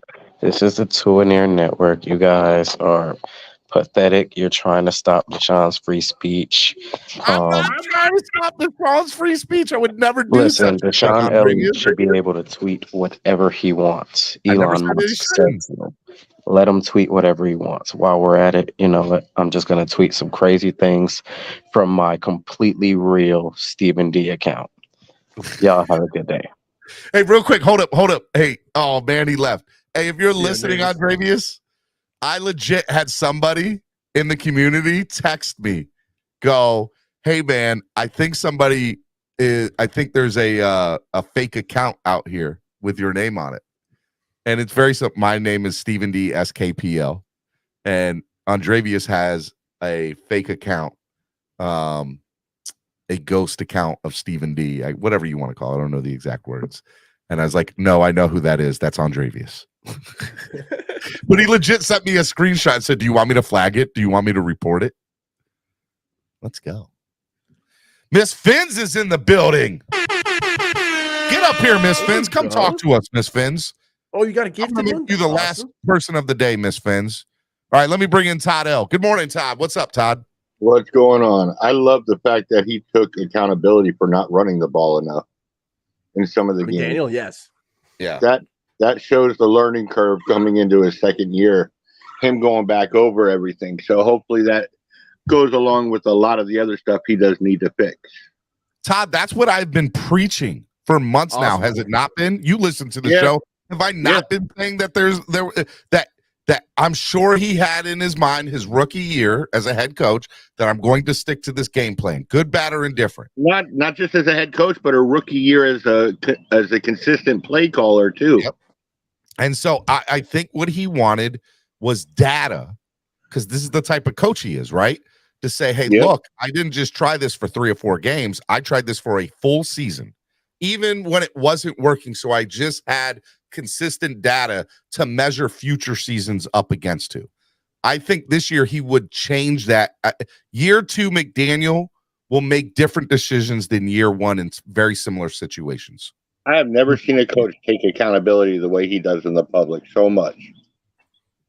This is the 2 Network. You guys are pathetic. You're trying to stop Deshaun's free speech. I'm not trying to stop Deshaun's free speech. I would never do Listen, such a Deshaun thing, Elliott should be able to tweet whatever he wants. Elon Musk said so. Let him tweet whatever he wants. While we're at it, you know what? I'm just going to tweet some crazy things from my completely real Stephen D account. Y'all have a good day. Hey, real quick, hold up. Hey, oh man, he left. Hey, if you're listening, Andrevius, I legit had somebody in the community text me, go, hey man, I think there's a fake account out here with your name on it. And it's very simple. My name is Stephen D. SKPL. And Andrevius has a fake account, a ghost account of Stephen D. Whatever you want to call it. I don't know the exact words. And I was like, no, I know who that is. That's Andrevius. But he legit sent me a screenshot and said, do you want me to flag it? Do you want me to report it? Let's go. Miss Fins is in the building. Get up here, Miss Fins. Come talk to us, Miss Fins. Oh, you got to give you the last person of the day, Miss Fins. All right, let me bring in Todd L. Good morning, Todd. What's up, Todd? What's going on? I love the fact that he took accountability for not running the ball enough in some of the games. Daniel, yes. Yeah. That shows the learning curve coming into his second year, him going back over everything. So hopefully that goes along with a lot of the other stuff he does need to fix. Todd, that's what I've been preaching for months now. Has it not been? You listen to the show. Have I not been saying that that I'm sure he had in his mind his rookie year as a head coach that I'm going to stick to this game plan, good, bad, or indifferent. Not just as a head coach, but a rookie year as a consistent play caller too. Yep. And so I think what he wanted was data, because this is the type of coach he is, right? To say, hey, look, I didn't just try this for 3 or 4 games. I tried this for a full season, even when it wasn't working. So I just had consistent data to measure future seasons up against to. I think this year he would change that. Year 2, McDaniel will make different decisions than year 1 in very similar situations. I have never seen a coach take accountability the way he does in the public so much.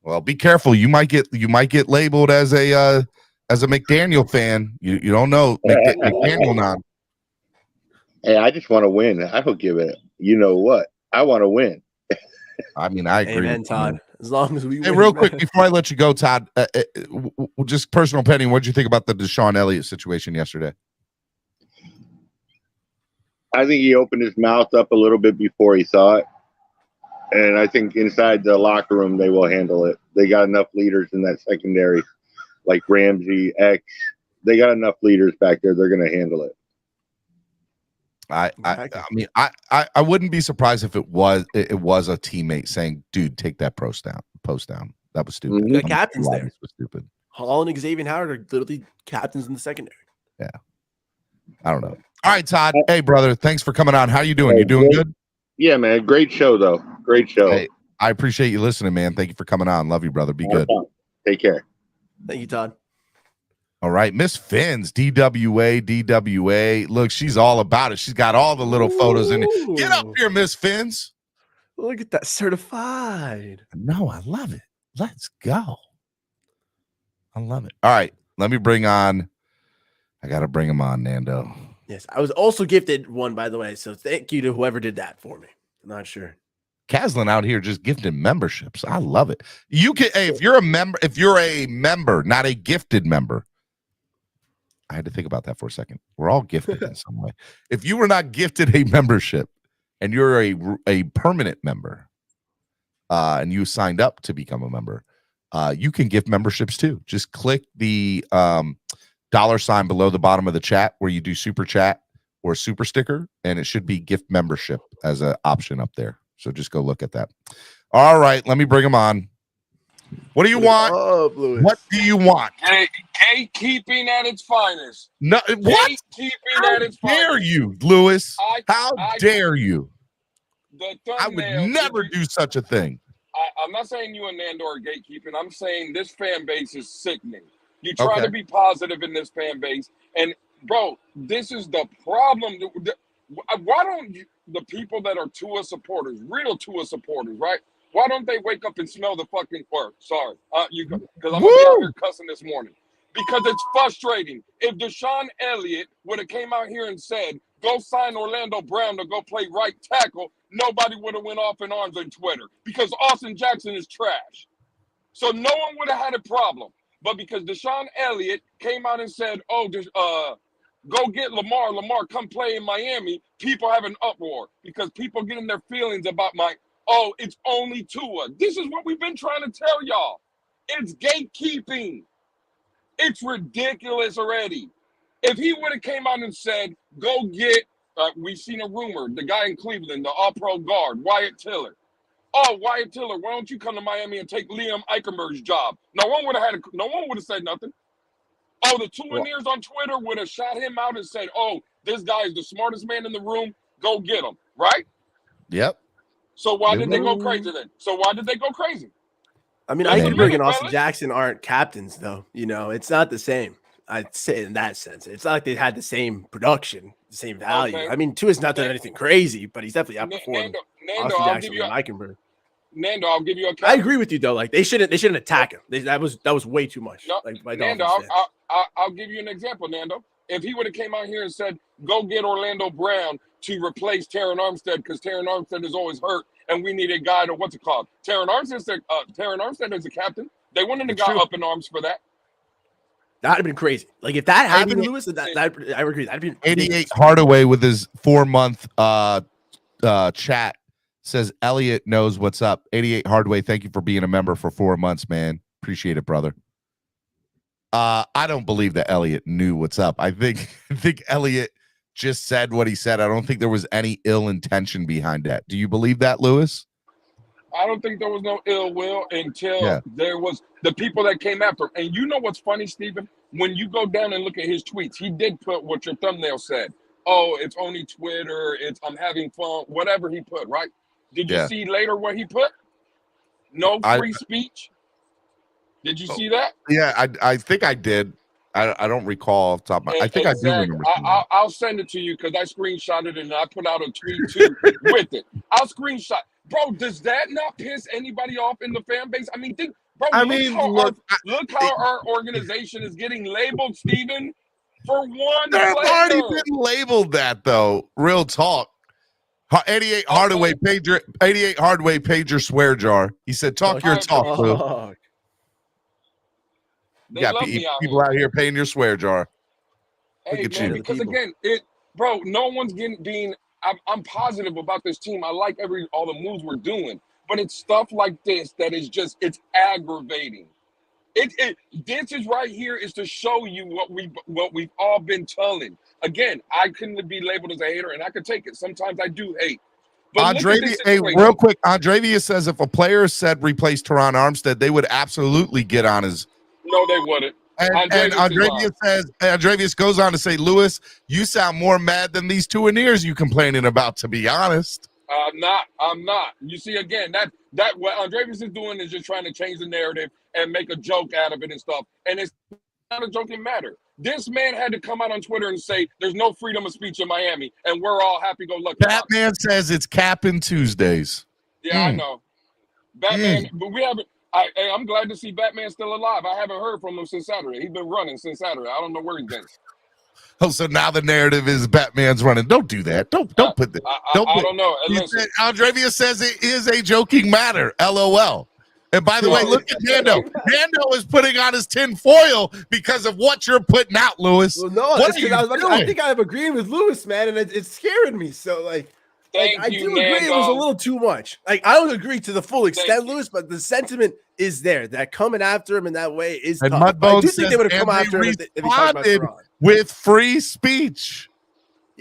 Well, be careful. You might get labeled as a McDaniel fan. You don't know McDaniel now. Hey, I just want to win. I don't give it. You know what? I want to win. I mean, I agree. Amen, Todd. As long as we hey, win, real quick before I let you go, Todd, just personal opinion. What did you think about the Deshaun Elliott situation yesterday? I think he opened his mouth up a little bit before he saw it. And I think inside the locker room, they will handle it. They got enough leaders in that secondary, like Ramsey, X. They got enough leaders back there. They're going to handle it. I mean, I wouldn't be surprised if it was a teammate saying, dude, take that post down. That was stupid. The captains there. Was stupid. Hall and Xavier Howard are literally captains in the secondary. Yeah. I don't know. All right, Todd. Hey, brother. Thanks for coming on. How you doing? You doing good? Yeah, man. Great show, though. Great show. Hey, I appreciate you listening, man. Thank you for coming on. Love you, brother. Be good. Take care. Thank you, Todd. All right, Miss Fins, DWA. Look, she's all about it. She's got all the little photos in it. Get up here, Miss Fins. Look at that, certified. No, I love it. Let's go. I love it. All right, let me bring on. I got to bring him on, Nando. Yes, I was also gifted one, by the way. So thank you to whoever did that for me. I'm not sure. Caslin out here just gifting memberships. I love it. You can, hey, if you're a member, not a gifted member. I had to think about that for a second. We're all gifted in some way. If you were not gifted a membership and you're a permanent member, and you signed up to become a member, you can gift memberships too. Just click the $sign below the bottom of the chat where you do super chat or super sticker, and it should be gift membership as an option up there. So just go look at that. All right, let me bring him on. What do you want? Lewis. What do you want? Gatekeeping at its finest. No, what? Gatekeeping How at its dare finest. you, Lewis? How I- dare you? The I would thumbnail- never do such a thing. I'm not saying you and Nando are gatekeeping. I'm saying this fan base is sickening. You try Okay. to be positive in this fan base, and bro, this is the problem. Why don't the people that are Tua supporters, real Tua supporters, right? Why don't they wake up and smell the fucking word? Sorry, because I'm gonna be out here cussing this morning. Because it's frustrating. If Deshaun Elliott would have came out here and said, "Go sign Orlando Brown to go play right tackle," nobody would have went off in arms on Twitter because Austin Jackson is trash. So no one would have had a problem. But because Deshaun Elliott came out and said, "Oh, go get Lamar. Lamar, come play in Miami," people have an uproar because people getting their feelings about it's only Tua. This is what we've been trying to tell y'all. It's gatekeeping. It's ridiculous already. If he would have came out and said, "Go get," we've seen a rumor, the guy in Cleveland, the all-pro guard, Wyatt Tiller. "Oh, Wyatt Tiller, why don't you come to Miami and take Liam Eichenberg's job?" No one would have said nothing. Oh, the Tuaneers on Twitter would have shot him out and said, "Oh, this guy is the smartest man in the room. Go get him." Right? Yep. So why did they go crazy then? I mean, Eichenberg and Austin Jackson aren't captains, though. You know, it's not the same. I'd say in that sense, it's not like they had the same production, the same value. Okay. I mean, Tua's not done anything crazy, but he's definitely outperformed Nando, Austin Jackson and Eichenberg. Nando, I'll give you a. I agree with you though. Like they shouldn't attack him. That was way too much. No, like by Nando, Dolphins fans. I'll give you an example, Nando. If he would have came out here and said, "Go get Orlando Brown to replace Terron Armstead because Terron Armstead is always hurt and we need a guy to Terron Armstead is a captain. They wanted a guy up in arms for that. That'd have been crazy. Like if that happened, Lewis, I agree. That'd be 88 Hardaway with his 4-month chat says Elliot knows what's up. 88 Hardaway, thank you for being a member for 4 months, man. Appreciate it, brother. I don't believe that Elliot knew what's up. I think Elliot just said what he said. I don't think there was any ill intention behind that. Do you believe that, Lewis? I don't think there was no ill will until there was the people that came after him. And you know what's funny, Stephen? When you go down and look at his tweets, he did put what your thumbnail said. "Oh, it's only Twitter. I'm having fun." Whatever he put, right? Did you see later what he put? No free speech. Did you see that? Yeah, I think I did. I don't recall off the top of my. I think exactly. I do remember. I'll send it to you because I screenshotted it and I put out a tweet too with it. I'll screenshot. Bro, does that not piss anybody off in the fan base? I mean, look how our organization is getting labeled, Steven, for one They've player. already been labeled that, though. Real talk. 88 Hardaway paid your swear jar. He said, "Talk your talk, Lou." They got love me people out here paying your swear jar. Hey, Look at man, you. because again, no one's being. I'm positive about this team. I like all the moves we're doing, but it's stuff like this that is just it's aggravating. This is right here is to show you what we've all been telling. Again, I couldn't be labeled as a hater, and I could take it. Sometimes I do hate. But real quick, Andravia says if a player said replace Terron Armstead, they would absolutely get on his. No, they wouldn't. And Andrevius goes on to say, "Lewis, you sound more mad than these Tuaneers you complaining about, to be honest." I'm not. You see, again, that what Andrevius is doing is just trying to change the narrative and make a joke out of it and stuff. And it's not a joking matter. This man had to come out on Twitter and say there's no freedom of speech in Miami, and we're all happy-go-lucky. Batman says it's capping Tuesdays. Yeah, I know. Batman, but we haven't. I'm glad to see Batman still alive. I haven't heard from him since Saturday. He's been running since Saturday. I don't know where he's been. Oh, so now the narrative is Batman's running. Don't do that. Don't put that. I don't know. Andravia says it is a joking matter. LOL. And by the way, look at Nando. Nando is putting on his tin foil because of what you're putting out, Lewis. Well, no, I think I'm agreeing with Lewis, man, and it's scaring me. So, like, I do agree it was a little too much. Like, I don't agree to the full extent, Lewis, but the sentiment is there. That coming after him in that way is tough. I do think they would have come after him if he talked about Terron. With free speech.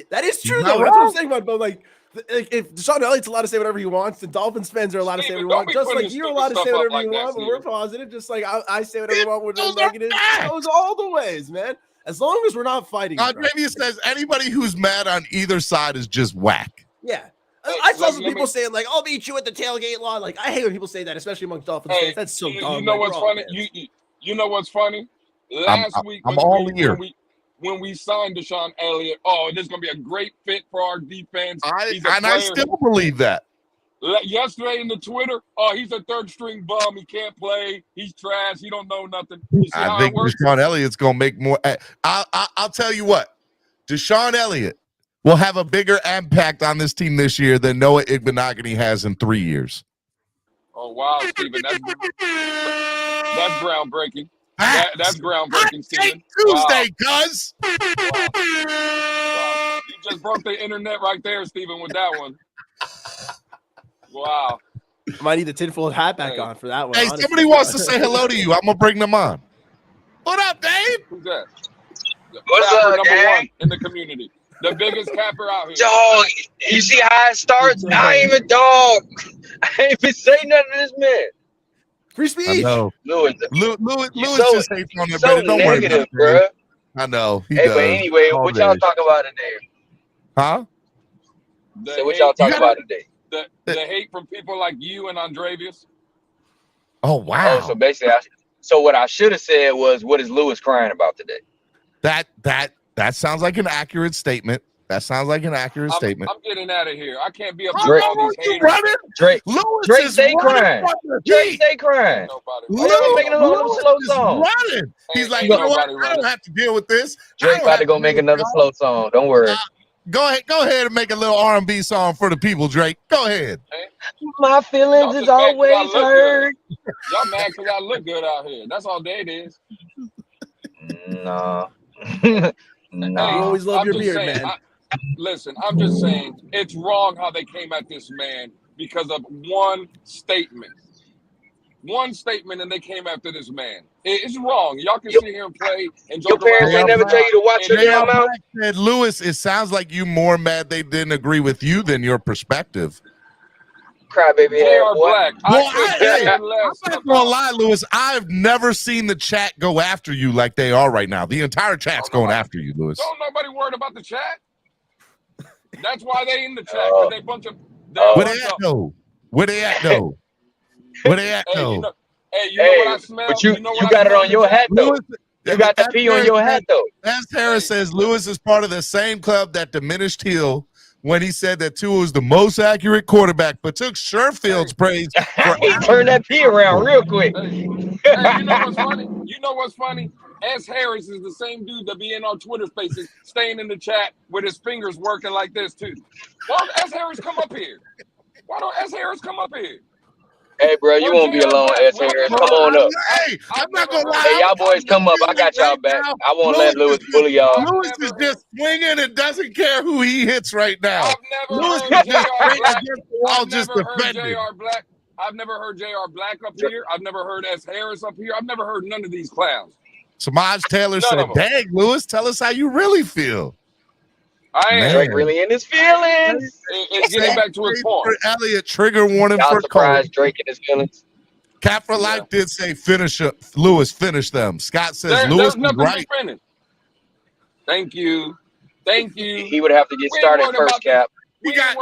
That is true, though. That's what I'm saying about, but like, If Deshaun Elliott's allowed to say whatever he wants, the Dolphins fans are allowed to say whatever he wants. Just like you're allowed to say whatever you want when we're positive. Just like I say whatever I want when we're negative. It goes all the ways, man. As long as we're not fighting. Maybe it says anybody who's mad on either side is just whack. Yeah. I saw some people saying, like, I'll meet you at the tailgate line. Like, I hate when people say that, especially amongst Dolphins fans. That's so dumb. You know what's funny? You know what's funny? Last week, when we signed Deshaun Elliott, this is going to be a great fit for our defense. I still believe that. Yesterday in the Twitter, he's a third-string bum. He can't play. He's trash. He don't know nothing. I think Deshaun Elliott's going to make more. I'll tell you what. Deshaun Elliott will have a bigger impact on this team this year than Noah Igbenogany has in 3 years. Oh, wow, Steven. That's groundbreaking. That's groundbreaking, Steven. Tuesday, cuz. Wow. You just broke the internet right there, Steven, with that one. Wow. I might need the tinfoil hat back on for that one. Hey, somebody wants to say hello to you. I'm going to bring them on. What up, Dave? Who's that? What's up, number gang? one in the community. The biggest capper out here. Dog, you see how it starts? I ain't even dog. I ain't even say nothing to this man. Free speech. I know. Lewis just hates on there, so don't negative, worry, bro. I know. Hey, but anyway, what y'all talking about today? Huh? So what y'all talking about today? The hate from people like you and Andrevius. Oh, wow. Oh, so basically, so what I should have said was, what is Lewis crying about today? That sounds like an accurate statement. That sounds like an accurate statement. I'm getting out of here. I can't be up with all these haters. Drake stay crying. Drake stay crying. Lewis making a little slow song. He's like, you know what? I don't have to deal with this. Drake about to go make another slow song. Don't worry. Go ahead and make a little R&B song for the people, Drake. Go ahead. My feelings is always hurt. Y'all mad because I look good out here. That's all that is. No. No. You always love your beard, man. Listen, I'm just saying it's wrong how they came at this man because of one statement. One statement, and they came after this man. It's wrong. Y'all can sit here and play and joke your parents ain't never tell you to watch your damn mouth. Said, Lewis, it sounds like you more mad they didn't agree with you than your perspective. Crybaby ass boy. I'm not gonna lie, Lewis. I've never seen the chat go after you like they are right now. The entire chat's going after you, Lewis. Don't nobody worried about the chat. That's why they in the chat, because they bunch of. Where they at though? Where they at though? Where they at though? You know what I smell? But you got it on your hat though. You got the P on your hat though. As Harris says, Lewis is part of the same club that diminished Hill when he said that Tua was the most accurate quarterback, but took Sherfield's praise. He turned that P around real quick. You know what's funny? You know what's funny? S. Harris is the same dude that be in our Twitter spaces, staying in the chat with his fingers working like this too. Why don't S. Harris come up here? Why don't S. Harris come up here? Hey, bro, you won't be alone, S. Harris. Come on up. Hey, I'm not gonna lie. Hey, y'all boys come up. I got y'all back. I won't let Lewis bully y'all. Lewis is just swinging and doesn't care who he hits right now. Lewis is just I'll just defend him. I've never heard J.R. Black up here. I've never heard S. Harris up here. I've never heard none of these clowns. Samaj Taylor said, dang, Lewis, tell us how you really feel. I am Drake really in his feelings. It's getting back to his point. Elliott, trigger warning y'all for surprised Drake in his feelings. Cat for Life did say finish up. Lewis, finish them. Scott says Lewis was right. Thank you. Thank you. He would have to get started first, Cap. We got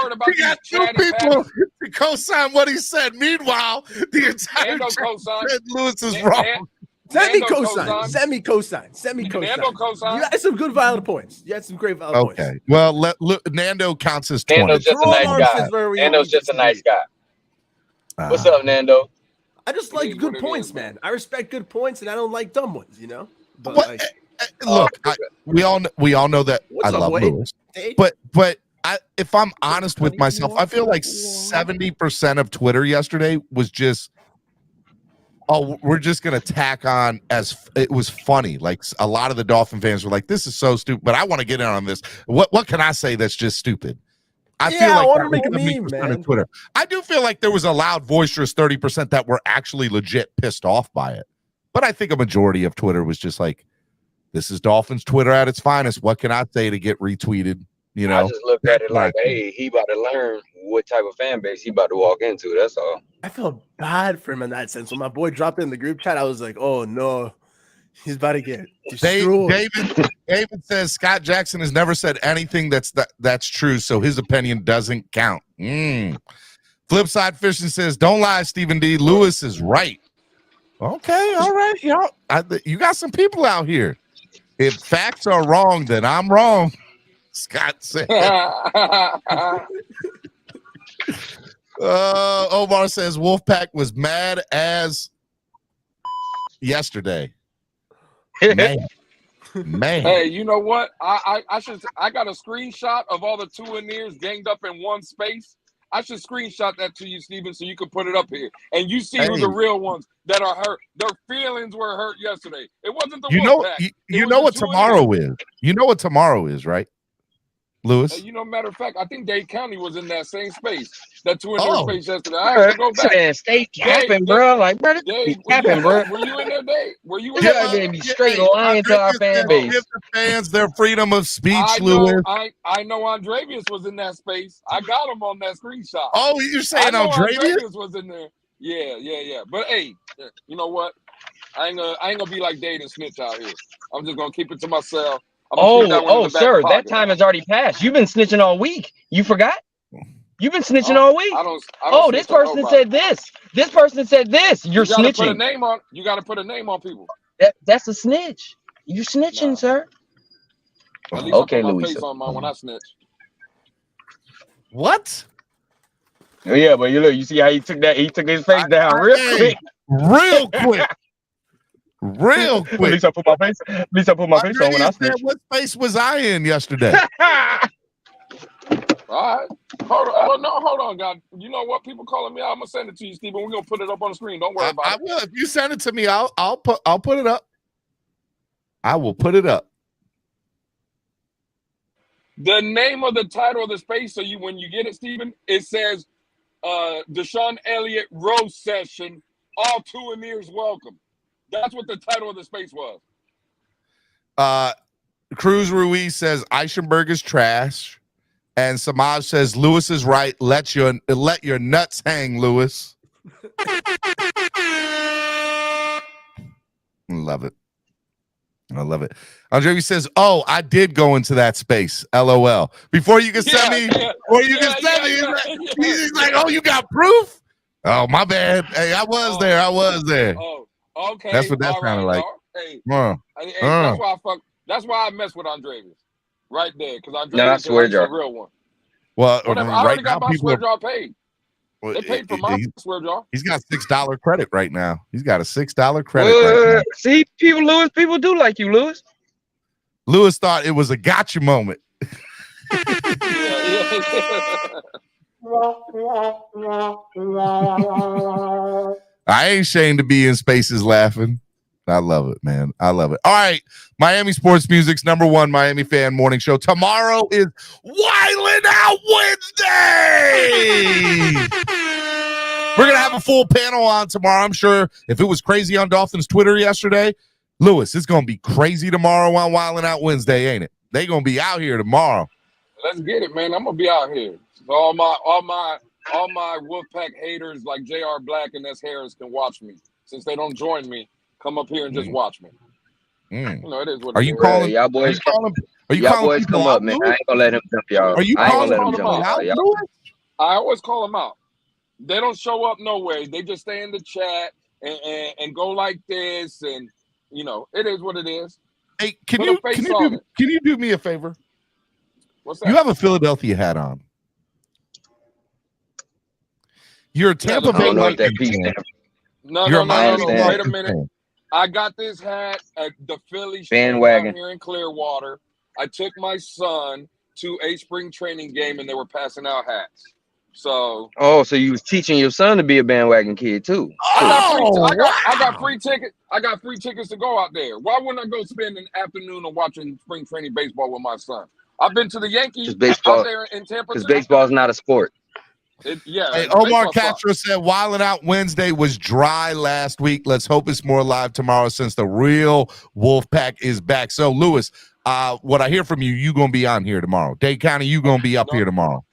two people to co-sign what he said. Meanwhile, the entire chat said Lewis is wrong. Send me cosign. You had some good valid points. You had some great valid points. Okay. Well, Nando counts as 20. Nando's just a nice guy. Nando's just a nice guy. What's up, Nando? I just like good points, man. I respect good points, and I don't like dumb ones, you know? But look, we all know that I love Lewis. But if I'm honest with myself, I feel like 70% of Twitter yesterday was just, we're just going to tack on as it was funny. Like a lot of the Dolphin fans were like, this is so stupid, but I want to get in on this. What can I say that's just stupid? I feel like I want to make a meme, man. Twitter. I do feel like there was a loud, boisterous 30% that were actually legit pissed off by it. But I think a majority of Twitter was just like, this is Dolphins Twitter at its finest. What can I say to get retweeted? You I know, just looked at it like, hey, he about to learn what type of fan base he about to walk into. That's all. I felt bad for him in that sense. When my boy dropped it in the group chat, I was like, oh no, he's about to get destroyed. David says Scott Jackson has never said anything that's true, so his opinion doesn't count. Flipside Fishing says, don't lie, Stephen D. Lewis is right. Okay, all right, y'all. You got some people out here. If facts are wrong, then I'm wrong. Scott said. Omar says Wolfpack was mad as yesterday. Man. Hey, you know what? I got a screenshot of all the 2-and-ears ganged up in one space. I should screenshot that to you, Steven, so you can put it up here. And you see who the real ones that are hurt. Their feelings were hurt yesterday. It wasn't the Wolfpack. You know what tomorrow is. You know what tomorrow is, right? Lewis? Hey, matter of fact, I think Dade County was in that same space. That 2-and-ear space yesterday. I have to go back. Man, stay capping, bro. Like, brother, be capping, bro. Were you in there, Dave? Were you in there? there? Be straight lying to our fan base. Give the fans their freedom of speech, Lewis. I know Andrevius was in that space. I got him on that screenshot. Oh, you're saying Andrevius was in there? Yeah. But hey, you know what? I ain't gonna be like Dade and snitch out here. I'm just gonna keep it to myself. Sir, that time has already passed. You've been snitching all week. You forgot? You've been snitching all week. I don't this person said this. This person said this. You're snitching. You got to put a name on people. That's a snitch. You're snitching, sir. At least I put my face on mine when I snitch. What? Oh, yeah, but you see how he took that? He took his face down real quick. Real quick. Real quick. At least I put my face on when I snitched. What space was I in yesterday? All right. Hold on, God. You know what? People calling me out. I'm gonna send it to you, Stephen. We're gonna put it up on the screen. Don't worry about it. I will. If you send it to me, I'll put it up. I will put it up. The name of the title of the space, so when you get it, Stephen, it says Deshaun Elliott roast session. All 2-and-ears welcome. That's what the title of the space was. Cruz Ruiz says Eichenberg is trash. And Samaj says Lewis is right. Let your nuts hang, Lewis. Love it. I love it. Andre says, "Oh, I did go into that space." LOL. Before you can send me, he's like, "Oh, you got proof?" Oh, my bad. Hey, I was there. Oh, okay. That's what that sounded like. Hey, that's why I mess with Andrevius. Right there, because Andrevius I swear is a real one. Well, whatever. I already got my swear jar paid. They paid for my swear jar. He's got $6 credit right now. He's got a $6 credit right now. See, people do like you, Lewis. Lewis thought it was a gotcha moment. I ain't ashamed to be in spaces laughing. I love it, man. I love it. All right. Miami Sports Music's #1 Miami fan morning show. Tomorrow is Wildin' Out Wednesday. We're going to have a full panel on tomorrow. I'm sure if it was crazy on Dolphins Twitter yesterday, Lewis, it's going to be crazy tomorrow on Wildin' Out Wednesday, ain't it? They going to be out here tomorrow. Let's get it, man. I'm going to be out here. So all my Wolfpack haters like J.R. Black and S. Harris can watch me. Since they don't join me, come up here and just watch me. You know, it is what are it you is. calling? Y'all boys, boys come up, man. I ain't gonna let him jump y'all. Are you calling them out? I always call them out. They don't show up no way. They just stay in the chat and go like this, and you know, it is what it is. Hey, can you do me a favor? What's that? You have a Philadelphia hat on. You're a Tampa Bay Lightning fan. No. Wait a minute. I got this hat at the Philly bandwagon here in Clearwater. I took my son to a spring training game and they were passing out hats. So so you was teaching your son to be a bandwagon kid too. I got free tickets. I got free tickets to go out there. Why wouldn't I go spend an afternoon of watching spring training baseball with my son? I've been to the Yankees out there in Tampa. Because baseball is not a sport. Hey, Omar Castro said Wildin' Out Wednesday was dry last week. Let's hope it's more live tomorrow since the real Wolfpack is back. So, Lewis, what I hear from you gonna be on here tomorrow. Dade County, you gonna be up here tomorrow.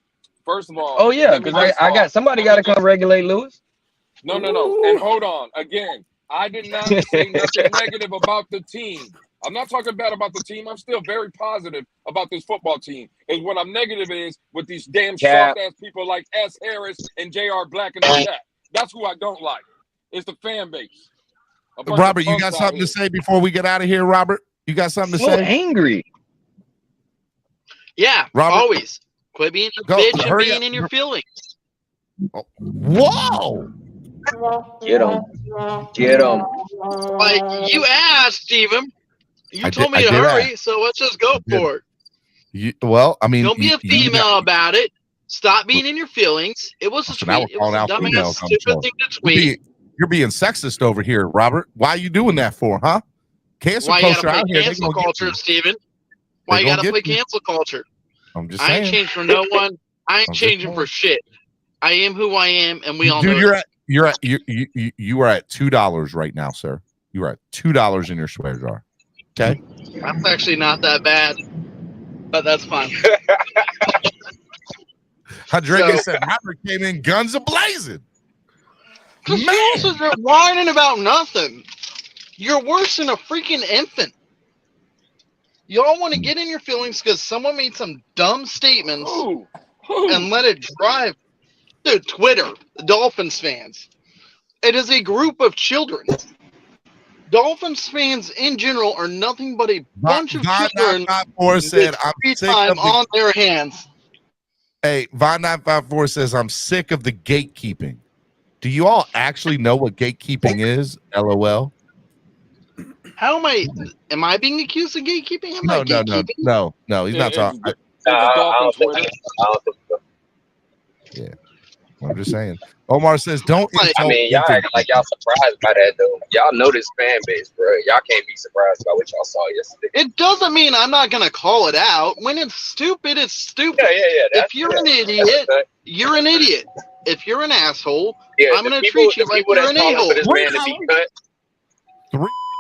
First of all, Oh yeah, because I got somebody got to come regulate Lewis. No. And hold on. Again, I did not say nothing negative about the team. I'm not talking bad about the team. I'm still very positive about this football team. And what I'm negative is with these damn soft-ass people like S. Harris and J.R. Black in the chat. That's who I don't like. It's the fan base. Robert, you got something to say before we get out of here, Robert? You got something to say? So angry. Yeah, Robert, always. Quit being a bitch and being in your feelings. Whoa! Get him. Get him. Like you asked, Steven. You told me to hurry, so let's just go for it. Well, I mean, don't be a female about it. Stop being in your feelings. It was a tweet. It was a dumbass, stupid thing to tweet. You're being sexist over here, Robert. Why are you doing that for, huh? Cancel Why culture you gotta out play here. cancel culture, Steven? Why you gotta play cancel culture? I'm just I saying. ain't changed for no one. I ain't changing for shit. I am who I am, and we all know. Dude, you are at $2 right now, sir. You are at $2 in your swear jar. Okay. That's actually not that bad, but that's fine. Rodriguez said Robert came in guns a-blazing. Because you also are whining about nothing. You're worse than a freaking infant. Y'all want to get in your feelings because someone made some dumb statements and let it drive. Dude, Twitter, the Dolphins fans. It is a group of children. Dolphins fans in general are nothing but a bunch of children said, I'm sick time of on their hands. Hey, Von954 says, I'm sick of the gatekeeping. Do you all actually know what gatekeeping is? LOL. How am I being accused of gatekeeping? No. He's not talking. Yeah. I'm just saying. Omar says, don't insult. I mean, y'all acting like y'all surprised by that, though. Y'all know this fan base, bro. Y'all can't be surprised by what y'all saw yesterday. It doesn't mean I'm not going to call it out. When it's stupid, it's stupid. Yeah. If you're an idiot, you're an idiot. If you're an asshole, I'm going to people- treat you the like people you're that's an calling for this a-hole. man to be cut.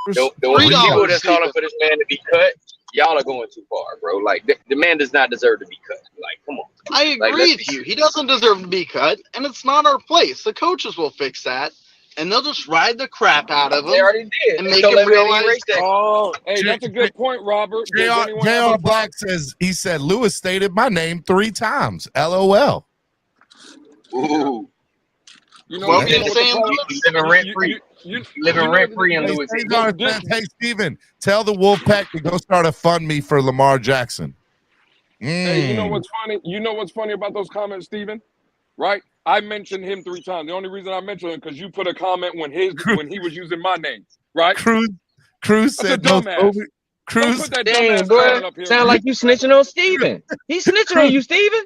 The $3, people that's calling for this man to be cut, y'all are going too far, bro. Like the man does not deserve to be cut. Like, come on. I agree with you. He doesn't deserve to be cut, and it's not our place. The coaches will fix that, and they'll just ride the crap out of him. They already did. And make him realize. Oh, hey, that's a good point, Robert. J.R. Black says, he said, Lewis stated my name 3 times. LOL. Ooh. You know Well, what you're saying living rent free. Living rent free in Lewis. Hey, Steven, tell the Wolfpack to go start a fund me for Lamar Jackson. Hey, you know what's funny? You know what's funny about those comments, Steven? Right? I mentioned him 3 times. The only reason I mentioned him because you put a comment when he was using my name, right? Cruz said dumbass. Cruz, dang, boy, sound like you snitching on Steven. He's snitching on you, Steven.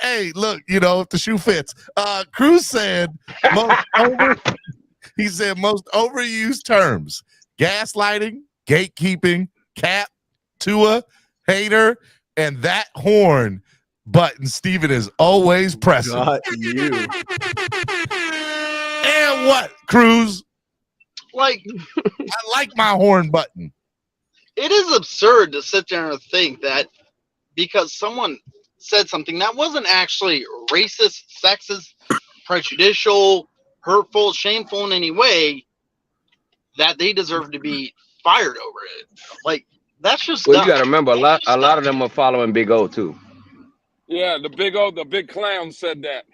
Hey, look, if the shoe fits. Cruz said he said most overused terms: gaslighting, gatekeeping, cap, Tua, hater, and that horn button Steven is always pressing. Got you. And what, Cruz? Like, I like my horn button. it is absurd to sit there and think that because someone said something that wasn't actually racist, sexist, prejudicial, hurtful, shameful in any way, that they deserve to be fired over it. Like, that's just Well, dumb. you got to remember, a lot of them are following Big O too. Yeah, the big clown said that.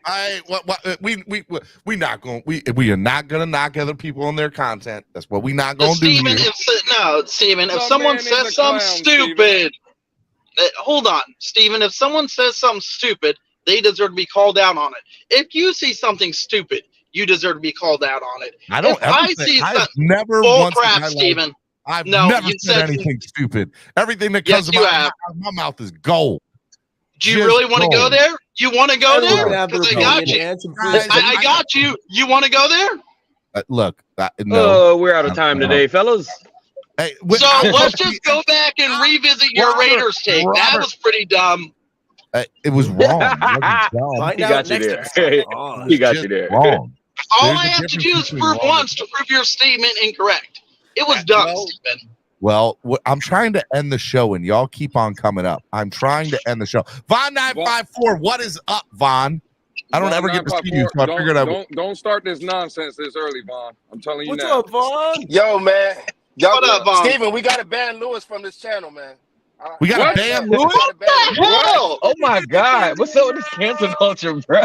We are not gonna knock other people on their content. That's what we not gonna do here. Steven, if someone says something stupid, hold on, Steven, if someone says something stupid, they deserve to be called out on it. If you see something stupid, you deserve to be called out on it. I don't if ever I say, see I've something never bull once in crap, my life- Steven. I've No, never you said said anything stupid. Everything that Yes, comes you out have. of my mouth is gold. Do you really want to go there? You want to go Everyone's there? gonna have Because their I got opinion you. and some I got you. You want to go there? Look, no. We're out of time today, fellas. Hey, So let's just go back and revisit your Raiders take. That was pretty dumb. It was wrong. It wasn't dumb. Find He out got you next there. episode. He got Just you there. Wrong. All There's I a have to difference do is between prove wrong once to prove your statement incorrect. It was dumb, Steven. Well, I'm trying to end the show, and y'all keep on coming up. I'm trying to end the show. Von 954, what is up, Von? I don't ever get to see you, so I figured I would. Don't start this nonsense this early, Vaughn. I'm telling you What's now. up, Vaughn? Yo, man. What up, Vaughn? Steven, we got to ban Lewis from this channel, man. We got to ban Lewis? What the hell? Oh my God! What's up with this cancel culture, bro?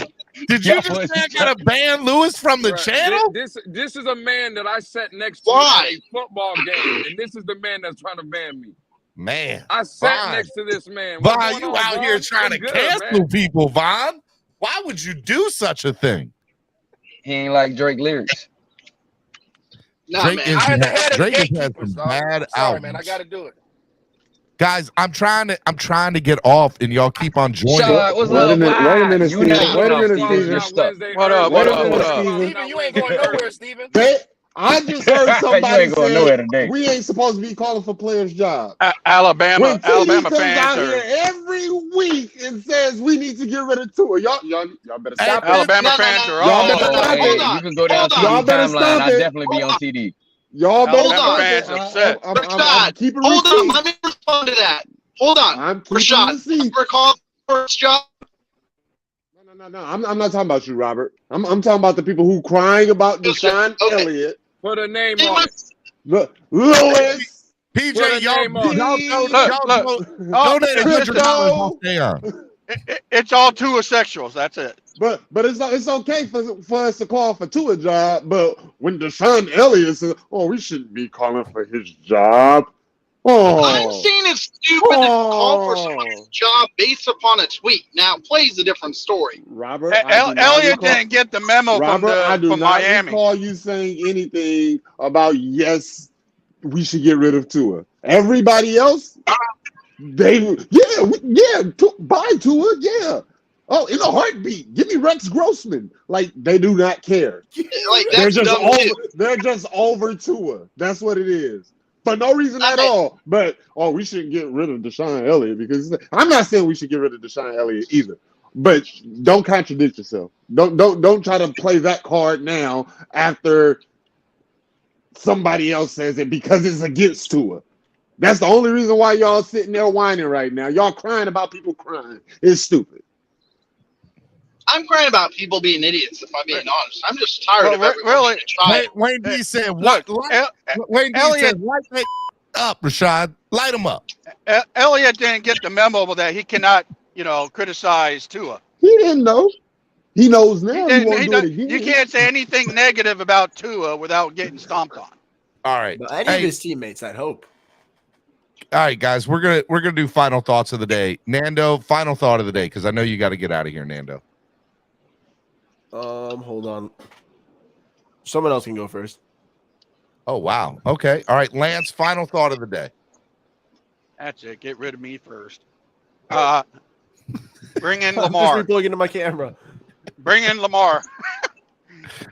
Did you just say I got to ban Lewis from the channel? This is a man that I sat next to Why? at a football game, and this is the man that's trying to ban me. Man, I sat Vaughn. next to this man. What's Vaughn, going you on, out Vaughn? here trying to What's good, cancel man? people, Vaughn. Why would you do such a thing? He ain't like Drake lyrics. Nah, Drake man. is I had to head of Drake has had gatekeepers, some dog. bad Sorry, albums. man. I got to do it. Guys, I'm trying to get off, and y'all keep on joining. Shut, what's Wait a up? minute, Why? wait a minute, You Steven. not Wait a getting minute, off, Steven. You're stuck. What up? Wait a minute, Steven. Steven, you ain't going nowhere, Steven. I just heard You somebody ain't going nowhere say today. we ain't supposed to be calling for players' jobs. Alabama When TD comes fans out are here every week and says we need to get rid of Tua, y'all better stop it. Alabama fans are Y'all all better over. stop Hey, it. you can go down Hold to on. Y'all the better timeline. stop I'll it. definitely be on TD. Y'all better Alabama stop fans it. upset. I'm keeping Hold on. receipts. Let me respond to that. Hold on. I'm keeping Rashad, receipts. ever call for his job? No. I'm not talking about you, Robert. I'm talking about the people who crying about Deshaun Elliott. Put a name on it. Look, Lewis. PJ, Put a y'all name on it. donate $100. I'll stay on. It's all Tua sexuals. That's it. But it's okay for us to call for Tua job. But when Deshaun Elliott says, "Oh, we shouldn't be calling for his job," I'm saying it's stupid to call for someone's job based upon a tweet. Now, play's a different story. Robert, Elliott didn't get the memo Robert, I do from not Miami. recall you saying anything about yes, we should get rid of Tua. Everybody else, buy Tua, yeah. Oh, in a heartbeat, give me Rex Grossman. Like they do not care. Like that's dumb too. They're just over Tua. That's what it is. For no reason at all. But we shouldn't get rid of Deshaun Elliott because I'm not saying we should get rid of Deshaun Elliott either. But don't contradict yourself. Don't try to play that card now after somebody else says it because it's against Tua. That's the only reason why y'all sitting there whining right now. Y'all crying about people crying. It's stupid. I'm crying about people being idiots, if I'm being honest. I'm just tired of everyone trying. Wayne D said, "What?" Wayne D said, "Light that up, Rashad. Light him up." Elliott didn't get the memo that he cannot, criticize Tua. He didn't know. He knows now. He won't do it again. You can't say anything negative about Tua without getting stomped on. All right. But any of his teammates, I'd hope. All right, guys, we're gonna do final thoughts of the day. Nando, final thought of the day, because I know you got to get out of here, Nando. Hold on. Someone else can go first. Oh wow. Okay. All right, Lance, final thought of the day. That's it. Get rid of me first. Bring in Lamar. Just plugging into my camera. Bring in Lamar.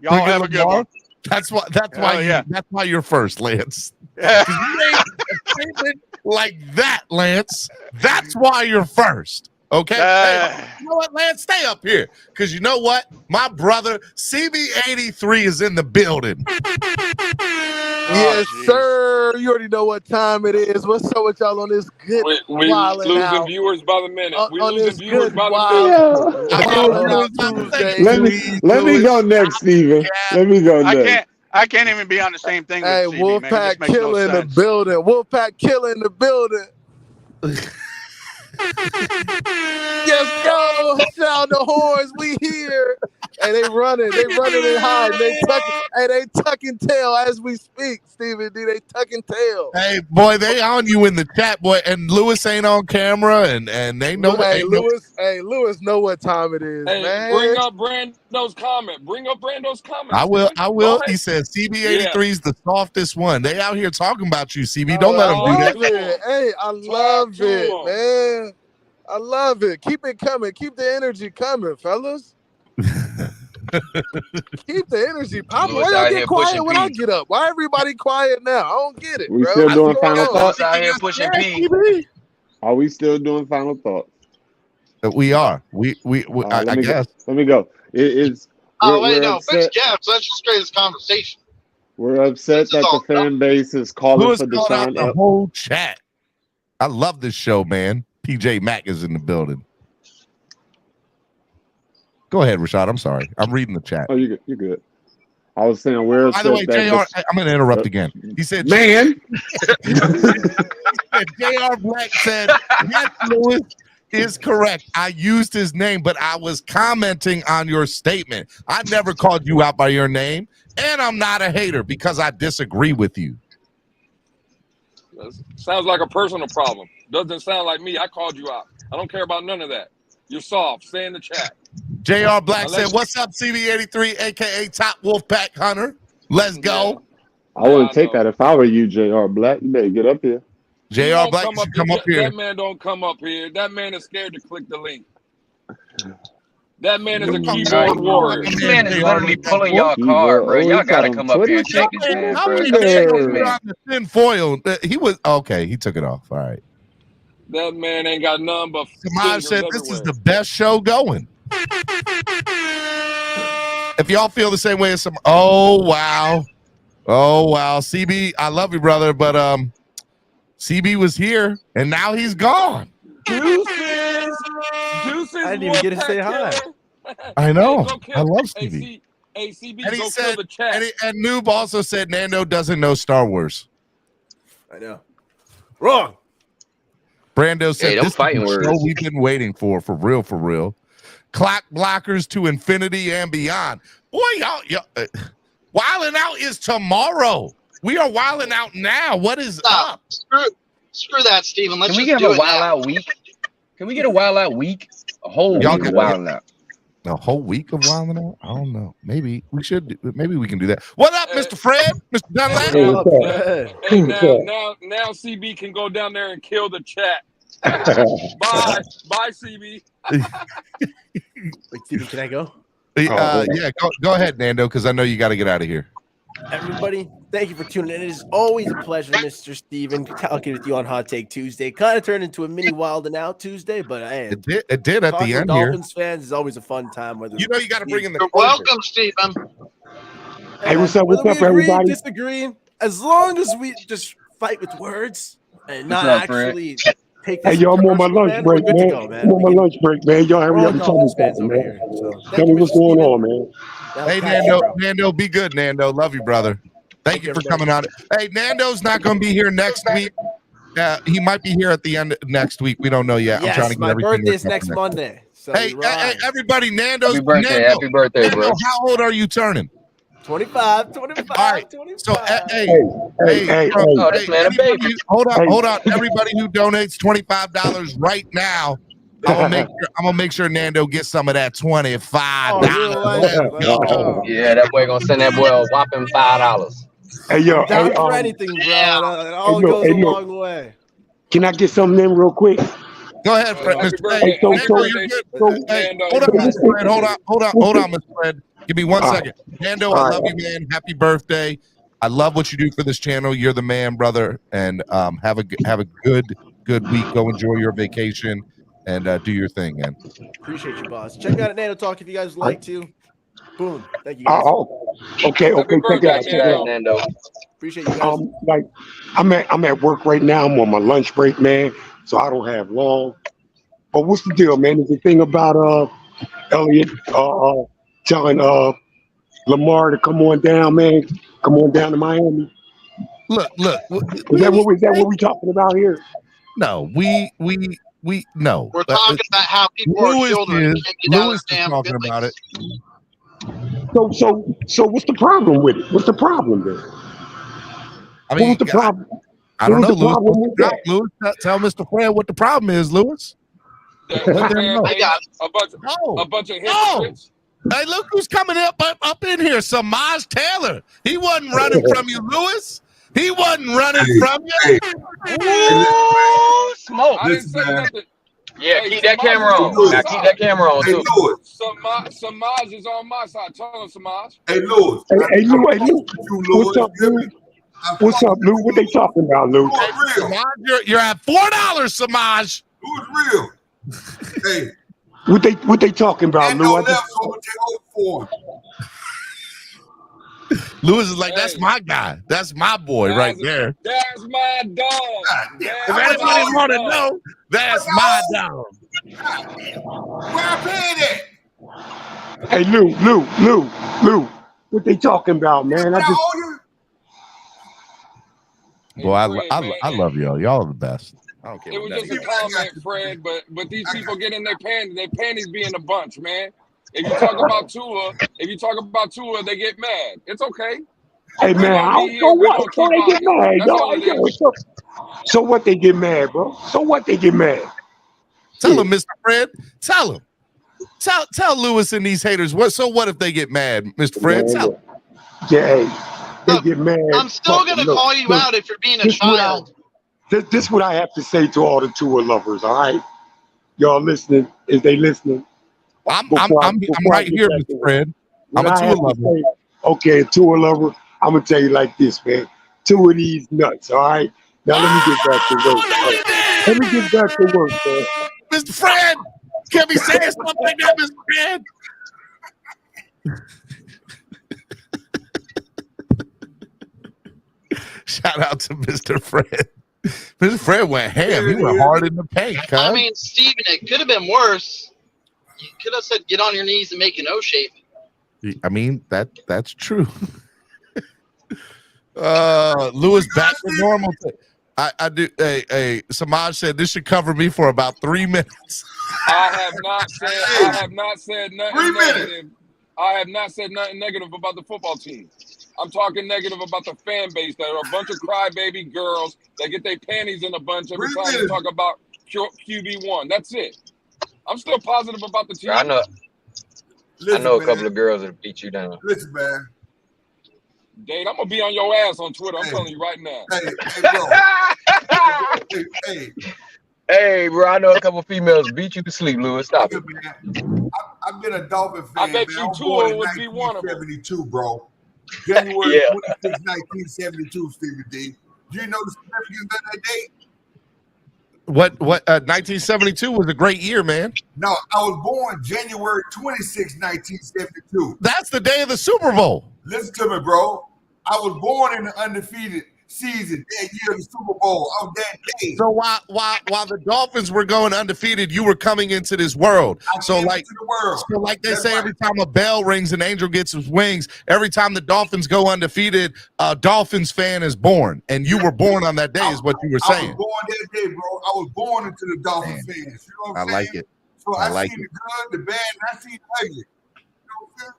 Y'all have a good one. That's why you're first, Lance. Yeah. You ain't a statement like that, Lance. That's why you're first. Okay. Hey, you know what, Lance? Stay up here. Because you know what? My brother, CB83 is in the building. Yes, sir. You already know what time it is. What's up with y'all on this good We wilding losing out? viewers by the minute. We On losing this viewers good by the wild minute. Tuesday. Let me go next, Steven. Let me go next. I can't even be on the same thing with Hey, CB, man. It just Wolfpack makes no Killer in the sense. building. Wolfpack Killer in the building. Yes, go. Sound the horns. We here. And they running and hiding. They tucking tail as we speak, Stephen D. They tucking tail. Hey, boy, they on you in the chat, boy. And Lewis ain't on camera, and they know. Hey, Lewis know what time it is, Hey, man. bring up Brando's comment. Bring up Brando's comment. I will. Go ahead. He says CB83 is the softest one. They out here talking about you, CB. Don't let them do that. Hey, I love it, man. I love it. Keep it coming. Keep the energy coming, fellas. Keep the energy popping. Why y'all get quiet when I get up? Why everybody quiet now? I don't get it, We bro. still doing final thoughts? Out here pushing P. Are we still doing final thoughts? We are. I guess. Let me go. It is. Oh, wait, no. Fix Jeff. Let's just straight this conversation. We're upset that the fan base is calling Lewis for calling out Deshaun the Elliott. whole chat. I love this show, man. PJ Mack is in the building. Go ahead, Rashad. I'm sorry. I'm reading the chat. Oh, you're good. You're good. I was saying we're By the way, upset that JR, I'm going to interrupt again. He said, man. JR Black said, yes, Lewis is correct. I used his name, but I was commenting on your statement. I never called you out by your name, and I'm not a hater because I disagree with you. Sounds like a personal problem. Doesn't sound like me. I called you out. I don't care about none of that. You're soft. Stay in the chat. JR Black said, what's up, CB83, a.k.a. Top Wolfpack Hunter? Let's go. I wouldn't take that if I were you, JR Black. You better get up here. JR Black, you should come up here. That man don't come up here. That man is scared to click the link. That man is a keyboard warrior. This man is literally pulling y'all card, bro. Y'all gotta come up here and check this man, bro. On the thin foil. He was okay. He took it off. All right. That man ain't got none but. Samaj said this is the best show going. If y'all feel the same way as some, oh wow, CB, I love you, brother, but CB was here and now he's gone. Deuces. I didn't even get to say hi. I know. Hey, I love CB. Hey, CB, And he go said, kill the chat. and Noob also said Nando doesn't know Star Wars. I know. Wrong. Brando said, Hey, them this fighting is the words. show we've been waiting for real, for real. Clock blockers to infinity and beyond. Boy, y'all wilding out is tomorrow. We are wilding out now. What is up? Screw that, Steven. Let's Can we just get do a it wild now. out week? Can we get a wild out week? A whole Y'all week can of wilding out. A whole week of wilding out? I don't know. Maybe we should. Maybe we can do that. What up, Mr. Fred? Mr. Dunlap? Hey, now CB can go down there and kill the chat. Bye, CB. Wait, Steven, can I go? Yeah, go ahead, Nando, because I know you got to get out of here. Everybody, thank you for tuning in. It is always a pleasure, Mr. Steven, talking with you on Hot Take Tuesday. Kind of turned into a mini Wild and Out Tuesday, but It did at the end here. Dolphins fans is always a fun time. Whether You know you got to bring in the You're welcome, Steven. Hey, what's up? What's whether up, we agree, everybody? disagree, as long as we just fight with words and not What's up, Fred? actually take Hey, this yo, I'm on my personal, lunch man, break, we're good man. to go, man. I'm on my lunch break, man. Y'all hurry We're up and all tell me Dolphins fans something, over man. here. So, Tell me what's going on, man. Hey, Nando, be good, Nando. Love you, brother. Thank you for coming on. Hey, Nando's not going to be here next week. He might be here at the end of next week. We don't know yet. Yes, I'm trying to get my everything birthday is worked out next for Monday. So Hey, everybody, Nando's Happy birthday, Nando, happy birthday, bro. Nando, how old are you turning? 25. All right. 25. So, Hey, Oh, this man a baby. Hold on. Everybody who donates $25 right now, I'm gonna make sure Nando gets some of that $25. Let's go. Yeah, that boy gonna send that boy a whopping $5. Hey, yo, Down for anything, bro. It all goes a long way. Can I get something in real quick? Go ahead, Fred. Mr. Hey, so- Nando, so- you're good. Hey, hold on, Mr. Fred. Hold on, Mr. Fred. Give me 1 second. Nando, I love you, man. Happy birthday. I love what you do for this channel. You're the man, brother. And have a good week. Go enjoy your vacation and do your thing, man. Appreciate you, boss. Check out Nando Talk if you guys would like to. Boom. Thank you, guys. Okay. Check it out. Nando. Appreciate you guys. Like I'm at work right now. I'm on my lunch break, man. So I don't have long. But what's the deal, man? Is the thing about Elliott telling Lamar to come on down, man? Come on down to Miami. Look. Is that what we talking about here? No, we no. We're talking about how people are children and can't get out of Lewis their is damn talking feelings. about it. So what's the problem with it? What's the problem there? I mean, what's the problem? I don't know, What's the problem Lewis. with that? Lewis, tell Mr. Fred what the problem is, Lewis. Let them know. I got it. A bunch of Oh. hypocrites. Hey, look who's coming up in here. Samaj Taylor. He wasn't running from you, Lewis. He wasn't running from you. Ooh, smoke. I didn't say nothing. Yeah, Hey, keep that Samaj camera is on. my Now keep that camera on too. Samaj is on my side. Tell him, Samaj. Hey, Lewis. Hey, Lou. What's up, Lou? What's up, Lou? What they talking about, Lou? Samaj, you're at $4, Samaj. Who's real? Hey. What they talking about, Lou? Left, so we'll take over for him. Lewis is like, that's my guy. That's my boy right there. That's my dog. If anybody want to know, that's my dog. Where I paid it? Hey, Lou. What they talking about, man? I just Boy, I love y'all. Y'all are the best. I don't care. It was just a comment, Fred, but these people get in their panties be in a bunch, man. If you talk about Tua, they get mad. It's okay. Hey, man, so what? So they get mad, yo. So what they get mad, bro? So what they get mad? Tell him, Mr. Fred. Tell him. Tell Lewis and these haters. What if they get mad, Mr. Fred? Tell him. Yeah, they get mad. I'm still gonna call you out if you're being a child. This is what I have to say to all the Tua lovers. All right, y'all listening? Is they listening? I'm right here, Mr. Fred. I'm a Tua lover. Okay, a Tua lover. I'm gonna tell you like this, man. Two of these nuts. All right. Now let me get back to work. Let me get back to work, man. Mr. Fred, can we say something like that, Mr. Fred? Shout out to Mr. Fred. Mr. Fred went ham. He went hard in the paint. I mean, Steven, it could have been worse. You could have said, "Get on your knees and make an O shape." I mean, that's true. Lewis back to normal. I do. Hey, Samaj said this should cover me for about 3 minutes. I have not said nothing negative. I have not said nothing negative about the football team. I'm talking negative about the fan base that are a bunch of crybaby girls that get their panties in a bunch every time they talk about QB1. That's it. I'm still positive about the team. I know Listen, a couple of girls that beat you down. Listen, man. Dave, I'm gonna be on your ass on Twitter. I'm telling you right now. Hey, Hey, bro, I know a couple females beat you to sleep, Lewis. Stop it. I've been a Dolphin fan. I bet man. you I was Tua born in would be one of them. 1972, bro. January Yeah. 26, 1972, Stevie D. Do you know the significance of that date? What 1972 was a great year, man. No, I was born January 26, 1972. That's the day of the Super Bowl. Listen to me, bro. I was born in the undefeated season that year of the Super Bowl of that day. So while the Dolphins were going undefeated, you were coming into this world. So like they say, every time a bell rings, an angel gets his wings. Every time the Dolphins go undefeated, a Dolphins fan is born, and you were born on that day, is what you were saying. I was born that day, bro. I was born into the Dolphins fans. You know what I'm saying? I like it. So I I like seen it. the good, the bad, and I seen the ugly. You know what I'm saying?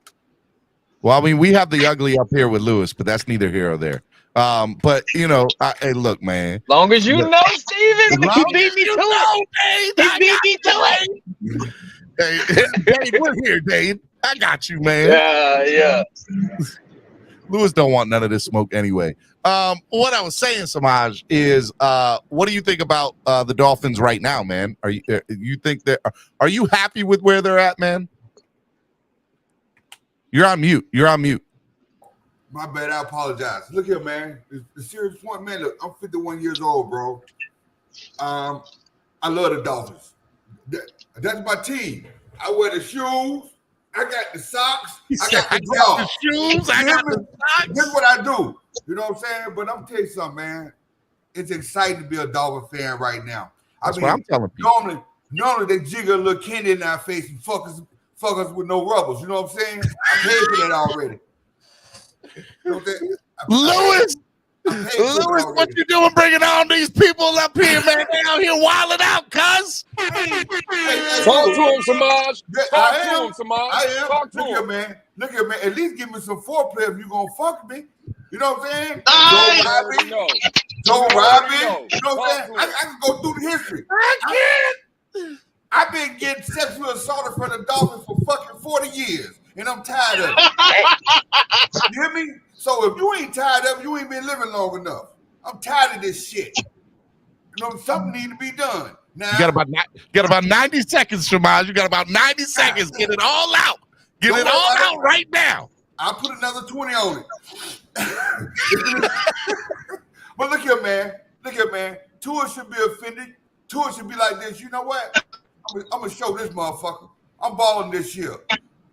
Well, I mean, we have the ugly up here with Lewis, but that's neither here or there. But you know, hey, look, man. Long as you know, Steven, Long he beat me to it. He beat me to it. Hey, Dave, we're here, Dave. I got you, man. Yeah. Lewis don't want none of this smoke anyway. What I was saying, Samaj, is what do you think about the Dolphins right now, man? Are you happy with where they're at, man? You're on mute. My bad. I apologize. Look here, man. The serious point, man. Look, I'm 51 years old, bro. I love the Dolphins. That's my team. I wear the shoes. I got the socks. I got the jaws. Shoes. I got the socks. Here's what I do. You know what I'm saying? But I'm gonna tell you something, man. It's exciting to be a Dolphin fan right now. That's what I'm telling people. Normally they jiggle a little candy in our face and fuck us with no rubbers. You know what I'm saying? I paid for that already. You know what I'm saying? Lewis, what you doing bringing all these people up here, man? They out here wilding out, cuz. Talk to him, Samaj. Talk to him, Samaj. I am. Talk to Look here, him. man. Look here, man. At least give me some foreplay if you gonna fuck me. You know what I'm saying? Nice. Don't rob me. You know what I'm saying? I can go through the history. I've been getting sexually assaulted from the Dolphins for fucking 40 years, and I'm tired of it. You hear me? So if you ain't tired of it, you ain't been living long enough. I'm tired of this shit. You know, something need to be done. Now, You got about 90 seconds, Samaj. You got about 90 seconds. Get it all out. Get it all out right now. I'll put another 20 on it. But look here, man. Tua should be offended. Tua should be like this. You know what? I'm gonna show this motherfucker. I'm balling this year.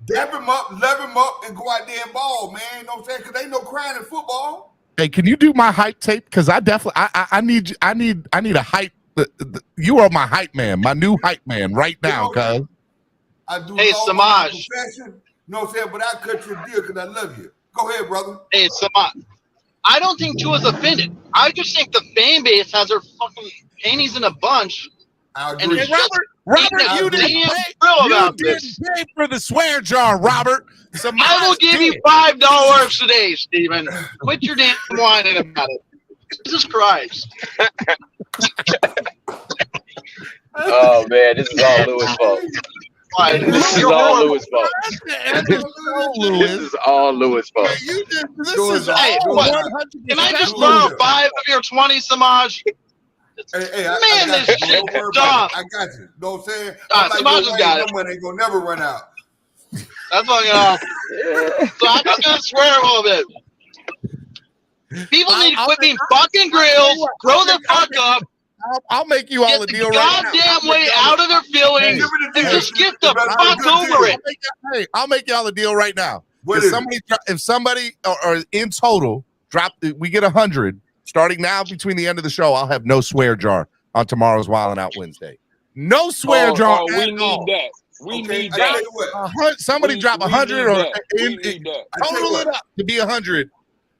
Dap him up, love him up, and go out there and ball, man. You know what I'm saying? Because ain't no crying in football. Hey, can you do my hype tape? Because I definitely, I need a hype. You are my hype man, my new hype man right now, cuz. I do. Hey, Samaj. You know what I'm saying? But I cut your deal because I love you. Go ahead, brother. Hey, Samaj. I don't think Tua's offended. I just think the fan base has their fucking panties in a bunch. And hey, Robert, you didn't pay for the swear jar, Robert. I will give you $5 today, Steven. Quit your damn whining about it. Jesus Christ. Oh man, this is all Lewis' fault. This is all Lewis' fault. This is all Lewis' fault. Hey, can I just borrow 5 of your 20, Samaj? Hey, man, this shit dumb. I got you. Know what I'm saying? Samaj just got it. My money ain't gonna never run out. That's all, So I'm just gonna swear a little bit. People need to quit being fucking grills, grow the fuck up. I'll make you all a deal right now. Goddamn way out of their feelings and just get the fuck over it. Hey, I'll make y'all a deal right now. If somebody or in total we get 100 starting now between the end of the show, I'll have no swear jar on tomorrow's Wildin' Out Wednesday. No swear jar. We need that. We need that. Somebody drop 100 or total it up to be 100.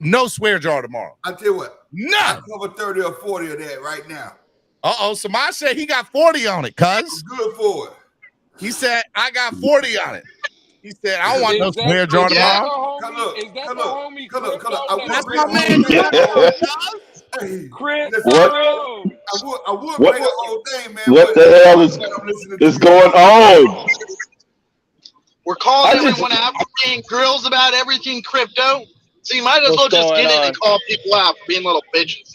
No swear jar tomorrow. I tell you what. No. I cover 30 or 40 of that right now. Samaj said he got 40 on it, cuz. I'm good for it. He said, I got 40 on it. He said, I don't want no swear jar tomorrow. Come look. That's my man. Chris, I would play the whole thing, man. What the hell is going on? We're calling everyone out for being grills about everything crypto. So you might as well just get it and call people out for being little bitches.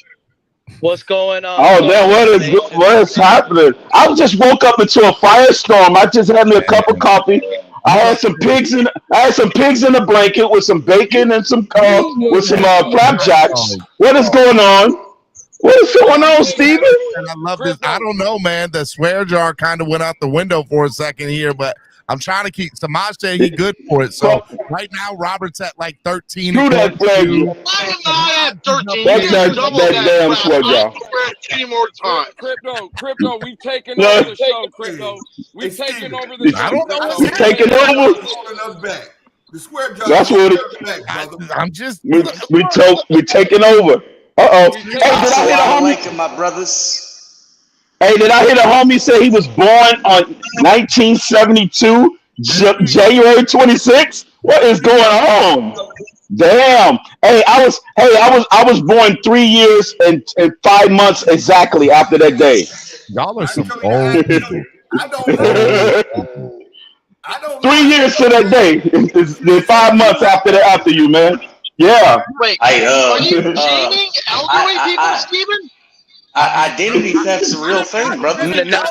What's going on? Oh, damn, what is happening? I just woke up into a firestorm. I just had me a cup of coffee. I had some pigs in a blanket with some bacon and some flapjacks. What is going on? What is going on, Steven? And I love this. I don't know, man. The swear jar kind of went out the window for a second here, but I'm trying to keep Samaj saying he good for it. So right now, Robert's at like 13. Do that, Fred. I am 13. That damn swear jar. 3 more times. Crypto, we've taken over the show, Crypto. We've taken over the show. I don't know. We've taken over. The swear jar. That's what it. I'm just. We taking over. Uh-oh. Hey, did I hear the homie? My brothers. Hey, did I hear the homie say he was born on 1972, January 26th? What is going on? Damn. Hey, I was born 3 years and 5 months exactly after that day. Y'all are some old people. I don't 3 years to that day. It's 5 months after you, man. Yeah. Wait, are you shaming elderly people, Steven? Identity theft's a real thing, brother. No,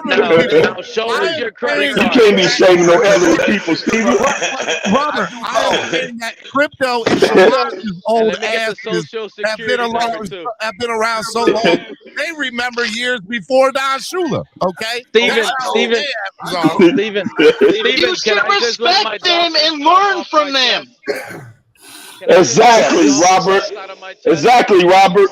show us your credit card. You can't be shaming no elderly people, Steven. Robert, I am saying that crypto and Samaj's old asses have been around so long. They remember years before Don Shula, okay? Steven, you should respect them and learn from them. Exactly, Robert. Exactly, Robert.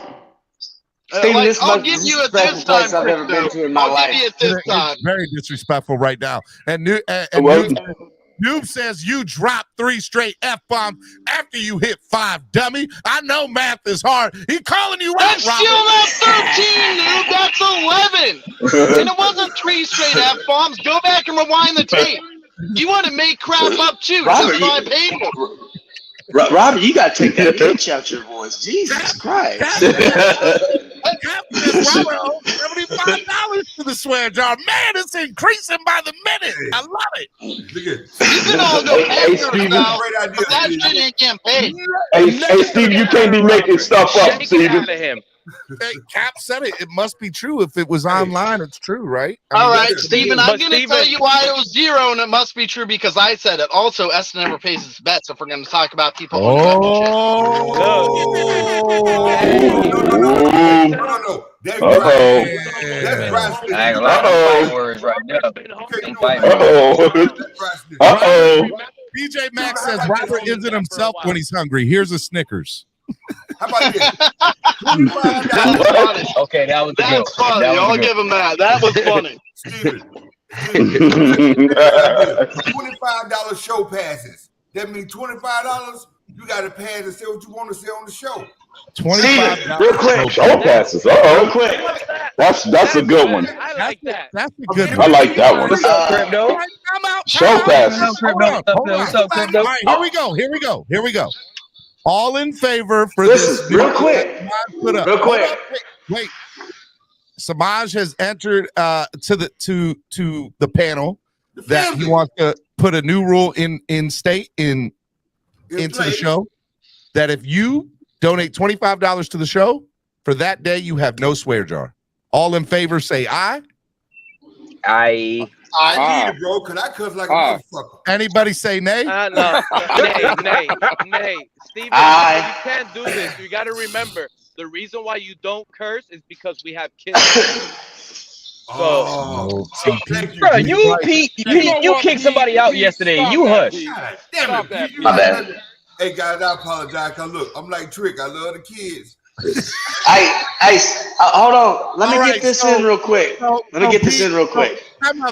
Steven, I'll give you a this time. I've ever been to in my life. Give you a this time. It's very disrespectful right now. And Noob says you dropped 3 straight F-bombs after you hit 5, dummy. I know math is hard. He calling you out, That's Robert. still not 13, Noob. That's 11. And it wasn't 3 straight F-bombs. Go back and rewind the tape. You want to make crap up too. Robert, That's what I paid for. Robert, you got to take that pitch out your voice. Jesus Christ. Robert owes $75 to the swear jar. Man, it's increasing by the minute. I love it. You can all go Hey, Steven. but that shit ain't getting paid. Hey, Steve, you can't be making stuff up, Steven. Hey, Cap said it. It must be true. If it was online, it's true, right? All right, Steven, I'm going to tell you why it was 0, and it must be true because I said it. Also, Eston never pays his bets if we're going to talk about people. DJ Max says Robert isn't himself when he's hungry. Here's a Snickers. How about this? Okay, that was That's funny. I'll give him that. That was funny. Steven, $25 show passes. That means $25. You got to pass and say what you want to say on the show. $25 real quick. Show passes. Real quick. That's a good one. I like that. That's a good one. I like that one. What's up, Crypto? Show passes. What's up, Crypto? All right, here we go. All in favor for Listen, real quick. Real quick. Wait. Samaj has entered to the panel that he wants to put a new rule into the show, that if you donate $25 to the show, for that day you have no swear jar. All in favor say aye. I need it, bro, because I cuss like a motherfucker. Anybody say nay? No. Nay. Steven, you can't do this. You got to remember, the reason why you don't curse is because we have kids. Bro, you kicked somebody out yesterday. You hush. Damn it. My bad. Hey, guys, I apologize. Look, I'm like Trick. I love the kids. Hold on. Let me get this in real quick.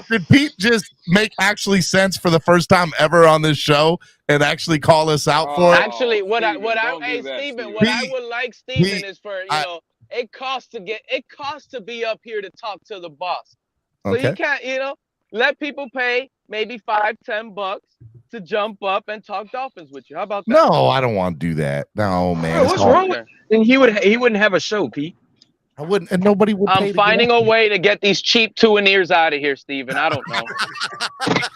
Did Pete just make actually sense for the first time ever on this show and actually call us out for it? Actually, what I would like, Steven, is for it costs to be up here to talk to the boss. So you can't, let people pay maybe $5-10 to jump up and talk Dolphins with you. How about that? No, I don't want to do that. No, man. Bro, what's wrong with? And he wouldn't have a show, Pete. I wouldn't, and nobody would. I'm finding a way to get these cheap 2-and-ears out of here, Steven. I don't know.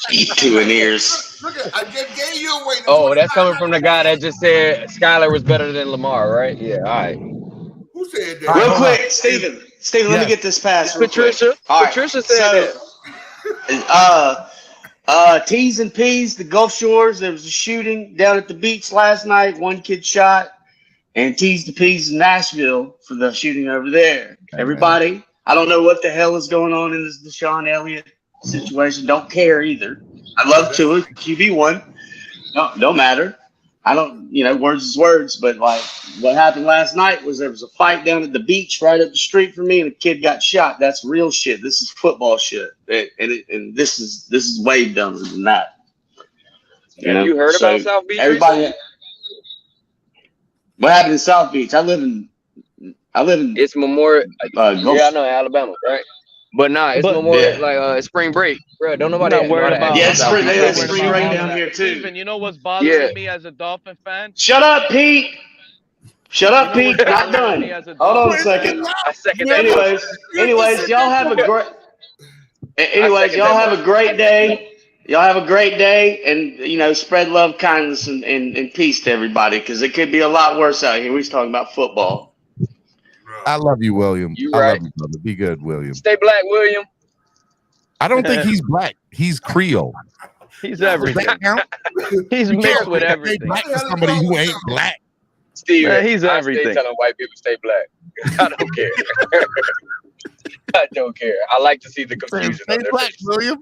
Cheap 2-and-ears. Look, I just gave you away. Oh, that's coming from the guy that just said Skyler was better than Lamar, right? Yeah, all right. Who said that? Real quick, Steven, let me get this passed. Patricia said that. T's and P's, the Gulf Shores. There was a shooting down at the beach last night. One kid shot, and T's to P's in Nashville for the shooting over there. Everybody, I don't know what the hell is going on in this Deshaun Elliott situation. Don't care either. I love Tua, QB1. No, don't matter. I don't, words is words, but like what happened last night was there was a fight down at the beach right up the street from me, and a kid got shot. That's real shit. This is football shit, and this is way dumber than that. Have you heard about South Beach? Everybody, what happened in South Beach? I live in. It's Memorial. I know Alabama, right? But it's Memorial, like spring break, bro. Don't nobody worry about. Yeah, it's spring break down here too. Steven, you know what's bothering me as a Dolphin fan? Shut up, Pete. Not done. Hold on a second. Anyways, y'all have a great. Y'all have a great day. And spread love, kindness, and peace to everybody, because it could be a lot worse out here. We're talking about football. I love you, William. You right. I love you, brother. Be good, William. Stay black, William. I don't think he's black. He's Creole. He's everything. He's mixed with everything. Black to somebody who ain't black. Steven, he's everything. I stay telling white people stay black. I don't care. I don't care. I like to see the confusion. Stay black, William.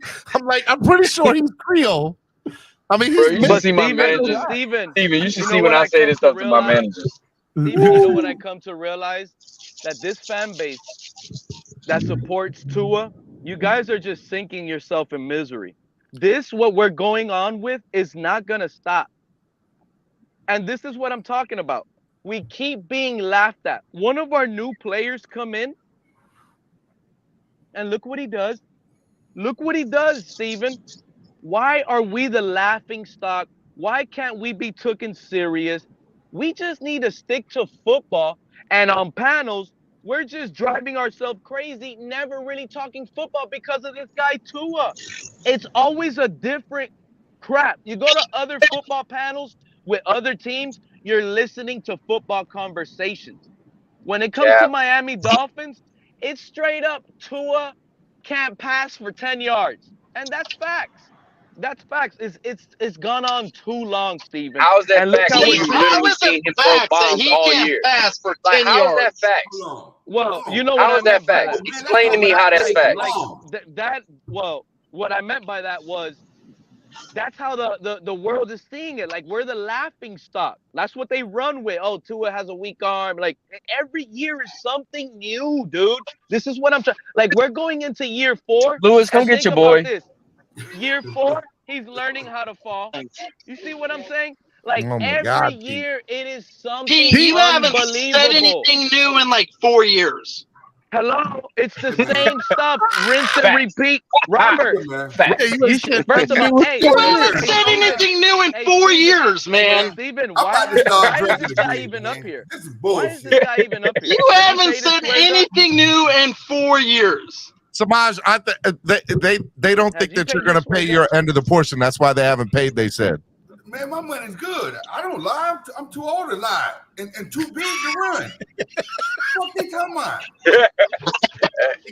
I'm pretty sure he's Creole. I mean, you should see my managers. Steven, you should see when I say this stuff to my managers. Steven, you know what I come to realize? That this fan base that supports Tua, you guys are just sinking yourself in misery. What we're going on with is not going to stop. And this is what I'm talking about. We keep being laughed at. One of our new players come in, and look what he does. Look what he does, Steven. Why are we the laughing stock? Why can't we be taken serious? We just need to stick to football. And on panels, we're just driving ourselves crazy, never really talking football because of this guy, Tua. It's always a different crap. You go to other football panels with other teams, you're listening to football conversations. When it comes to Miami Dolphins, it's straight up Tua can't pass for 10 yards. And that's facts. That's facts. It's gone on too long, Steven. How is that facts? How is it facts that he can't pass for 10 yards? How is that facts? Well, you know what how is that facts? Explain to me how that's facts. What I meant by that was That's how the world is seeing it. Like, we're the laughing stock. That's what they run with. Oh, Tua has a weak arm. Like, every year is something new, dude. This is what I'm trying. Like, we're going into year 4. Lewis, come get your boy. This. Year 4, he's learning how to fall. You see what I'm saying? Like, Oh my every God, year, it is something Pete, you haven't unbelievable. said anything new in like 4 years. Hello, it's the same stuff. Rinse and repeat. Robert, you should, first of all, hey, you haven't said anything new in 4 years, man. Steven, why is this guy even up here? Why is this guy even up here? You haven't said anything new in 4 years. Samaj, they don't think that you're going to pay your end of the portion. That's why they haven't paid. They said. Man, my money's good. I don't lie. I'm too old to lie and too big to run. What they talking about?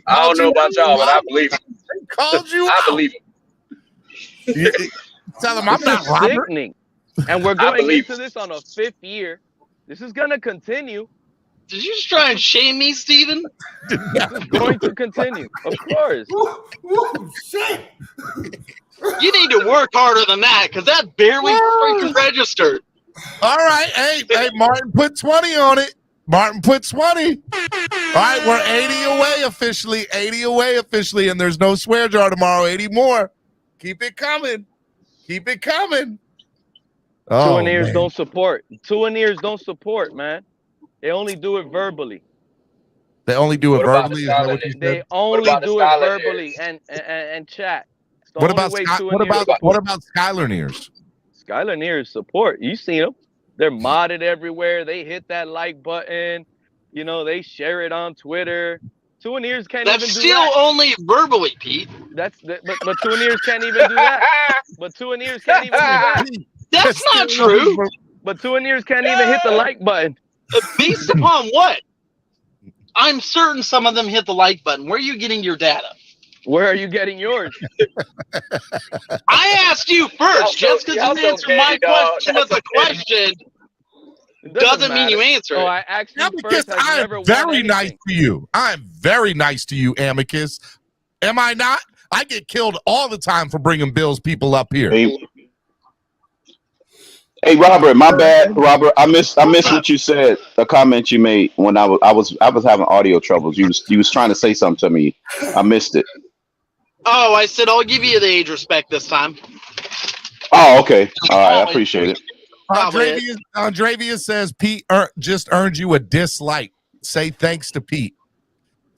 I don't know about y'all, but I believe him. They called you I out. believe him. Tell them I'm not Robert. Sickening. And we're going into this on a 5th year. This is going to continue. Did you just try and shame me, Steven? This is going to continue. Of course. Whoa, shit. You need to work harder than that, because that barely freaking registered. All right. Hey, Martin put 20 on it. Martin put 20. All right, we're 80 away officially. 80 away officially, and there's no swear jar tomorrow. 80 more. Keep it coming. Keep it coming. Two and ears don't support. Two and ears don't support, man. They only do it verbally. They only do it verbally? Is that what you said? They only do it verbally and chat. What about Skylar Nears? Skylar Nears support. You see them. They're modded everywhere. They hit that like button. You know, they share it on Twitter. Two and ears can't even do that. That's still only verbally, Pete. But two and ears can't even do that. But two and ears can't even do that. That's not true. But two and ears can't even hit the like button. Based upon what? I'm certain some of them hit the like button. Where are you getting your data? Where are you getting yours? I asked you first. Just because you answered my question with a question doesn't mean you answer it. Oh, I asked you first. I'm very nice to you. I'm very nice to you, Amicus. Am I not? I get killed all the time for bringing Bill's people up here. Hey, Robert, my bad. Robert, I missed what you said. The comment you made when I was having audio troubles. You was trying to say something to me. I missed it. Oh, I said I'll give you the age respect this time. Oh, okay. All right, I appreciate it. Andravia says Pete just earned you a dislike. Say thanks to Pete.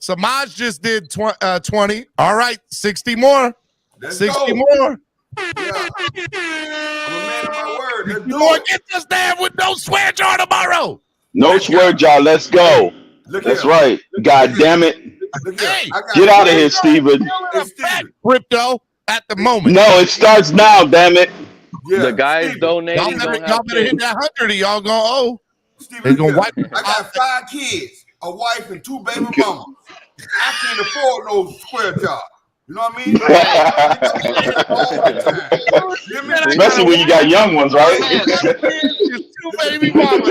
Samaj just did 20. All right, 60 more. Let's 60 go. more. Yeah. I'm a man of my word. Let's do More it. get this damn with no swear jar tomorrow. No swear jar. Let's go. That's right. God damn it. Hey, get out of here, Steven. Crypto at the moment. No, it starts now. Damn it. Yeah. The guys donating. Y'all better hit that 100. Y'all gonna owe. Steven, Gonna wipe it. I got 5 kids, a wife, and 2 baby mamas. I can't afford no square job. You know what I mean? Especially when you got young ones, right? 2 baby mamas.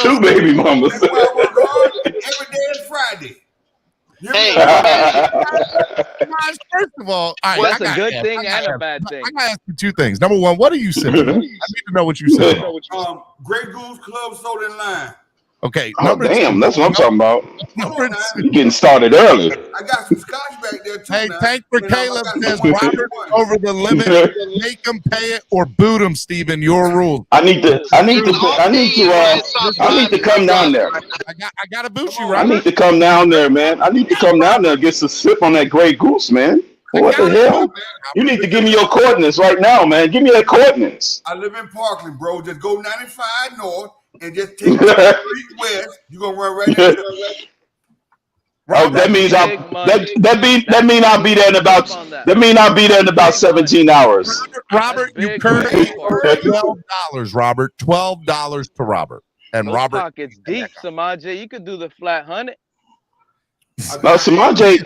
2 baby mamas. That's why I work hard. Every day is Friday. Hey, first of all, that's a good thing and a bad thing. I gotta ask you 2 things. Number 1, what are you sipping? I need to know what you said. Grey Goose Club Soda and Lime. Okay. Oh, damn, that's what I'm talking about. Number 2. You're getting started early. I got some scotch back there too. Hey, now. thank for Caleb says Robert over the limit. Make him pay it or boot him, Steven. Your rules. I need to come down there. I gotta boot you, Robert. I need to come down there, man. I need to come down there and get some sip on that Grey Goose, man. What the hell? You need to give me your coordinates right now, man. Give me that coordinates. I live in Parkland, bro. Just go 95 north and just take the street west. You're gonna run right into it. Oh, that means I'll be there in about 17 hours. Robert, you currently owe $12. Robert, $12 to Robert, and Those Robert pockets deep, Samaje. You could do the flat 100. No, Samaje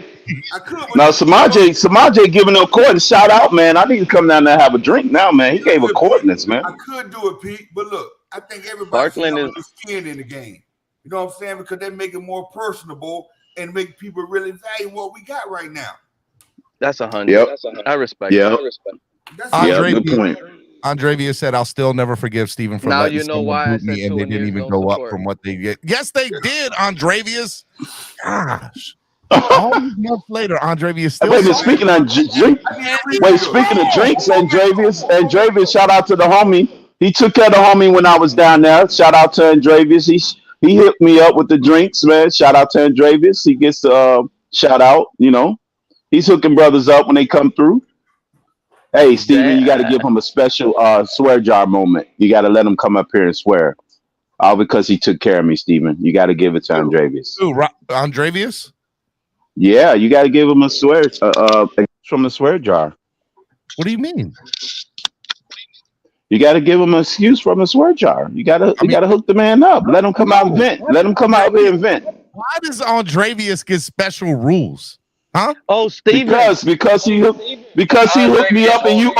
giving them coordinates. Shout out, man. I need to come down there and have a drink now, man. He gave her coordinates, man. I could do it, Pete, but look, I think everybody should Parkland know the skin in the game. You know what I'm saying? Because they make it more personable and make people really value what we got right now. That's 100. Yep. I respect. Yep. I respect. Good point. Andravia said, "I'll still never forgive Steven for Now letting you know someone why I boot me, said and they 2 didn't years even don't go up support. from what they get." Yes, they did, Andrevius. Gosh, all these months later, Andrevius still. Wait, speaking of drinks, Andrevius, shout out to the homie. He took care of the homie when I was down there. Shout out to Andrevius. He hooked me up with the drinks, man. Shout out to Andrevius. He gets shout out. You know, he's hooking brothers up when they come through. Hey, Steven, you got to give him a special swear jar moment. You got to let him come up here and swear. All because he took care of me, Steven. You got to give it to Andrevius. Ooh, Andrevius? Yeah, you got to give him a swear from the swear jar. What do you mean? You got to give him an excuse from a swear jar. You got to hook the man up. Let him come out and vent. Let him come out here and vent. Why does Andrevius get special rules? Huh? Oh, Steven. Because he hooked me up and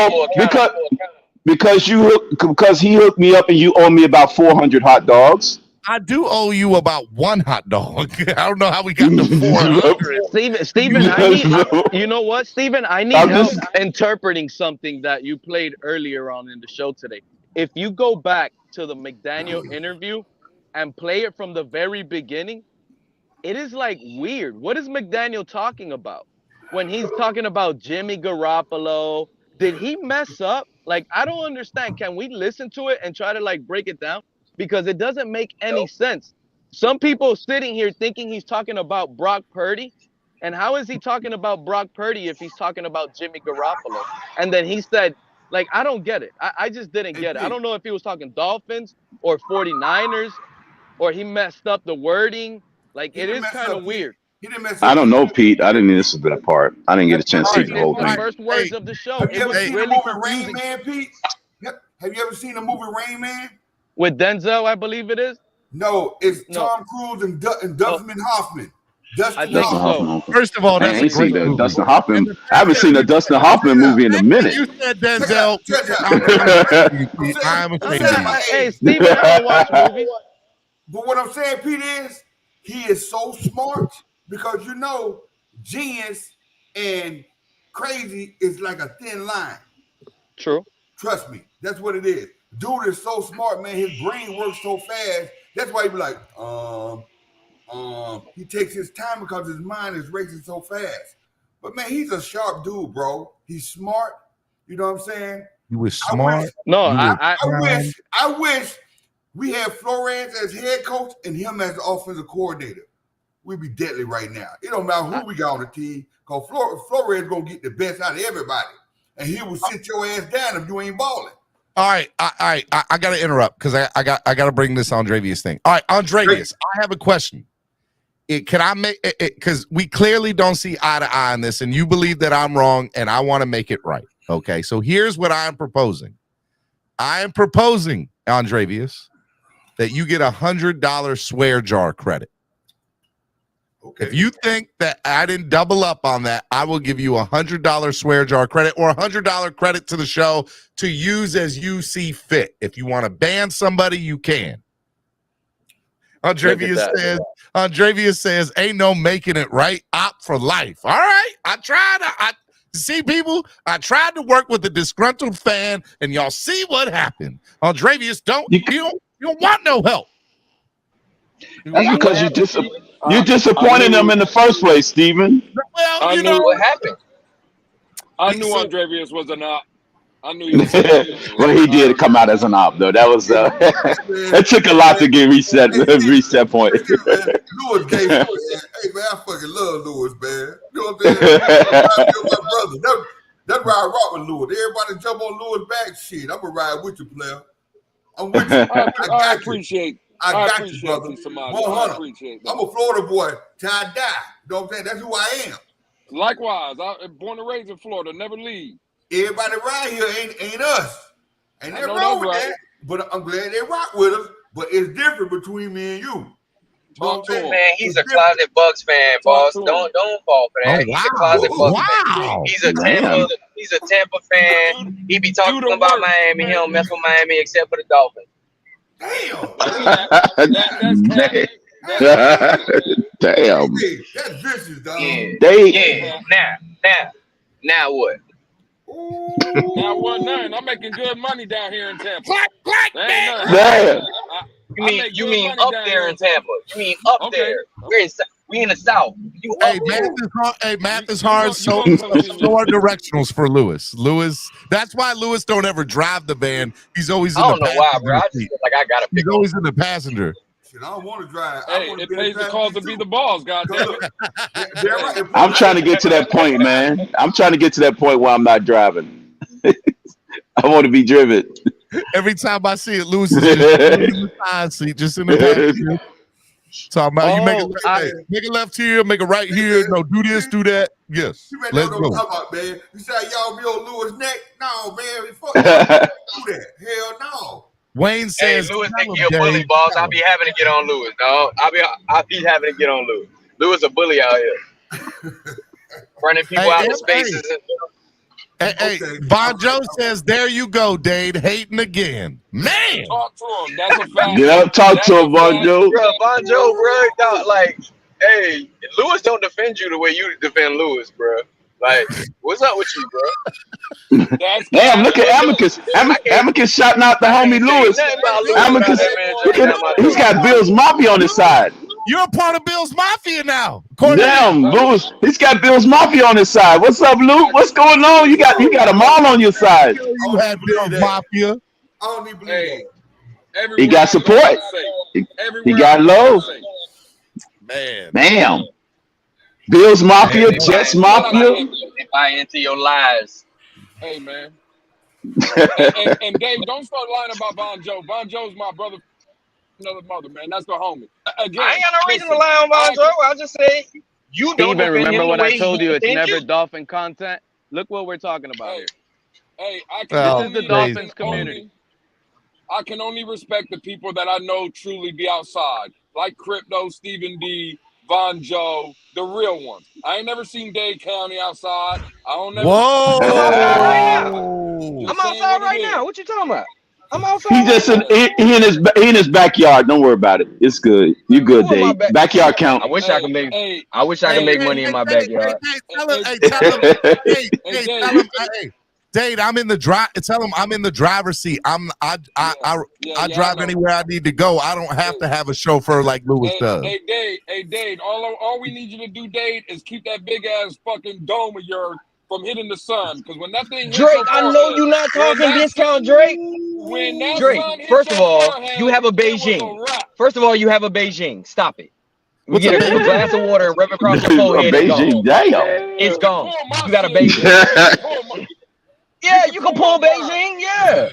because he hooked me up and you owe me about 400 hot dogs. I do owe you about 1 hot dog. I don't know how we got to 400. Steven, you know what, Steven? I need help interpreting something that you played earlier on in the show today. If you go back to the McDaniel interview and play it from the very beginning, it is like weird. What is McDaniel talking about when he's talking about Jimmy Garoppolo? Did he mess up? Like, I don't understand. Can we listen to it and try to like break it down? Because it doesn't make any sense. Some people sitting here thinking he's talking about Brock Purdy. And how is he talking about Brock Purdy if he's talking about Jimmy Garoppolo? And then he said, like, I don't get it. I just didn't get it. I don't know if he was talking Dolphins or 49ers or he messed up the wording. Like, it is kind of weird. I don't know, Pete. I didn't listen to that part. I didn't get a chance to see the whole thing. First words of the show. Have you It ever was seen the really movie confusing. Rain Man, Pete? Have you ever seen the movie Rain Man? With Denzel, I believe it is. No, it's Tom Cruise and Dustin Hoffman. I think so. First of all, I ain't seen the Dustin Hoffman. I haven't seen a Dustin Hoffman movie in a minute. You said Denzel. I'm ashamed of you. Hey, Steven, I don't watch movies. But what I'm saying, Pete, is he is so smart because you know genius and crazy is like a thin line. True. Trust me, that's what it is. Dude is so smart, man. His brain works so fast. That's why he be like, he takes his time because his mind is racing so fast. But man, he's a sharp dude, bro. He's smart. You know what I'm saying? He was smart. I wish we had Flores as head coach and him as the offensive coordinator. We'd be deadly right now. It don't matter who we got on the team, because Flores is gonna get the best out of everybody, and he will sit your ass down if you ain't balling. All right, I got to interrupt because I got to bring this Andrevius thing. All right, Andrevius, I have a question. Can I make it? Because we clearly don't see eye to eye on this, and you believe that I'm wrong, and I want to make it right. Okay, so here's what I'm proposing. I am proposing, Andrevius, that you get $100 swear jar credit. Okay. If you think that I didn't double up on that, I will give you $100 swear jar credit or $100 credit to the show to use as you see fit. If you want to ban somebody, you can. Andrevius says, ain't no making it right. Opt for life. All right. I tried to work with a disgruntled fan, and y'all see what happened. Andrevius, you don't want no help. That's because you disappointed them in the first place, Steven. Well, what happened. I knew Andrevius was an op. I knew he was. Well, he did come out as an op, though. That was it took a lot to get reset point. Lewis gave hey man, I fucking love Lewis, man. You know what I'm saying? My brother. That's why I rock with Lewis. Everybody jump on Lewis' back. Shit, I'm gonna ride with you, player. I'm with you. I appreciate. I got you, brother. 100. I'm a Florida boy till I die. You know what I'm saying? That's who I am. Likewise, I born and raised in Florida. Never leave. Everybody right here ain't us. Ain't that wrong with that? But I'm glad they rock with us. But it's different between me and you. Man, he's a closet Bucks fan, boss. Don't fall for that. He's a closet Bucks fan. He's a Tampa fan. He be talking about Miami. He don't mess with Miami except for the Dolphins. Damn. That's vicious, dog. Yeah. Now what? Now what? None. I'm making good money down here in Tampa. There ain't none. Man. You mean up there in Tampa? You mean up there? We in the South. You Hey, up there? math is hard. So are directionals for Lewis. That's why Lewis don't ever drive the van. He's always in the passenger why, bro. I just seat. feel like I gotta He's always in the passenger. Shit, I don't want to drive. Hey, it pays the cause to be the boss, goddamn it. I'm trying to get to that point, man. I'm trying to get to that point where I'm not driving. I want to be driven. Every time I see it, Lewis is just in the side seat, just in the passenger. Talking about you make a left here, make a right here. No, do this, do that. Yes, let's go. About, man. You say y'all be on Lewis' neck? No, man. Fuck that. Do that. Hell no. Wayne says, "Hey, Lewis think he a bully, boss. I'll be having to get on Lewis, dog. I'll be having to get on Lewis. Lewis a bully out here, running people out of spaces." Hey, Bon Joe says, "There you go, Dade, hating again, man." Talk to him. That's a fact. Yeah, talk to him, Bon Joe. Bro, Bon Joe, bro, dog, like, hey, Lewis don't defend you the way you defend Lewis, bro. Like, what's up with you, bro? Damn, look at Amicus. Amicus shouting out the homie Lewis. Amicus, he's got Bill's Mafia on his side. You're a part of Bill's Mafia now. Damn, Lewis, he's got Bill's Mafia on his side. What's up, Luke? What's going on? You got them all on your side. You had Bill's Mafia. I don't even believe that. He got support. He got love. Man. Damn. Bill's Mafia, Jets Mafia. They buy into your lies. Hey, man. and Dave, don't start lying about Bon Joe. Bon Joe's my brother. Another mother, man. That's the homie. Again, I ain't got no reason to lie on Bon Joe. I just say you don't Steven, remember him what the I way told he you? It's defends never you? Dolphin content. Look what we're talking about here. Hey, This is the Dolphins community. I can only respect the people that I know truly be outside, like Crypto, Stephen D, Von Joe, the real ones. I ain't never seen Dade County outside. I don't never. Whoa! I'm outside right now. I'm outside right now. What you talking about? I'm outside. He just he in his backyard. Don't worry about it. It's good. You good, Dave. Backyard count. I wish I could make. I wish I could make money in my backyard. Dade, I'm in the drive. Tell him I'm in the driver's seat. I drive anywhere I need to go. I don't have to have a chauffeur like Lewis does. Hey, Dade. All we need you to do, Dade, is keep that big ass fucking dome of yours from hitting the sun. Because when that thing hits Drake, your I know forehead, you're not talking discount, Drake. When that Drake, sun hits first of your all, forehead, you have a it was Beijing. wrap. First of all, you have a Beijing. Stop it. You What's get a a glass of water and rub it across your A forehead. It's Beijing, gone. damn. It's gone. You got a Beijing. Yeah, you can pull Beijing. Yeah.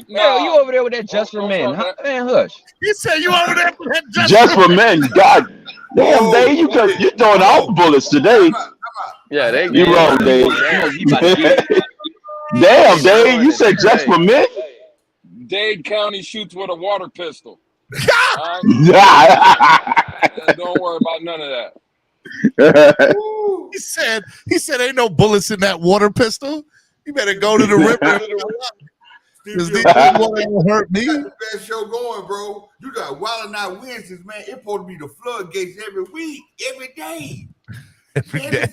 Yeah, you over there with that just for men. Man, hush. You say you over there with that Just for men. God damn, Dave, you're throwing all the bullets today. Yeah, they. You wrong, Dave. Damn, Dave, you said just for men. Dade County shoots with a water pistol. Yeah. Don't worry about none of that. He said ain't no bullets in that water pistol. You better go to the river. Because these people won't hurt me. Best show going, bro. You got Wild and Out Wednesdays, man. It's supposed to be the floodgates every week, every day. Man,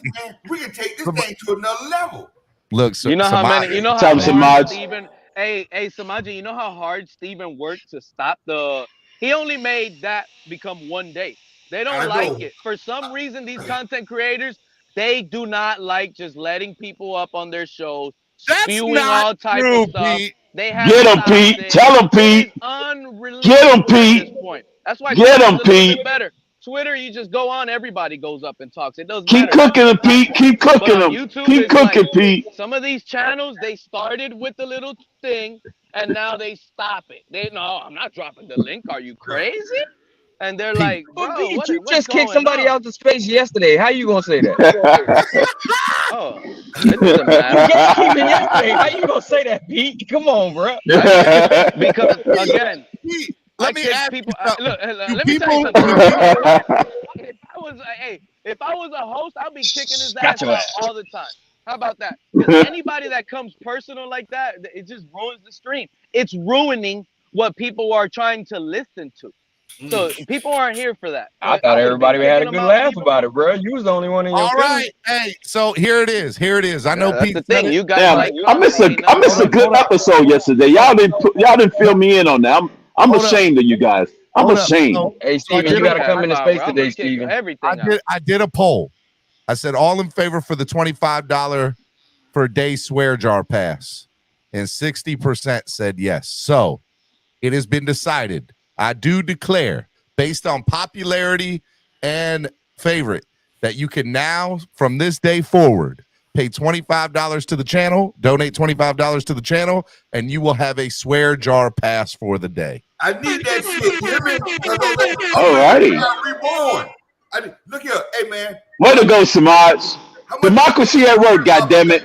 we can take this thing to another level. Look, so, you know how many? You know how hard Steven. Hey, Samaji, you know how hard Steven worked to stop the. He only made that become one day. They don't like it for some reason. These content creators, they do not like just letting people up on their shows, spewing all type of stuff. Pete. They have Get him, Pete. Tell him, Pete. Get him, Pete. At this point. That's why Get him, Twitter's a little Pete. bit better. Twitter, you just go on, everybody goes up and talks. It doesn't Keep matter. cooking him, Pete. Keep cooking him. YouTube Keep cooking, like, Pete. Some of these channels, they started with the little thing, and now they stop it. I'm not dropping the link. Are you crazy? And they're like, bro, Pete, what's you just kicked going somebody on? out to space yesterday. How you gonna say that? Oh, it doesn't matter. You just kicked him yesterday. How you gonna say that, Pete? Come on, bro. Because again, let me ask people. you Look, let me people. tell you something. If I was a host, I'd be kicking his ass out all the time. How about that? Because anybody that comes personal like that, it just ruins the stream. It's ruining what people are trying to listen to. So people aren't here for that. I thought everybody had a good laugh about it, bro. You was the only one in your All right, hey, so here it is. I know that's Pete the thing. said You it. guys Damn, like I missed a good episode yesterday. Y'all didn't fill me in on that. I'm Hold up. ashamed of you guys. I'm Hold up. ashamed. Hey, So I Steven, you did got to come into space today, Steven. Everything I did a poll. I said all in favor for the $25 per day swear jar pass, and 60% said yes. So it has been decided. I do declare, based on popularity and favorite, that you can now, from this day forward, pay $25 to the channel, donate $25 to the channel, and you will have a swear jar pass for the day. I need that shit. You hear me? All righty. Reborn. Look here, hey man. Way to go, Samaj. Democracy at work, goddammit.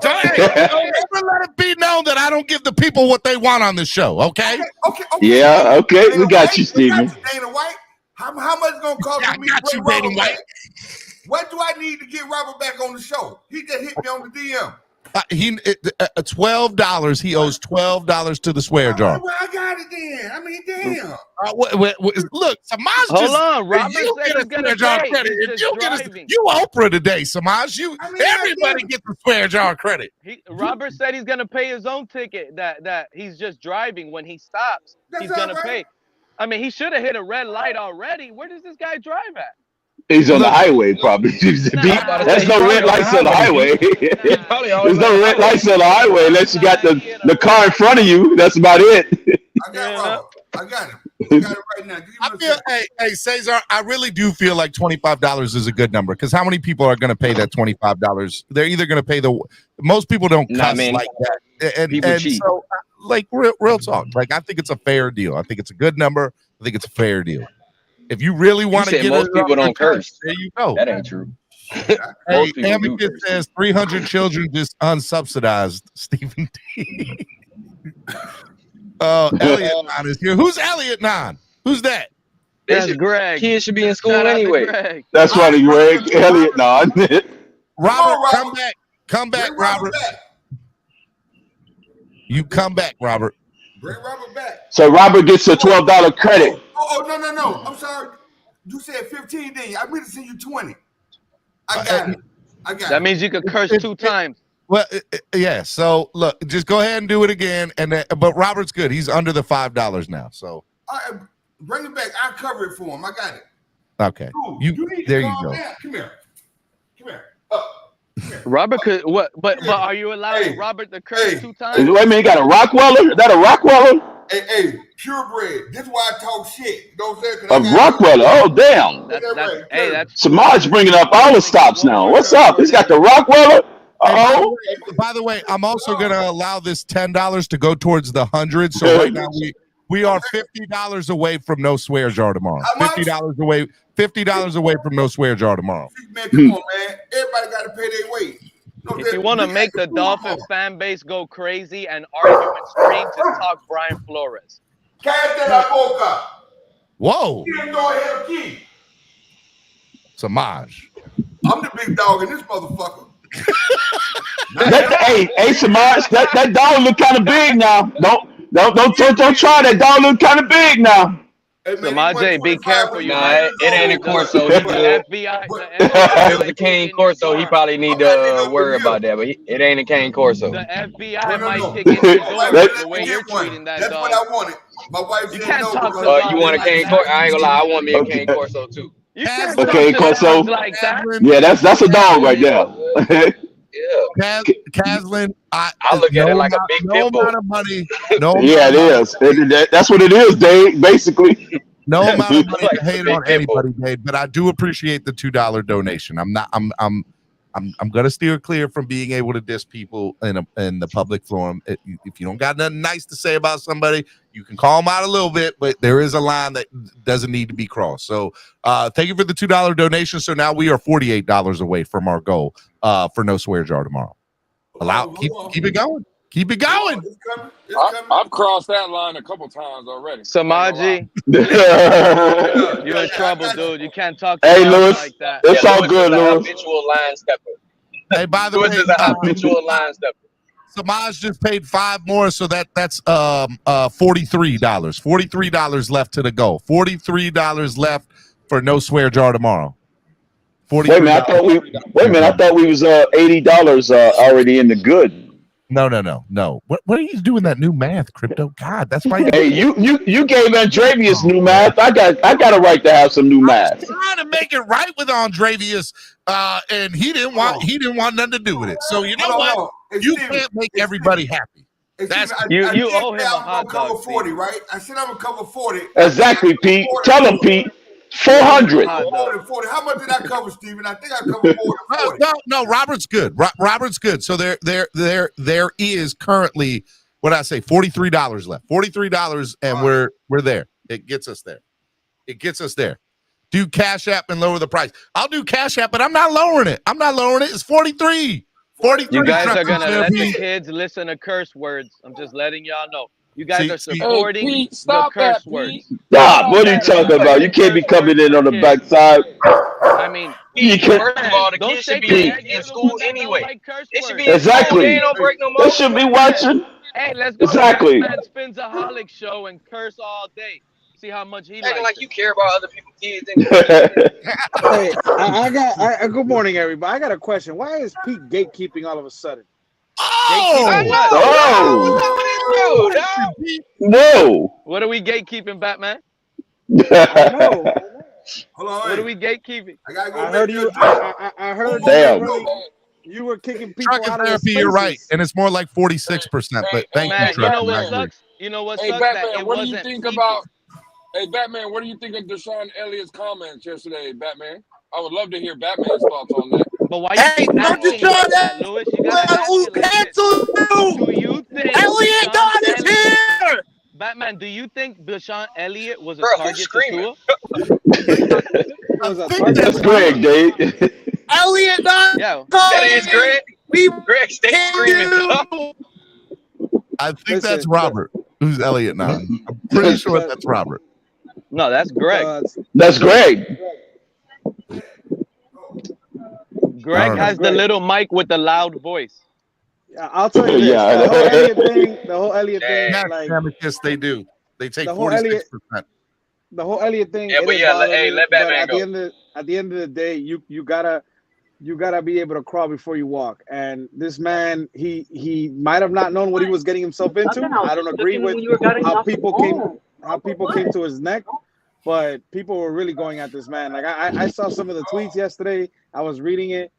Don't ever let it be known that I don't give the people what they want on the show, okay? Okay. Yeah, okay. We got you, Steven. Dana White, how much gonna cost for me to bring Robert back? What do I need to get Robert back on the show? He just hit me on the DM. $12. He owes $12 to the swear jar. Well, I got it then. I mean, damn. Look, Samaj Hold on, Robert you said get a he's gonna swear jar pay. credit. He's If just you get driving. you Oprah today, Samaj. Everybody gets the swear jar credit. Robert said he's gonna pay his own ticket. That he's just driving. When he stops, he's gonna pay. I mean, he should have hit a red light already. Where does this guy drive at? He's on the highway, probably. There's no red lights on the highway. There's no red lights on the highway unless you got the car in front of you. That's about it. I got him. I got it right now. I feel, hey, Cesar, I really do feel like $25 is a good number, because how many people are going to pay that $25? They're either going to pay most people don't cuss like that. And so, like, real talk. Like, I think it's a fair deal. I think it's a good number. I think it's a fair deal. If you really want to get most people don't curse. There you go. That ain't true. Hey, Amicus says 300 children just unsubsidized. Stephen D. Elliot Nine is here. Who's Elliot Nine? Who's that? That's Greg. Kids should be in school anyway. That's right, Greg. Elliot Nine. Robert, come back, Robert. You come back, Robert. Bring Robert back. So Robert gets a $12 credit. No. I'm sorry. You said 15, didn't you? I meant to send you 20. I got it. That means you could curse 2 times. Well, yeah. So look, just go ahead and do it again. But Robert's good. He's under the $5 now. So bring it back. I'll cover it for him. I got it. Okay. Dude, there you go. Down. Come here. Robert could what? But are you allowing Robert to curse 2 times? Wait a minute, you got a Rockweller? Is that a Rockweller? Hey, purebred. This is why I talk shit. You know what I'm saying? A Rockweller. Oh, damn. That's Samaj bringing up all the stops now. What's up? He's got the Rockweller. Oh. By the way, I'm also going to allow this $10 to go towards the 100. So right now we are $50 away from no swear jar tomorrow. $50 away. $50 away from no swear jar tomorrow. Man, come on, man. Everybody got to pay their weight. If you want to make the Dolphin fan base go crazy and argue and scream, just talk Brian Flores. Whoa. Samaj. I'm the big dog in this motherfucker. Hey, Samaj, that dog look kind of big now. Don't try that dog look kind of big now. Samaj, be careful. Nah, it ain't a Corso. The FBI. If it was a cane Corso, he probably need to worry about that. But it ain't a cane Corso. The FBI might kick in his door the way you're treating that dog. That's what I wanted. My wife You said can't no. talk You want a cane Corso? I ain't gonna lie. I want me a cane Corso too. You can't Okay, talk to Corso. dogs like that. Yeah, that's a dog right there. Caslin, I look at it like a big no pimple. amount of money. Yeah, it is. That's what it is, Dave. Basically. No amount of money to hate on anybody, Dave. But I do appreciate the $2 donation. I'm gonna steer clear from being able to diss people in the public forum. If you don't got nothing nice to say about somebody, you can call them out a little bit, but there is a line that doesn't need to be crossed. So thank you for the $2 donation. So now we are $48 away from our goal for no swear jar tomorrow. Keep it going. Keep it going. I've crossed that line a couple times already. Samaji, you're in trouble, dude. You can't talk to Hey, dogs Lewis, like that. it's all good, Lewis. Habitual line stepper. Hey, by the Lewis way, is a habitual line stepper. Samaj just paid 5 more, so that's $43. $43 left to the goal. $43 left for no swear jar tomorrow. Wait a minute, I thought we was $80 already in the good. No. What are you doing that new math, Crypto? God, that's why. Hey, you gave Andrevius new math. I got a right to have some new math. Trying to make it right with Andrevius, and he didn't want nothing to do with it. So you know what? You can't make everybody happy. That's you owe him a hot dog. 40, right? I said I'm gonna cover 40. Exactly, Pete. Tell him, Pete. 400. More than 40. How much did I cover, Steven? I think I covered more than 40. No. Robert's good. Robert's good. So there is currently, what did I say, $43 left. $43, and we're there. It gets us there. Do Cash App and lower the price. I'll do Cash App, but I'm not lowering it. It's 43. 43. You guys are gonna let the kids listen to curse words. I'm just letting y'all know. You guys are supporting the curse words. Stop. What are you talking about? You can't be coming in on the backside. I mean, you first of all, the kids should be in school anyway. It should be exactly. They don't break no more. They should be watching. Hey, let's go. Exactly. To the Spinzaholic show and curse all day. See how much he acting likes like you care about other people's kids. Hey, I good morning, everybody. I got a question. Why is Pete gatekeeping all of a sudden? Whoa! What are we gatekeeping, Batman? I know. Hold on. What are we gatekeeping? I gotta go. I heard you. I heard you were kicking people Truck out of therapy, you're right, and it's more like 46%. But thank you, You Truck. know what sucks? You know what Hey, sucks? Batman, what do you think about? Hey, Batman, what do you think of Deshaun Elliott's comments yesterday, Batman? I would love to hear Batman's thoughts on that. But why you keep asking that, Lewis? You gotta ask it like this. Do you think Elliott God is here? Batman, do you think Deshaun Elliott was a Bro, target to screaming? Tua? That's Greg, Dave. Elliott God. Yeah. That is Greg. Greg, stay screaming. I think that's Robert, who's Elliott now. I'm pretty sure that's Robert. No, that's Greg. That's Greg. Greg has the little mic with the loud voice. Yeah, I'll tell you this. Yeah. The whole Elliott thing, like yes, they do. They take the whole 46%. The whole Elliott thing. Yeah, but yeah, hey, let Batman go. At the end of the day, you gotta be able to crawl before you walk. And this man, he might have not known what he was getting himself into. I don't agree with how people came to his neck, but people were really going at this man. Like I saw some of the tweets yesterday. I was reading it,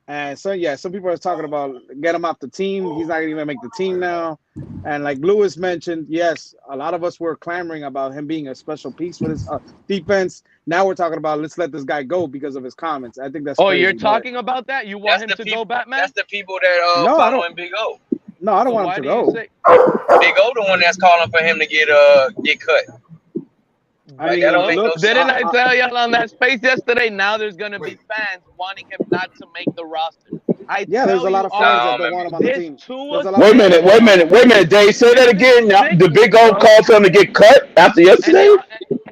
and so yeah, some people are talking about get him off the team. He's not even gonna make the team now. And like Lewis mentioned, yes, a lot of us were clamoring about him being a special piece for this defense. Now we're talking about let's let this guy go because of his comments. I think that's crazy, you're talking about that? You want him to go, Batman? That's the people that following Big O. No, I don't want him to go. Big O, the one that's calling for him to get cut. I mean, didn't I tell y'all on that space yesterday? Now there's gonna be fans wanting him not to make the roster. There's a lot of fans that don't want him on the team. Wait a minute, Dave. Say that again. Now, the Big O called for him to get cut after yesterday?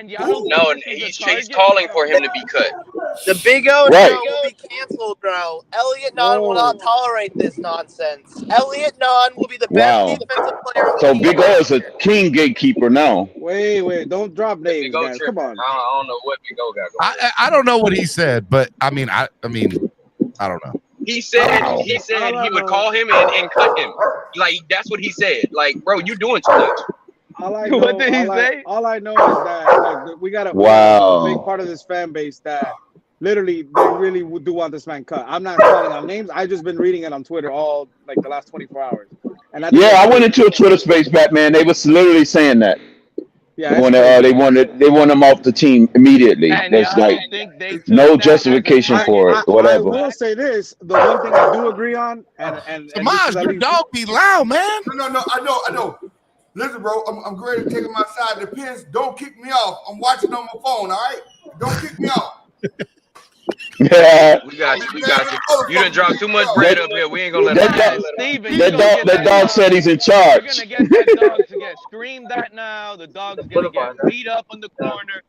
No, he's calling for him to be cut. The Big O Right. show will be canceled, bro. Elliott Nunn will not tolerate this nonsense. Elliott Nunn will be the best defensive player. So Big O is a king gatekeeper now. Wait, don't drop names, guys. Come on. I don't know what Big O got going. I don't know what he said, but I mean, I don't know. He said he would call him and cut him. Like that's what he said. Like, bro, you doing too much. What did he say? All I know is that we got a big part of this fan base that literally they really do want this man cut. I'm not calling out names. I just been reading it on Twitter all like the last 24 hours. And I went into a Twitter space, Batman. They was literally saying that. Yeah, they want him off the team immediately. There's like no justification for it, or whatever. I will say this: the one thing I do agree on, and Samaj, your dog be loud, man. No, I know. Listen, bro, I'm ready to take him outside. The Depends. Don't kick me off. I'm watching on my phone. All right, don't kick me off. Yeah. We got you. You done dropped too much bread up here. We ain't gonna let that dog said he's in charge. You're gonna get that dog to get screamed at now. The dog's gonna get beat up in the corner.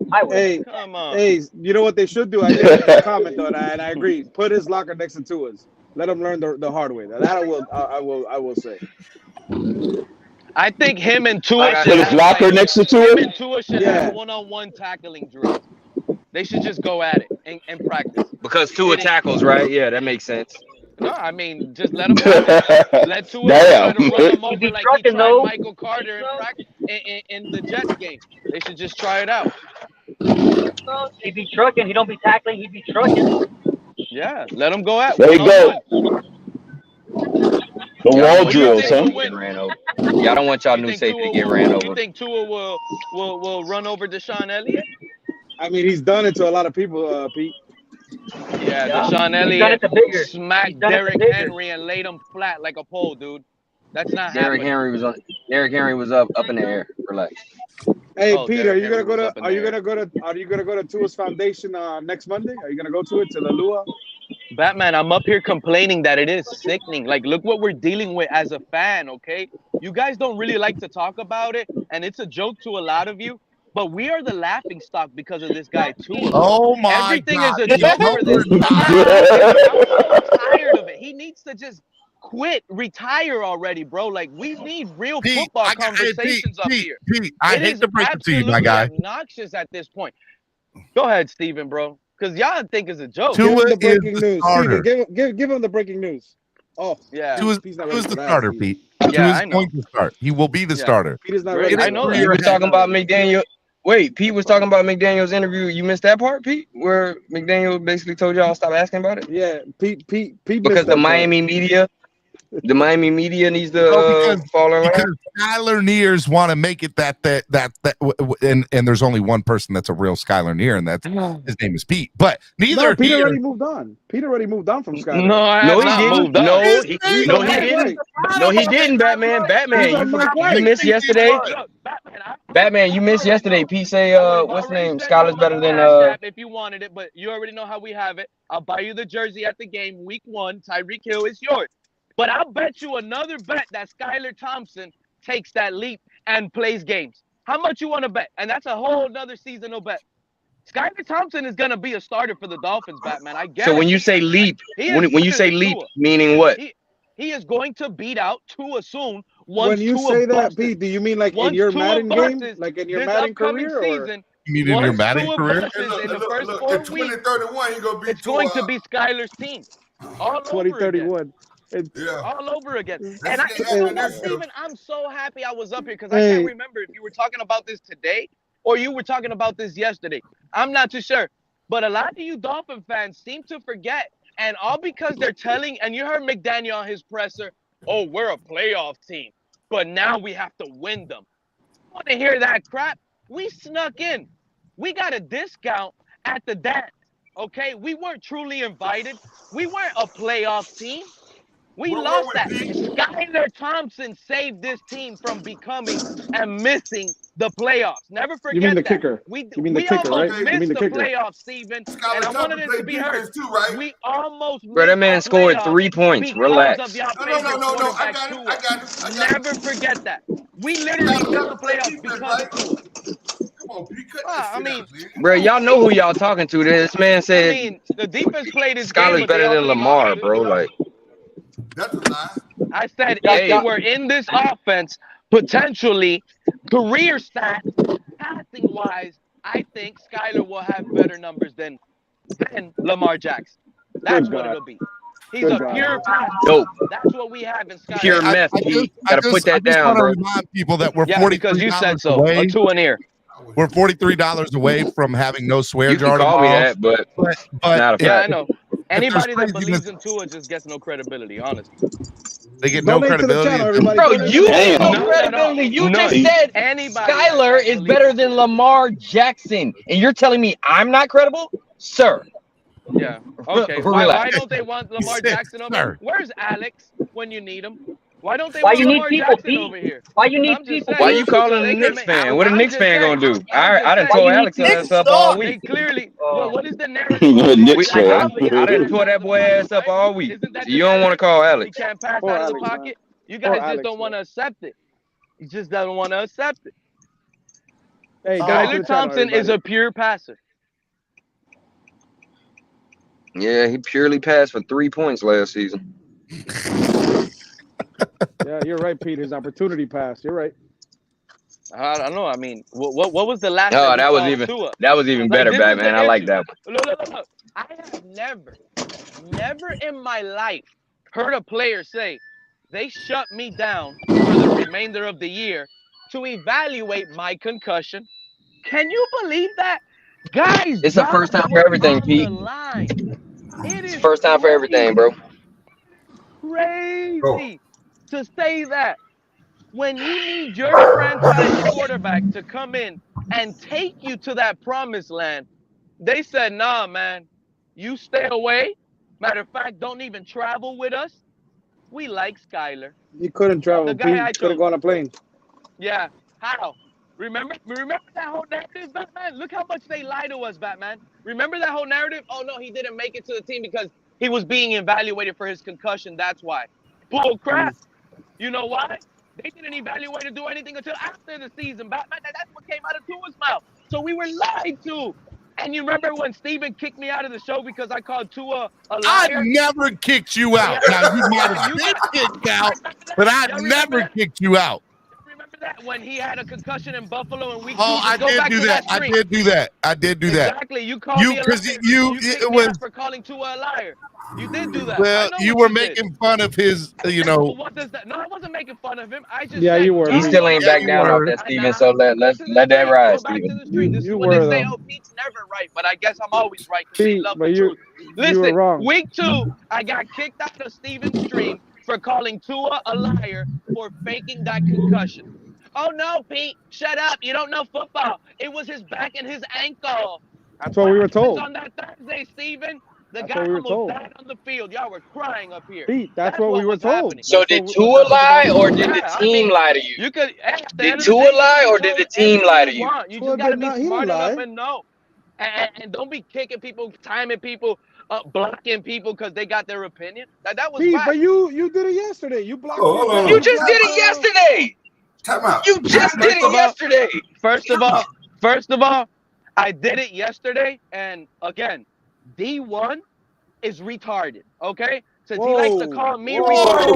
Come on. Hey, you know what they should do? I did make a comment on that, and I agree. Put his locker next to Tua's. Let him learn the hard way. That I will say. I think him and Tua Put a blocker next to him it. and Tua should have one-on-one tackling drills. They should just go at it and practice. Because Tua tackles, right? Yeah, that makes sense. No, I mean just let them have it. Let Tua try to run them over like he tried Michael Carter in practice in the Jets game. They should just try it out. He be trucking. He don't be tackling. He be trucking. Yeah, let him go at. There you go. The wall drills, huh? Yeah, I don't want y'all new safety to get ran over. You think Tua will run over Deshaun Elliott? I mean, he's done it to a lot of people, Pete. Yeah, Deshaun Elliott smacked Derrick Henry and laid him flat like a pole, dude. That's not Derrick happening. Derrick Henry was up in the air. Relax. Hey, Pete, are you gonna go to Tua's foundation next Monday? Are you gonna go to it, to the Lua? Batman, I'm up here complaining that it is sickening. Like, look what we're dealing with as a fan, okay? You guys don't really like to talk about it, and it's a joke to a lot of you, but we are the laughing stock because of this guy, Tua. Oh, my Everything God. is a joke for this guy. I'm so tired of it. He needs to just quit, retire already, bro. Like, we need real football conversations up here. Pete, I hate to break it to you, my guy. Obnoxious at this point. Go ahead, Steven, bro. Because y'all think it's a joke. Give him the breaking news. Steven, give him the breaking news. Oh, yeah. Tua's the starter, Pete. Yeah, Tua's going to start. He will be the starter. Pete is not ready. I know. Pete was talking about McDaniel. Wait, Pete was talking about McDaniel's interview. You missed that part, Pete, where McDaniel basically told y'all stop asking about it? Yeah, Pete. Because the Miami media needs to fall in line. Because Skylar Nears want to make it that and there's only one person that's a real Skylar Near, and that's his name is Pete. But neither Pete already moved on. Pete already moved on from Skylar. No, he didn't. Batman, you missed yesterday. Batman, you missed yesterday. Pete say, what's the name? Skylar's better than If you wanted it, but you already know how we have it. I'll buy you the jersey at the game, week 1. Tyreek Hill is yours. But I'll bet you another bet that Skylar Thompson takes that leap and plays games. How much you want to bet? And that's a whole nother seasonal bet. Skylar Thompson is going to be a starter for the Dolphins, Batman. I guess. So when you say leap, when you say leap, meaning what? He is going to beat out Tua soon. When you say that, Pete, do you mean like in your Madden game? Like in your Madden career? Season, you mean in your Madden career? In the first 4 weeks, 2031, it's going to be Skylar's team. All 2031. All over again. And Steven, I'm so happy I was up here because I can't remember if you were talking about this today or you were talking about this yesterday. I'm not too sure. But a lot of you Dolphin fans seem to forget, and all because they're telling, and you heard McDaniel on his presser, oh, we're a playoff team, but now we have to win them. I want to hear that crap. We snuck in. We got a discount at the dance, okay? We weren't truly invited. We weren't a playoff team. We lost that. Skylar Thompson saved this team from becoming and missing the playoffs. Never forget that. You mean the kicker? You mean the kicker, right? You mean the playoffs, Steven. And I wanted it to be heard. We almost Bro, that man scored 3 points. Relax. No. I got it. Never forget that. We literally missed the playoffs because Come on, Pete, cut this shit out, bro, y'all know who y'all talking to. This man said the defense played his Skylar's better than Lamar, bro. Like, that's a lie. I said if you were in this offense, potentially career stats, passing wise, I think Skylar will have better numbers than Lamar Jackson. That's what it'll be. He's a pure passer. Dope. That's what we have in Skylar. Pure meth. Gotta put that down, bro. Remind people that we're because you said so. away. 2 in here. We're $43 away from having no swear You jar. can call me that, but not a I know. Anybody that believes in Tua just gets no credibility, honestly. They get no credibility. Bro, you get no credibility. You just said Skylar is better than Lamar Jackson, and you're telling me I'm not credible, sir? Yeah. Okay. Why don't they want Lamar Jackson over here? Where's Alex when you need him? Why don't they want Lamar Jackson over here? Why you need people? Why you calling a Knicks fan? What a Knicks fan gonna do? I done told Alex ass up all week. Clearly, what is the narrative? I done tore that boy ass up all week. You don't want to call Alex. He can't pass out of the pocket. You guys just don't want to accept it. He just doesn't want to accept it. Hey, Skylar Thompson is a pure passer. Yeah, he purely passed for 3 points last season. Yeah, you're right, Pete. His opportunity passed. You're right. I don't know. I mean, what was the last Oh, that he that was called even Tua? that was even Like, better, this is Batman. the I like issue. that one. Look. I have never in my life heard a player say they shut me down for the remainder of the year to evaluate my concussion. Can you believe that? Guys, It's the first time for everything, on the Pete. line. It It's the is first time for everything, bro. crazy to say that when you need your franchise quarterback to come in and take you to that promised land, they said, nah, man, you stay away. Matter of fact, don't even travel with us. We like Skyler. He couldn't travel. The guy I Pete could have chose. gone on a plane. Yeah. How? Remember that whole narrative, Batman? Look how much they lie to us, Batman. Remember that whole narrative? Oh, no, he didn't make it to the team because he was being evaluated for his concussion. That's why. Bull crap. You know why? They didn't evaluate or do anything until after the season, Batman. That's what came out of Tua's mouth. So we were lied to. And you remember when Steven kicked me out of the show because I called Tua a liar? I never kicked you out. Now, you might have been kicked out, but I never kicked you out. Remember that when he had a concussion in Buffalo in week 2? I did do that. I did do that. Exactly. You called me a liar. Because you kicked me out for calling Tua a liar. You did do that. Well, you were making fun of his, What does that? No, I wasn't making fun of him. I just Yeah, said, you were. He still ain't back down off that, Steven. So let that ride, Steven. This is when they say, "Oh, Pete's never right," but I guess I'm always right because they love the truth. You were wrong. Listen, week 2, I got kicked out of Steven's stream for calling Tua a liar for faking that concussion. Oh no, Pete, shut up! You don't know football. It was his back and his ankle. That's what we were told. On that Thursday, Steven. The That's guy what we were almost told. died on the field. Y'all were crying up here. Pete, that's what we were told. So did Tua lie or did the team lie to you? You could. Did Tua lie or did the team lie to you? You just gotta be smart enough and know. And don't be kicking people, timing people, blocking people because they got their opinion. That was Pete, right. but you did it yesterday. You blocked. You just did it yesterday. Time out. You just did it yesterday. First of all, I did it yesterday, and again, D1 is retarded. Okay, since he likes to call me retarded.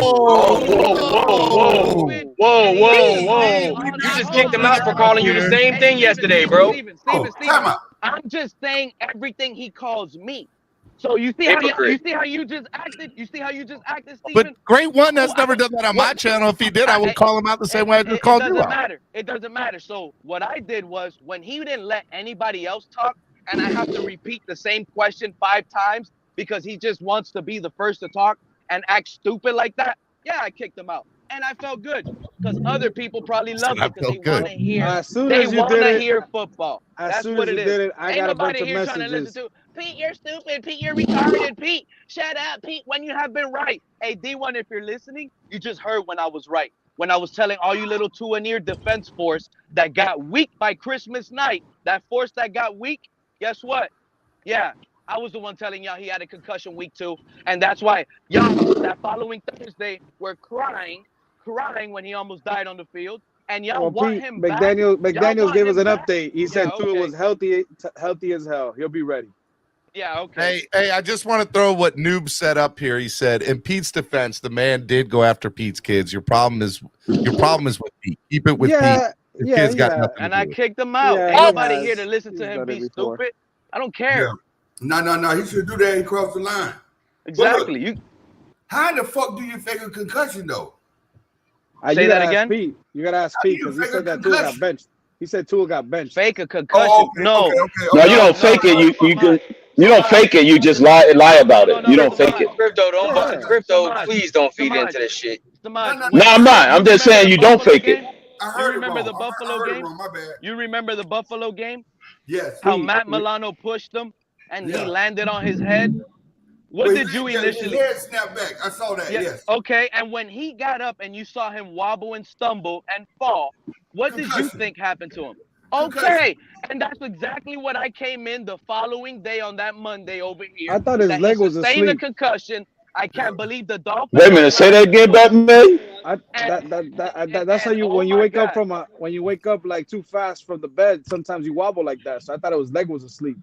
Whoa. You just kicked him out for calling you the same thing yesterday, bro. Steven, I'm just saying everything he calls me. So you see how you just acted? You see how you just acted, Steven? But Great One has never done that on my channel. If he did, I would call him out the same way I just called you out. It doesn't matter. So what I did was when he didn't let anybody else talk, and I have to repeat the same question 5 times because he just wants to be the first to talk and act stupid like that. Yeah, I kicked him out. And I felt good because other people probably love it because they want to hear. As soon as you did it, hear football. As soon as you did it, I got a bunch of messages. Pete, you're stupid. Pete, you're retarded. Pete, shut up. Pete, when you have been right. Hey, D1, if you're listening, you just heard when I was right. When I was telling all you little Tua-near defense force that got weak by Christmas night, that force that got weak, guess what? Yeah, I was the one telling y'all he had a concussion week 2. And that's why y'all that following Thursday were crying when he almost died on the field. And y'all want Pete, him McDaniels gave us an update. He said okay. Tua was healthy as hell. He'll be ready. Yeah, okay. Hey, I just want to throw what Noob set up here. He said, in Pete's defense, the man did go after Pete's kids. Your problem is with Pete. Keep it with Pete. His kids got nothing and to do I with it. kicked him out. Yeah, Ain't nobody here to listen to him be stupid. I don't care. Yeah. No. He should do that. He crossed the line. Exactly. Look, how the fuck do you fake a concussion though? Say that again. Pete. You gotta ask Pete because he said that Tua got benched. He said Tua got benched. Fake a concussion? No, you don't fake it. You don't fake it. You just lie about it. You don't fake it. Crypto, please don't feed into this shit. No, I'm not. I'm just saying you don't fake it. You remember the Buffalo game? You remember the Buffalo game? Yes. How Matt Milano pushed him and he landed on his head? What did you initially? His head snapped back. I saw that. Yes. Okay, and when he got up and you saw him wobble and stumble and fall, what did you think happened to him? Okay, and that's exactly what I came in the following day on that Monday over here. I thought his leg was sustained asleep. a concussion. I can't believe the Dolphins. Wait a minute. Say that again, Batman. That's how you when you wake up like too fast from the bed. Sometimes you wobble like that. So I thought his leg was asleep.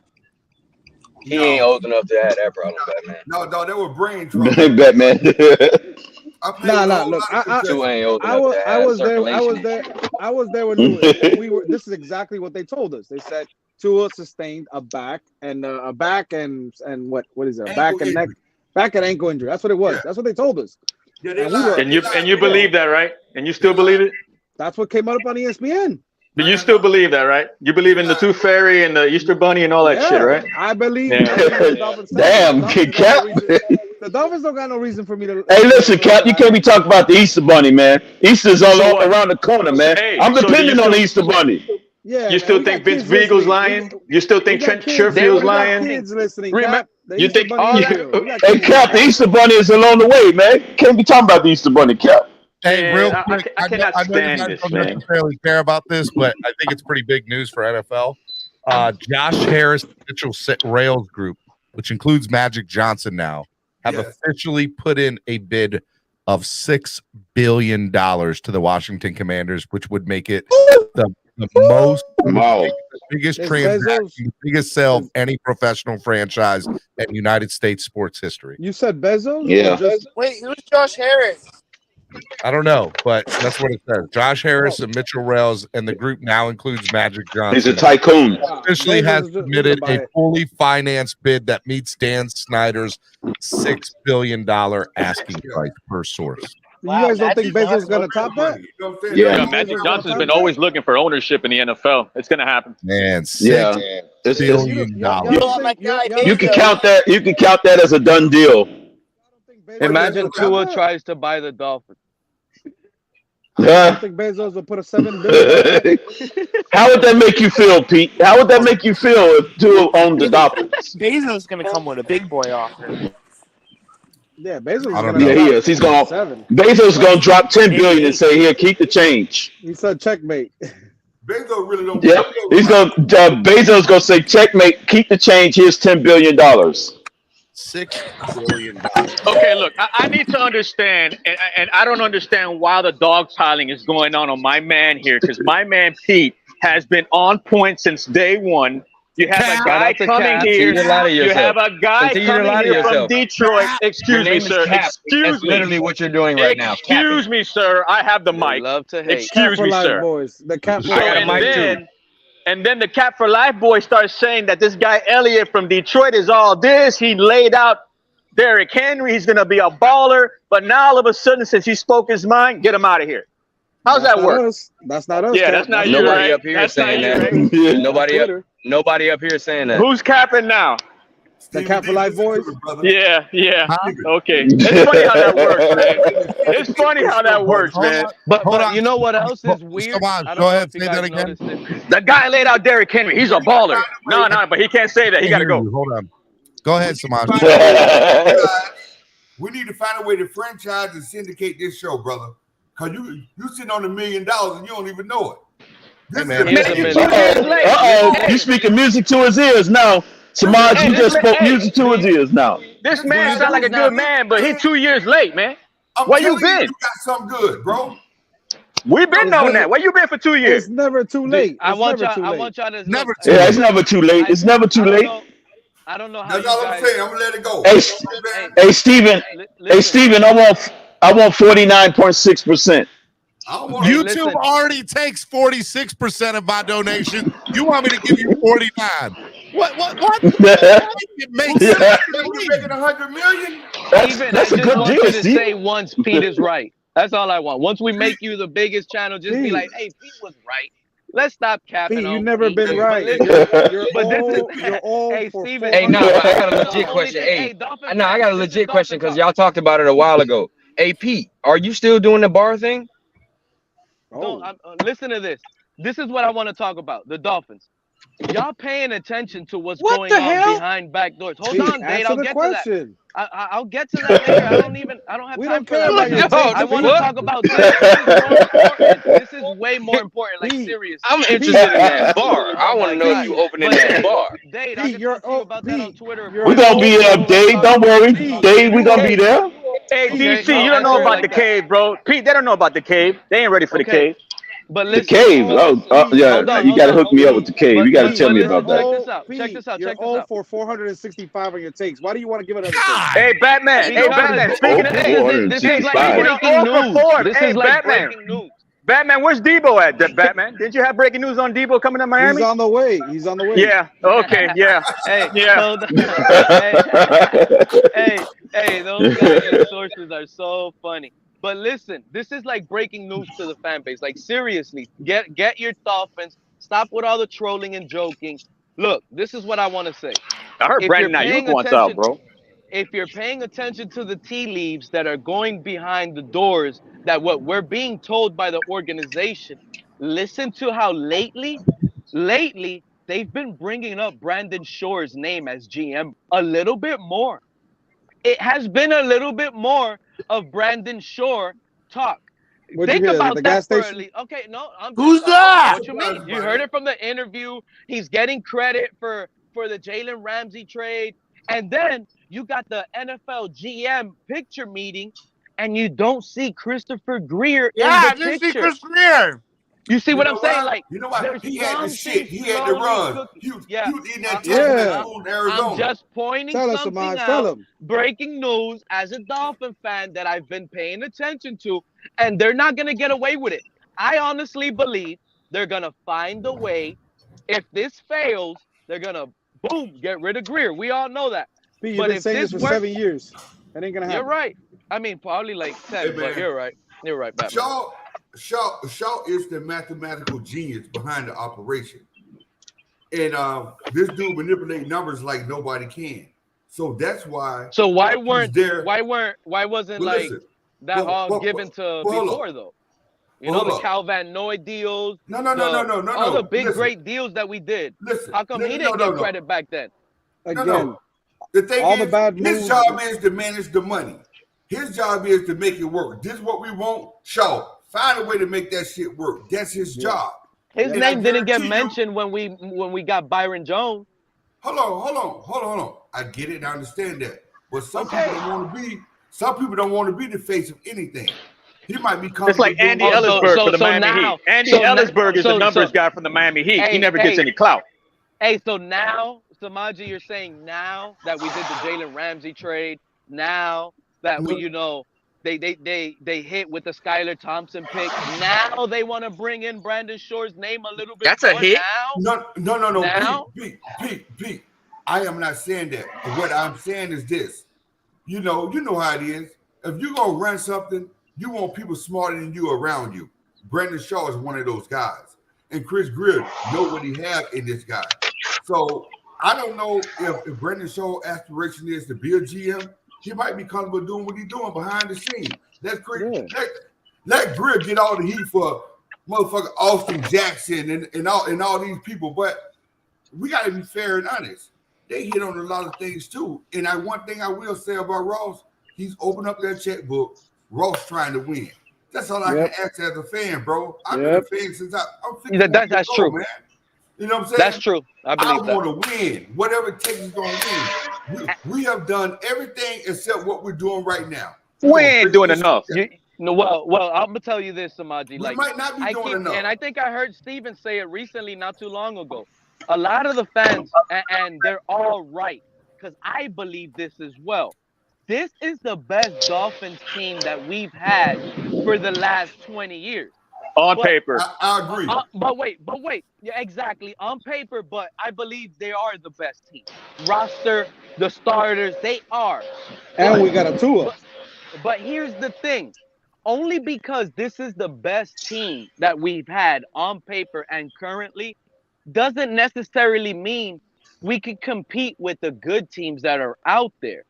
He ain't old enough to have that problem, Batman. No, they were brain trauma. Batman. Nah. Look, I was there when Lewis, and we were. This is exactly what they told us. They said Tua sustained a back and what is it? Back and ankle injury. That's what it was. That's what they told us. And you believe that, right? And you still believe it? That's what came up on ESPN. But you still believe that, right? You believe in the Tooth Fairy and the Easter Bunny and all that shit, right? I believe. Damn, Cap. The Dolphins don't got no reason for me to. Hey, listen, Cap, you can't be talking about the Easter Bunny, man. Easter's all around the corner, man. Hey, I'm depending on the Easter Bunny. Yeah, you still think Vince Vigel's lying? You still think Trent Sherfield's lying? Kids listening. You think? Hey, Cap, the Easter Bunny is along the way, man. Can't be talking about the Easter Bunny, Cap. Hey, real quick, I cannot know you stand guys this, don't man. necessarily care about this, but I think it's pretty big news for NFL. Josh Harris, Mitchell Rails Group, which includes Magic Johnson now, have officially put in a bid of $6 billion to the Washington Commanders, which would make it the biggest transaction, the biggest sale of any professional franchise in United States sports history. You said Bezos? Yeah. Wait, who's Josh Harris? I don't know, but that's what it says. Josh Harris and Mitchell Rails, and the group now includes Magic Johnson. He's a tycoon. Officially has submitted a fully financed bid that meets Dan Snyder's $6 billion asking price per source. You guys don't think Bezos is going to top that? Yeah, Magic Johnson's been always looking for ownership in the NFL. It's going to happen. Man, $6 billion. You can count that. You can count that as a done deal. Imagine Tua tries to buy the Dolphins. Yeah. I think Bezos will put a $7 billion. How would that make you feel, Pete? How would that make you feel if Tua owned the Dolphins? Bezos is going to come with a big boy offer. Yeah, Bezos. He is. He's going. Bezos is going to drop $10 billion and say, "Here, keep the change." He said, "Checkmate." Bezos really don't. Yep. He's going. Bezos going to say, "Checkmate. Keep the change. Here's $10 billion." $6 billion. Okay, look, I need to understand, and I don't understand why the dogpiling is going on my man here, because my man Pete has been on point since day one. You have a guy coming here. You have a guy coming here from Detroit. Excuse me, sir. Excuse me. Literally what you're doing right now. Excuse me, sir. I have the mic. Love to hate. Excuse me, sir. Boys. The Cap for Life. And then the Cap for Life boy starts saying that this guy Elliott from Detroit is all this. He laid out Derrick Henry. He's going to be a baller. But now all of a sudden, since he spoke his mind, get him out of here. How's that work? That's not us. Yeah, that's not you, Nobody right? up here That's saying not that. you, Right? Nobody up here saying that. Who's capping now? The Cap for Life boys? Yeah. Okay. It's funny how that works, man. It's funny how that works, man. But you know what else is weird? Come on, go ahead, say that again. The guy laid out Derrick Henry. He's a baller. No, but he can't say that. He got to go. Hold on. Go ahead, Samaj. We need to find a way to franchise and syndicate this show, brother. Because you sitting on $1 million and you don't even know it. Hey, man. You speaking music to his ears now. Samaj, you just spoke music to his ears now. This man sound like a good man, but he 2 years late, man. Where you been? You got something good, bro. We've been on that. Where you been for 2 years? It's never too late. I want y'all to never. Yeah, it's never too late. It's never too late. I don't know how. That's all I'm saying. I'm gonna let it go. Hey, Steven. Hey, Steven. I want 49.6%. YouTube already takes 46% of my donation. You want me to give you 49? What? It makes sense. You're making $100 million. That's a good deal, to Steve. say once Pete is right. That's all I want. Once we make you the biggest channel, just be like, "Hey, Pete was right." Let's stop capping. Pete, you've never been right. You're all hey, Steven. Hey, no, I got a legit question. Hey, no, I got a legit question because y'all talked about it a while ago. Hey, Pete, are you still doing the bar thing? Listen to this. This is what I want to talk about. The Dolphins. Y'all paying attention to what's going on behind back doors. Hold on, Dave. I'll get to that. I'll get to that later. I don't have time for that. I want to talk about this. This is way more important. Like, seriously. I'm interested in that bar. I want to know if you opening that bar. Dave, I can talk to you about that on Twitter. We're going to be there, Dave. Don't worry. Dave, we're going to be there. Hey, DC, you don't know about the cave, bro. Pete, they don't know about the cave. They ain't ready for the cave. But The listen, cave. Yeah, hold on, you got to hook me up with the cave. You got to but tell me listen, about that. check this out. You're Check this 0 out. for 465 on your takes. Why do you want to give another take? Hey, Batman. Hey, Because Batman. Speaking of this is like 465. breaking news. This Hey, is like Batman. breaking news. Batman, where's Debo at? Batman, didn't you have breaking news on Debo coming to Miami? He's on the way. He's on the way. Yeah. Okay. Yeah. Hey, Yeah. so hey, those guys and sources are so funny. But listen, this is like breaking news to the fan base. Like seriously, get your Dolphins. Stop with all the trolling and joking. Look, this is what I want to say. I heard Brandon Ayuk wants out, bro. If you're paying attention to the tea leaves that are going behind the doors, that what we're being told by the organization, listen to how lately they've been bringing up Brandon Shore's name as GM a little bit more. It has been a little bit more of Brandon Shore talk. Think about that for at least. Okay, no, Who's that? What you mean? You heard it from the interview. He's getting credit for the Jalen Ramsey trade, and then you got the NFL GM picture meeting, and you don't see Christopher Greer in the I picture. didn't see Chris Greer. You see what I'm saying? Like, you know what? He had the something shit. He had the run. He was eating that Yeah. in Arizona. I'm just pointing Tell us, something Samaj, out. tell him. Breaking news as a Dolphin fan that I've been paying attention to, and they're not going to get away with it. I honestly believe they're going to find a way. If this fails, they're going to, boom, get rid of Greer. We all know that. You've But been if saying this this for works, 7 years. That ain't going to happen. you're right. I mean, probably like 10, Hey, but man. you're right. You're right, Batman. Shaw is the mathematical genius behind the operation. And this dude manipulate numbers like nobody can. So that's why. So why wasn't well, like listen, that all given to before though? You know, the Cal Van Noy deals. No. All the big great deals that we did. How come he didn't get credit back then? Again, the thing all is, the bad his moves. job is to manage the money. His job is to make it work. This is what we want. Shaw, find a way to make that shit work. That's his job. His And name I didn't get guarantee mentioned when we got Byron Jones. Hold on. I get it. I understand that. But some people don't want to be. Some people don't want to be the face of anything. He might be coming. It's like Andy Ellisberg for the Miami Heat. Andy Ellisberg is the numbers guy from the Miami Heat. He never gets any clout. Hey, so now, Samaji, you're saying now that we did the Jalen Ramsey trade, now that we, they hit with the Skylar Thompson pick, now they want to bring in Brandon Shore's name a little bit. That's a hit. No. Now? Pete. I am not saying that. What I'm saying is this. You know how it is. If you're gonna run something, you want people smarter than you around you. Brandon Shaw is one of those guys. And Chris Greer know what he has in this guy. So I don't know if Brandon Shaw's aspiration is to be a GM. He might be comfortable doing what he's doing behind the scenes. Let Greer get all the heat for motherfucker Austin Jackson and all these people. But we got to be fair and honest. They hit on a lot of things too. And one thing I will say about Ross, he's opened up that checkbook. Ross trying to win. That's all I can ask as a fan, bro. I've been a fan since I'm 50. That's true, man. You know what I'm saying? That's true. I believe that. Want to win. Whatever it takes is going to win. We have done everything except what we're doing right now. We ain't doing enough. Well, I'm gonna tell you this, Samaji. We might not be doing enough. And I think I heard Steven say it recently, not too long ago. A lot of the fans, and they're all right, because I believe this as well. This is the best Dolphins team that we've had for the last 20 years. On paper. I agree. But wait. Yeah, exactly. On paper, but I believe they are the best team. Roster, the starters, they are. And we got a Tua. But here's the thing. Only because this is the best team that we've had on paper and currently doesn't necessarily mean we can compete with the good teams that are out there.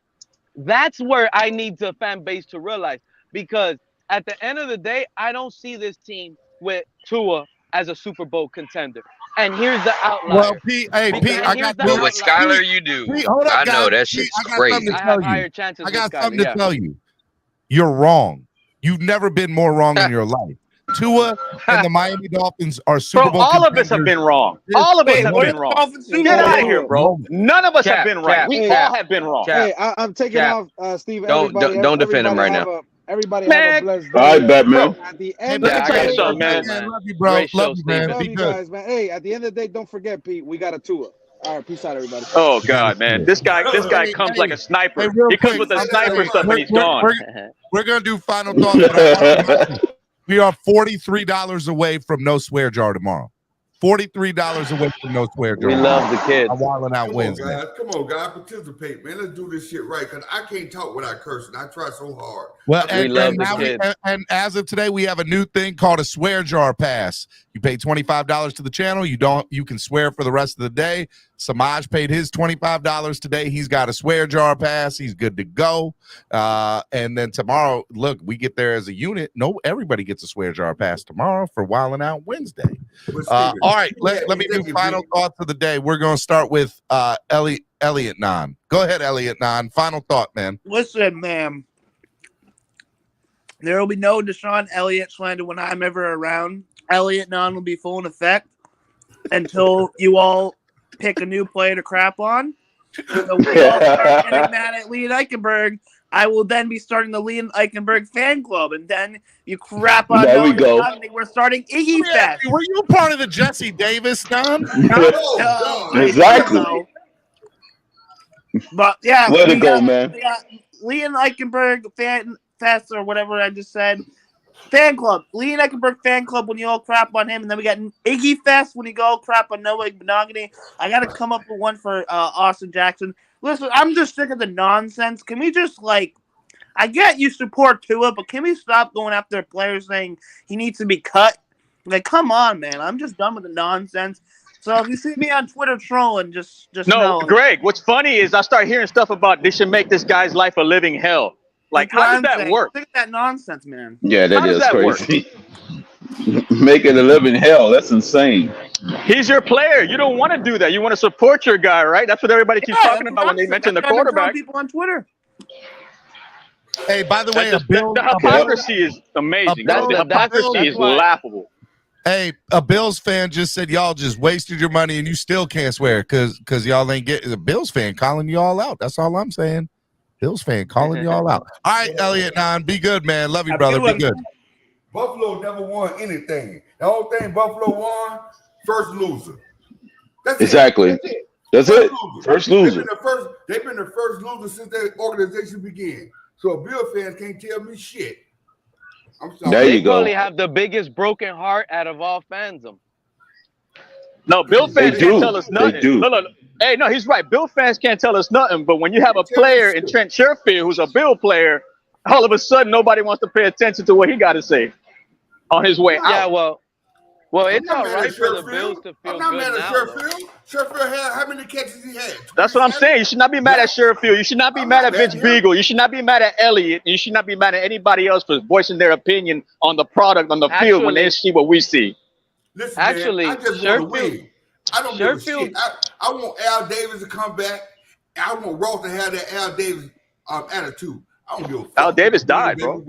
That's where I need the fan base to realize, because at the end of the day, I don't see this team with Tua as a Super Bowl contender. And here's the outlier. Well, Pete, I got But with Skylar, you do. Pete, hold up, I know guys. that shit's I got crazy. something to I tell have you. higher chances I got with something Skylar, to tell you. You're wrong. You've never been more wrong in your life. Tua and the Miami Dolphins are Super Bowl all of us have been wrong. All of us have been wrong. Get out of here, bro. None of us have been right. We all have been wrong. Hey, I'm taking off Steve. Don't defend him right now. Everybody have a blessed day. All right, Batman. At the end Let of me the tell you day, something, man. Love you, bro. Great Love show, you, man. Steven. love Be you good. guys, man. Hey, at the end of the day, don't forget, Pete, we got a tour. All right, peace out, everybody. Oh God, man, this guy Hey, comes like a sniper. Hey, real He comes quick, with the sniper hey, stuff and he's gone. We're gonna do final thoughts, but I want to remind you, we are $43 away from no swear jar tomorrow. $43 away from no swear jar. We love the kids. I'm wilding out Come on, Wednesday. guys. Come on, guys. Participate, man. Let's do this shit right. Because I can't talk without cursing. I try so hard. Well, We love the kids. and as of today, we have a new thing called a swear jar pass. You pay $25 to the channel. You can swear for the rest of the day. Samaj paid his $25 today. He's got a swear jar pass. He's good to go. And then tomorrow, look, we get there as a unit. No, everybody gets a swear jar pass tomorrow for Wildin' Out Wednesday. All right, let me do final thoughts of the day. We're going to start with Elliot Nahn. Go ahead, Elliot Nahn. Final thought, man. Listen, man. There will be no Deshaun Elliott slander when I'm ever around. Elliot Nahn will be full in effect until you all pick a new player to crap on. So we all start getting mad at Leon Eichenberg. I will then be starting the Leon Eichenberg fan club, and then you crap on. There we go. We're starting Iggy Fest. Were you part of the Jesse Davis, Don? Exactly. But yeah, Way to go, man. Leon Eichenberg fan fest or whatever I just said. Fan club, Leon Eichenberg fan club when you all crap on him, and then we got Iggy Fest when you go crap on Noah Monogamy. I got to come up with one for Austin Jackson. Listen, I'm just sick of the nonsense. Can we just I get you support Tua, but can we stop going after players saying he needs to be cut? Come on, man. I'm just done with the nonsense. So if you see me on Twitter trolling, just No, know. Greg, what's funny is I start hearing stuff about they should make this guy's life a living hell. Like, how does that work? Think of that nonsense, man. Yeah, that How does is that crazy. Make it a living hell. That's insane. He's your player. You don't want to do that. You want to support your guy, right? That's what everybody keeps talking about when they mention the quarterback. People on Twitter. Hey, by the way, the hypocrisy is amazing. The hypocrisy is laughable. Hey, a Bills fan just said y'all just wasted your money and you still can't swear because y'all ain't getting a Bills fan calling you all out. That's all I'm saying. Bills fan calling you all out. All right, Elliot Nahn, be good, man. Love you, brother. Be good. Buffalo never won anything. The whole thing Buffalo won, first loser. That's exactly. It. That's it. First loser. They've been the first loser since their organization began. So Bill fans can't tell me shit. I'm sorry. There you They go. probably have the biggest broken heart out of all fandom. No, Bill fans can't tell us nothing. They do. No. Hey, no, he's right. Bill fans can't tell us nothing. But when you have a player in Trent Sherfield who's a Bill player, all of a sudden nobody wants to pay attention to what he got to say on his way out. Yeah, well, it's all right for the Bills to feel I'm not good mad at now. Sherfield. Sherfield had how many catches he had? That's what I'm saying. You should not be mad at Sherfield. You should not be mad at Vince Beagle. You should not be mad at Elliott. You should not be mad at anybody else for voicing their opinion on the product on the field when they see what we see. Listen, Actually, man, I just want to win. I don't give a shit. I want Al Davis to come back. I want Ross to have that Al Davis attitude. I don't give a fuck. Al Davis died, bro.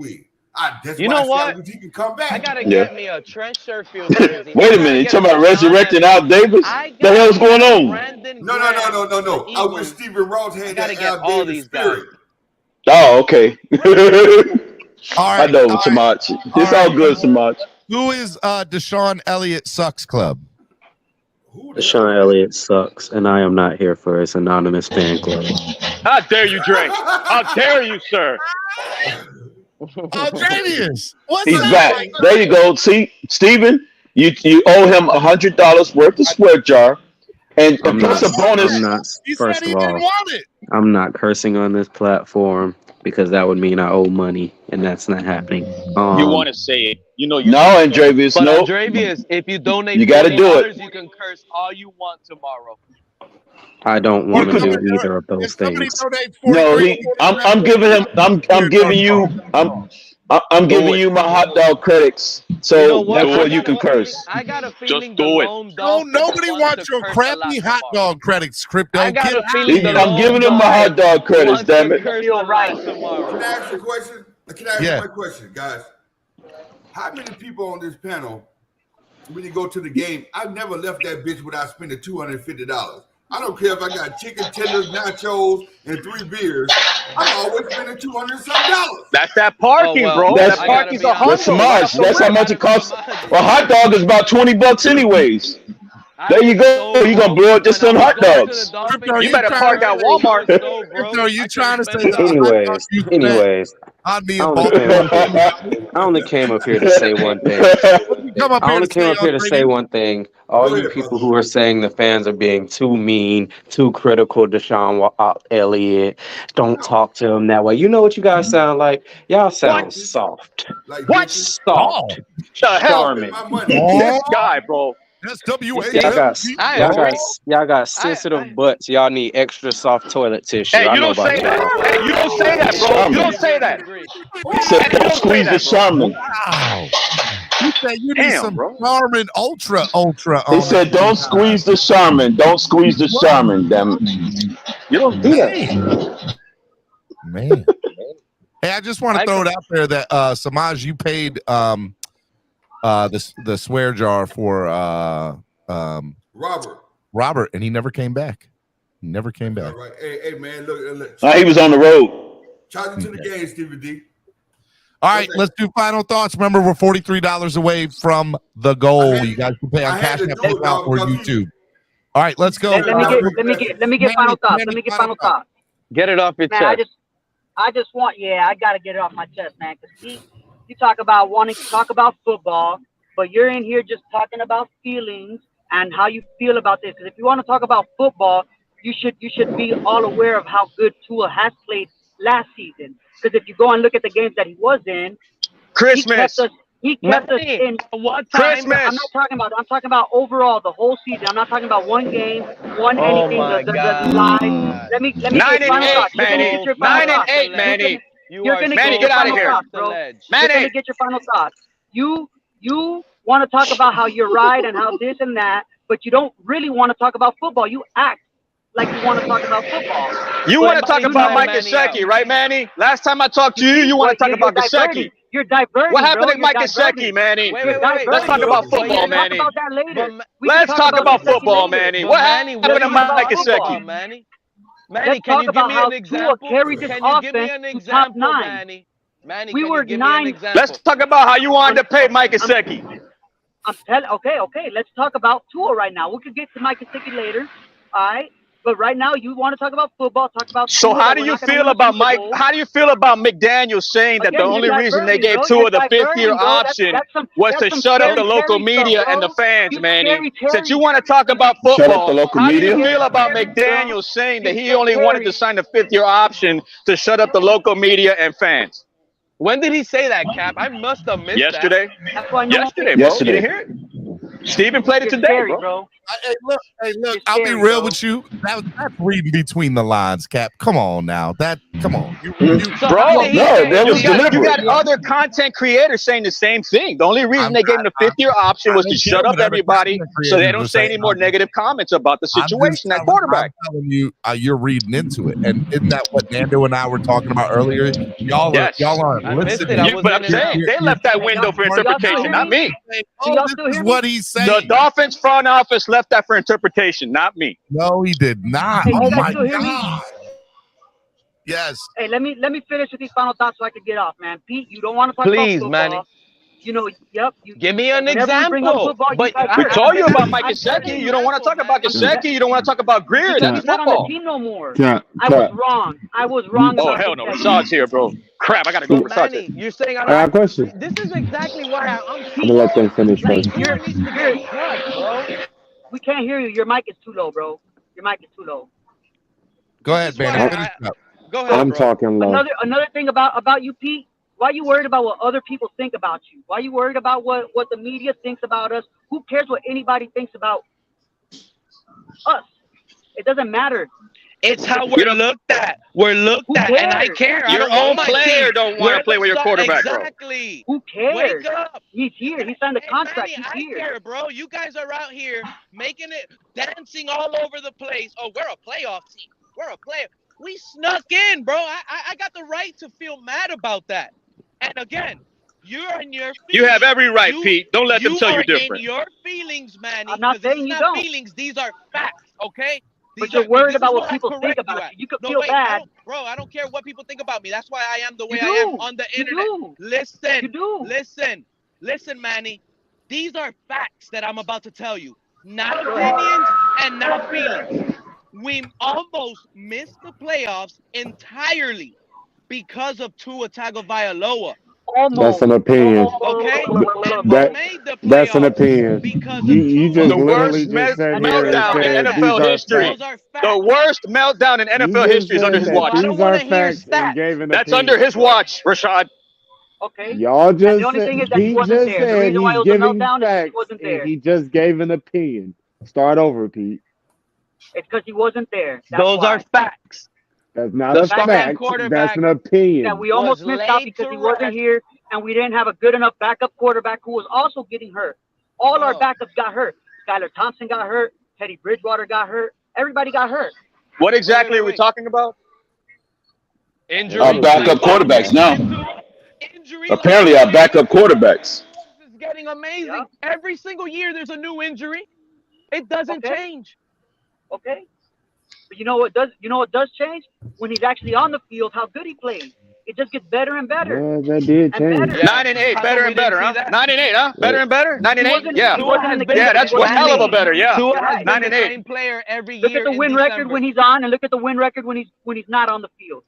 You know what? He can come back. I gotta get me a Trent Sherfield jersey. Wait a minute. You talking about resurrecting Al Davis? What the hell's going on? No. I wish Stephen Ross had that Al Davis spirit. Oh, okay. All right. I know, Samaj. It's all good, Samaj. Who is Deshaun Elliott Sucks Club? Deshaun Elliott sucks, and I am not here for his anonymous fan club. How dare you, Drake? How dare you, sir? Javius, He's back. There you go. See, Steven, you owe him $100 worth of swear jar, and plus a bonus. First of all, I'm not cursing on this platform because that would mean I owe money, and that's not happening. You want to say it? You know you. No, Andrevius, But no. Andrevius, if you donate, You gotta do it. You can curse all you want tomorrow. I don't want to do either of those things. No, I'm giving him. I'm giving you. I'm giving you my hot dog credits, so therefore you can curse. I got a feeling do it. No, nobody wants your crappy hot dog credits, Crypto. I got a feeling I'm giving him my hot dog credits. Damn it. Right. Can I ask you a question? Can I ask you a question, guys? How many people on this panel, when you go to the game, I never left that bitch without spending $250? I don't care if I got chicken tenders, nachos, and 3 beers. I'm always spending $200-something. That's that parking, bro. That's That parking's a That's hundo. Right up Samaj. the That's how road. much it costs. A hot dog is about $20 anyways. There you go. You're gonna blow it just on hot dogs. You better park at Walmart. Are you trying to say that? Anyways, I'd be I only came up here to say one thing. I only came up here to say one thing. All you people who are saying the fans are being too mean, too critical of Deshaun Elliott, don't talk to him that way. You know what you guys sound like? Y'all sound soft. What? Soft. The hell? Charming. This guy, bro. Y'all got sensitive butts. Y'all need extra soft toilet tissue. Hey, you don't say that. Hey, you don't say that, bro. You don't say that. He said, "Don't squeeze the Charmin." Wow. You said you need some Charmin Ultra. He said, "Don't squeeze the Charmin. Don't squeeze the Charmin." Damn. You don't do that, man. Hey, I just want to throw it out there that Samaj, you paid the swear jar for Robert, and he never came back. He never came back. All right. Hey, man, look. He was on the road. Charge it to the game, Stevie D. All right, let's do final thoughts. Remember, we're $43 away from the goal. You guys can pay on Cash App, PayPal, or YouTube. All right, let's go. Let me get final thoughts. Let me get final thoughts. Get it off your chest. I just want, I gotta get it off my chest, man. Because you talk about wanting to talk about football, but you're in here just talking about feelings and how you feel about this. Because if you want to talk about football, you should be all aware of how good Tua has played last season. Because if you go and look at the games that he was in, Christmas. He kept us in what time? Christmas. I'm talking about overall the whole season. I'm not talking about one game, anything. The live. Let me 9 and 8, Manny. 9 and 8, Manny. You're gonna Manny, get out of here, bro. Manny. You're gonna get your final thoughts. You want to talk about how you're right and how this and that, but you don't really want to talk about football. You act like you want to talk about football. You want to talk about Mike Gesicki, right, Manny? Last time I talked to you, you want to talk about Gesicki. You're diverting. What happened to Mike diverting. Gesicki, Manny? Wait. Let's talk about football, Manny. Talk about that later. Let's talk about football, Manny. What happened to Mike Gesicki? Manny, can you give me an example? Can you give me an example, Manny? Manny, we were 9. Let's talk about how you wanted to pay Mike Gesicki. Okay. Let's talk about Tua right now. We could get to Mike Gesicki later. All right. But right now, you want to talk about football, talk about. So how do you feel about Mike? How do you feel about McDaniel saying that the only reason they gave Tua the 5th-year option was to shut up the local media and the fans, Manny? Since you want to talk about football, how do you feel about McDaniel saying that he only wanted to sign the 5th-year option to shut up the local media and fans? When did he say that, Cap? I must have missed yesterday. That. Yesterday, bro. You didn't hear it? Steven played it today, bro. Hey, look. I'll be real with you. That's reading between the lines, Cap. Come on now. Come on. You got other content creators saying the same thing. The only reason they gave him the 5th-year option was to shut up everybody so they don't say any more negative comments about the situation at quarterback. I'm telling you, you're reading into it. And isn't that what Nando and I were talking about earlier? Y'all are listening. But I'm saying they left that window for interpretation, not me. This is what he's saying. The Dolphins front office left that for interpretation, not me. No, he did not. Hey, oh my God. Yes. Hey, let me finish with these final thoughts so I can get off, man. Pete, you don't want to talk about football. Manny. You know, give me an example. But we told you about Mike Gesicki. You don't want to talk about Gesicki. You don't want to talk about Greer. That's not football. on the team no more. I was wrong. Oh hell no, Rashad's here, bro. Crap, I gotta go. Manny, you're saying I have a question. This is exactly why I'm gonna let them finish first. We can't hear you. Your mic is too low, bro. Your mic is too low. Go ahead, man. Go ahead. I'm talking low. Another thing about you, Pete. Why are you worried about what other people think about you? Why are you worried about what the media thinks about us? Who cares what anybody thinks about us? It doesn't matter. It's how we're looked at. We're looked at, and I care. Your own player don't want to play with your quarterback, bro. Exactly. Who cares? Wake up. He's here. He signed a contract. Manny, He's here. I care, bro. You guys are out here making it, dancing all over the place. Oh, we're a playoff team. We're a player. We snuck in, bro. I got the right to feel mad about that. And again, you're in your feelings. You have every right, Pete. Don't let them tell you different. In your feelings, Manny. I'm not saying these you are don't. Feelings. These are facts, okay? But you're worried about what people think about you. You could feel bad. I don't care what people think about me. That's why I am the way I am on the internet. Listen, Manny. These are facts that I'm about to tell you. Not opinions and not feelings. We almost missed the playoffs entirely because of Tua Tagovailoa. That's an opinion. Okay, That's an opinion. You just the worst meltdown in NFL history. The worst meltdown in NFL history is under his watch. These are facts and gave an That's opinion. under his watch, Rashad. Okay. Y'all just the only thing is that he he wasn't just there. The said reason why it he's was a giving meltdown is he facts, wasn't there. and he just gave an opinion. Start over, Pete. It's because he wasn't there. That's Those why. are facts. That's not a fact. That's an opinion. That we almost missed out because he wasn't here, and we didn't have a good enough backup quarterback who was also getting hurt. All our backups got hurt. Skylar Thompson got hurt. Teddy Bridgewater got hurt. Everybody got hurt. What exactly are we talking about? Injury. Our backup quarterbacks now. Apparently, our backup quarterbacks. This is getting amazing. Yeah. Every single year, there's a new injury. It doesn't change. Okay. But you know what does? You know what does change? When he's actually on the field, how good he plays. It just gets better and better. Yeah, that did change. 9-8, better and better, huh? 9-8, huh? Better and better. 9-8, yeah. Yeah, that's one hell of a better, yeah. 9-8. Same player every year. Look at the win record when he's on, and look at the win record when he's not on the field.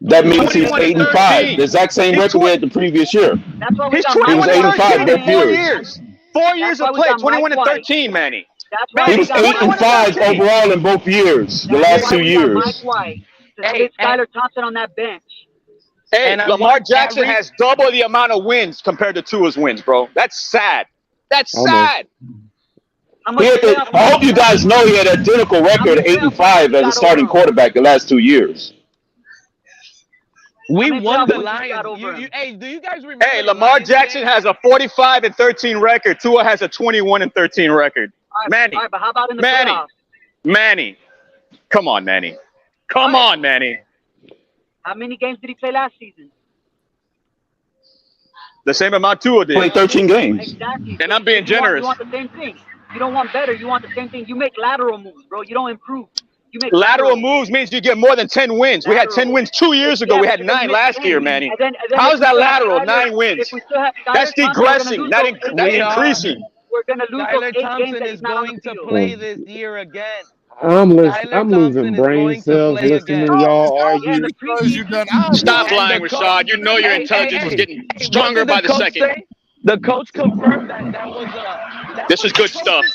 That means he's 8-5. The exact same record we had the previous year. That's why we he's got 21-13 in 4 years. years. 4 years of play, 21-13, Manny. That's why he was 8-5 overall in both years, the last 2 years. Mike White to get Skylar Thompson on that bench. Hey, Lamar Jackson has double the amount of wins compared to Tua's wins, bro. That's sad. That's sad. I hope you guys know he had an identical record, 8-5 as a starting quarterback the last 2 years. We won the Lions. Hey, do you guys remember? Hey, Lamar Jackson has a 45-13 record. Tua has a 21-13 record. Manny, but how about in the playoffs? Manny, come on, Manny. Come on, Manny. How many games did he play last season? The same amount Tua did. Played 13 games. Exactly. And I'm being generous. You want the same thing. You don't want better. You want the same thing. You make lateral moves, bro. You don't improve. You make lateral moves means you get more than 10 wins. We had 10 wins 2 years ago. We had 9 last year, Manny. How's that lateral? 9 wins. That's degressing, not increasing. We're going to lose Skylar Thompson is going to play this year again. I'm losing brain cells listening to y'all argue. Stop lying, Rashad. You know your intelligence is getting stronger by the second. The coach confirmed that was this is good stuff.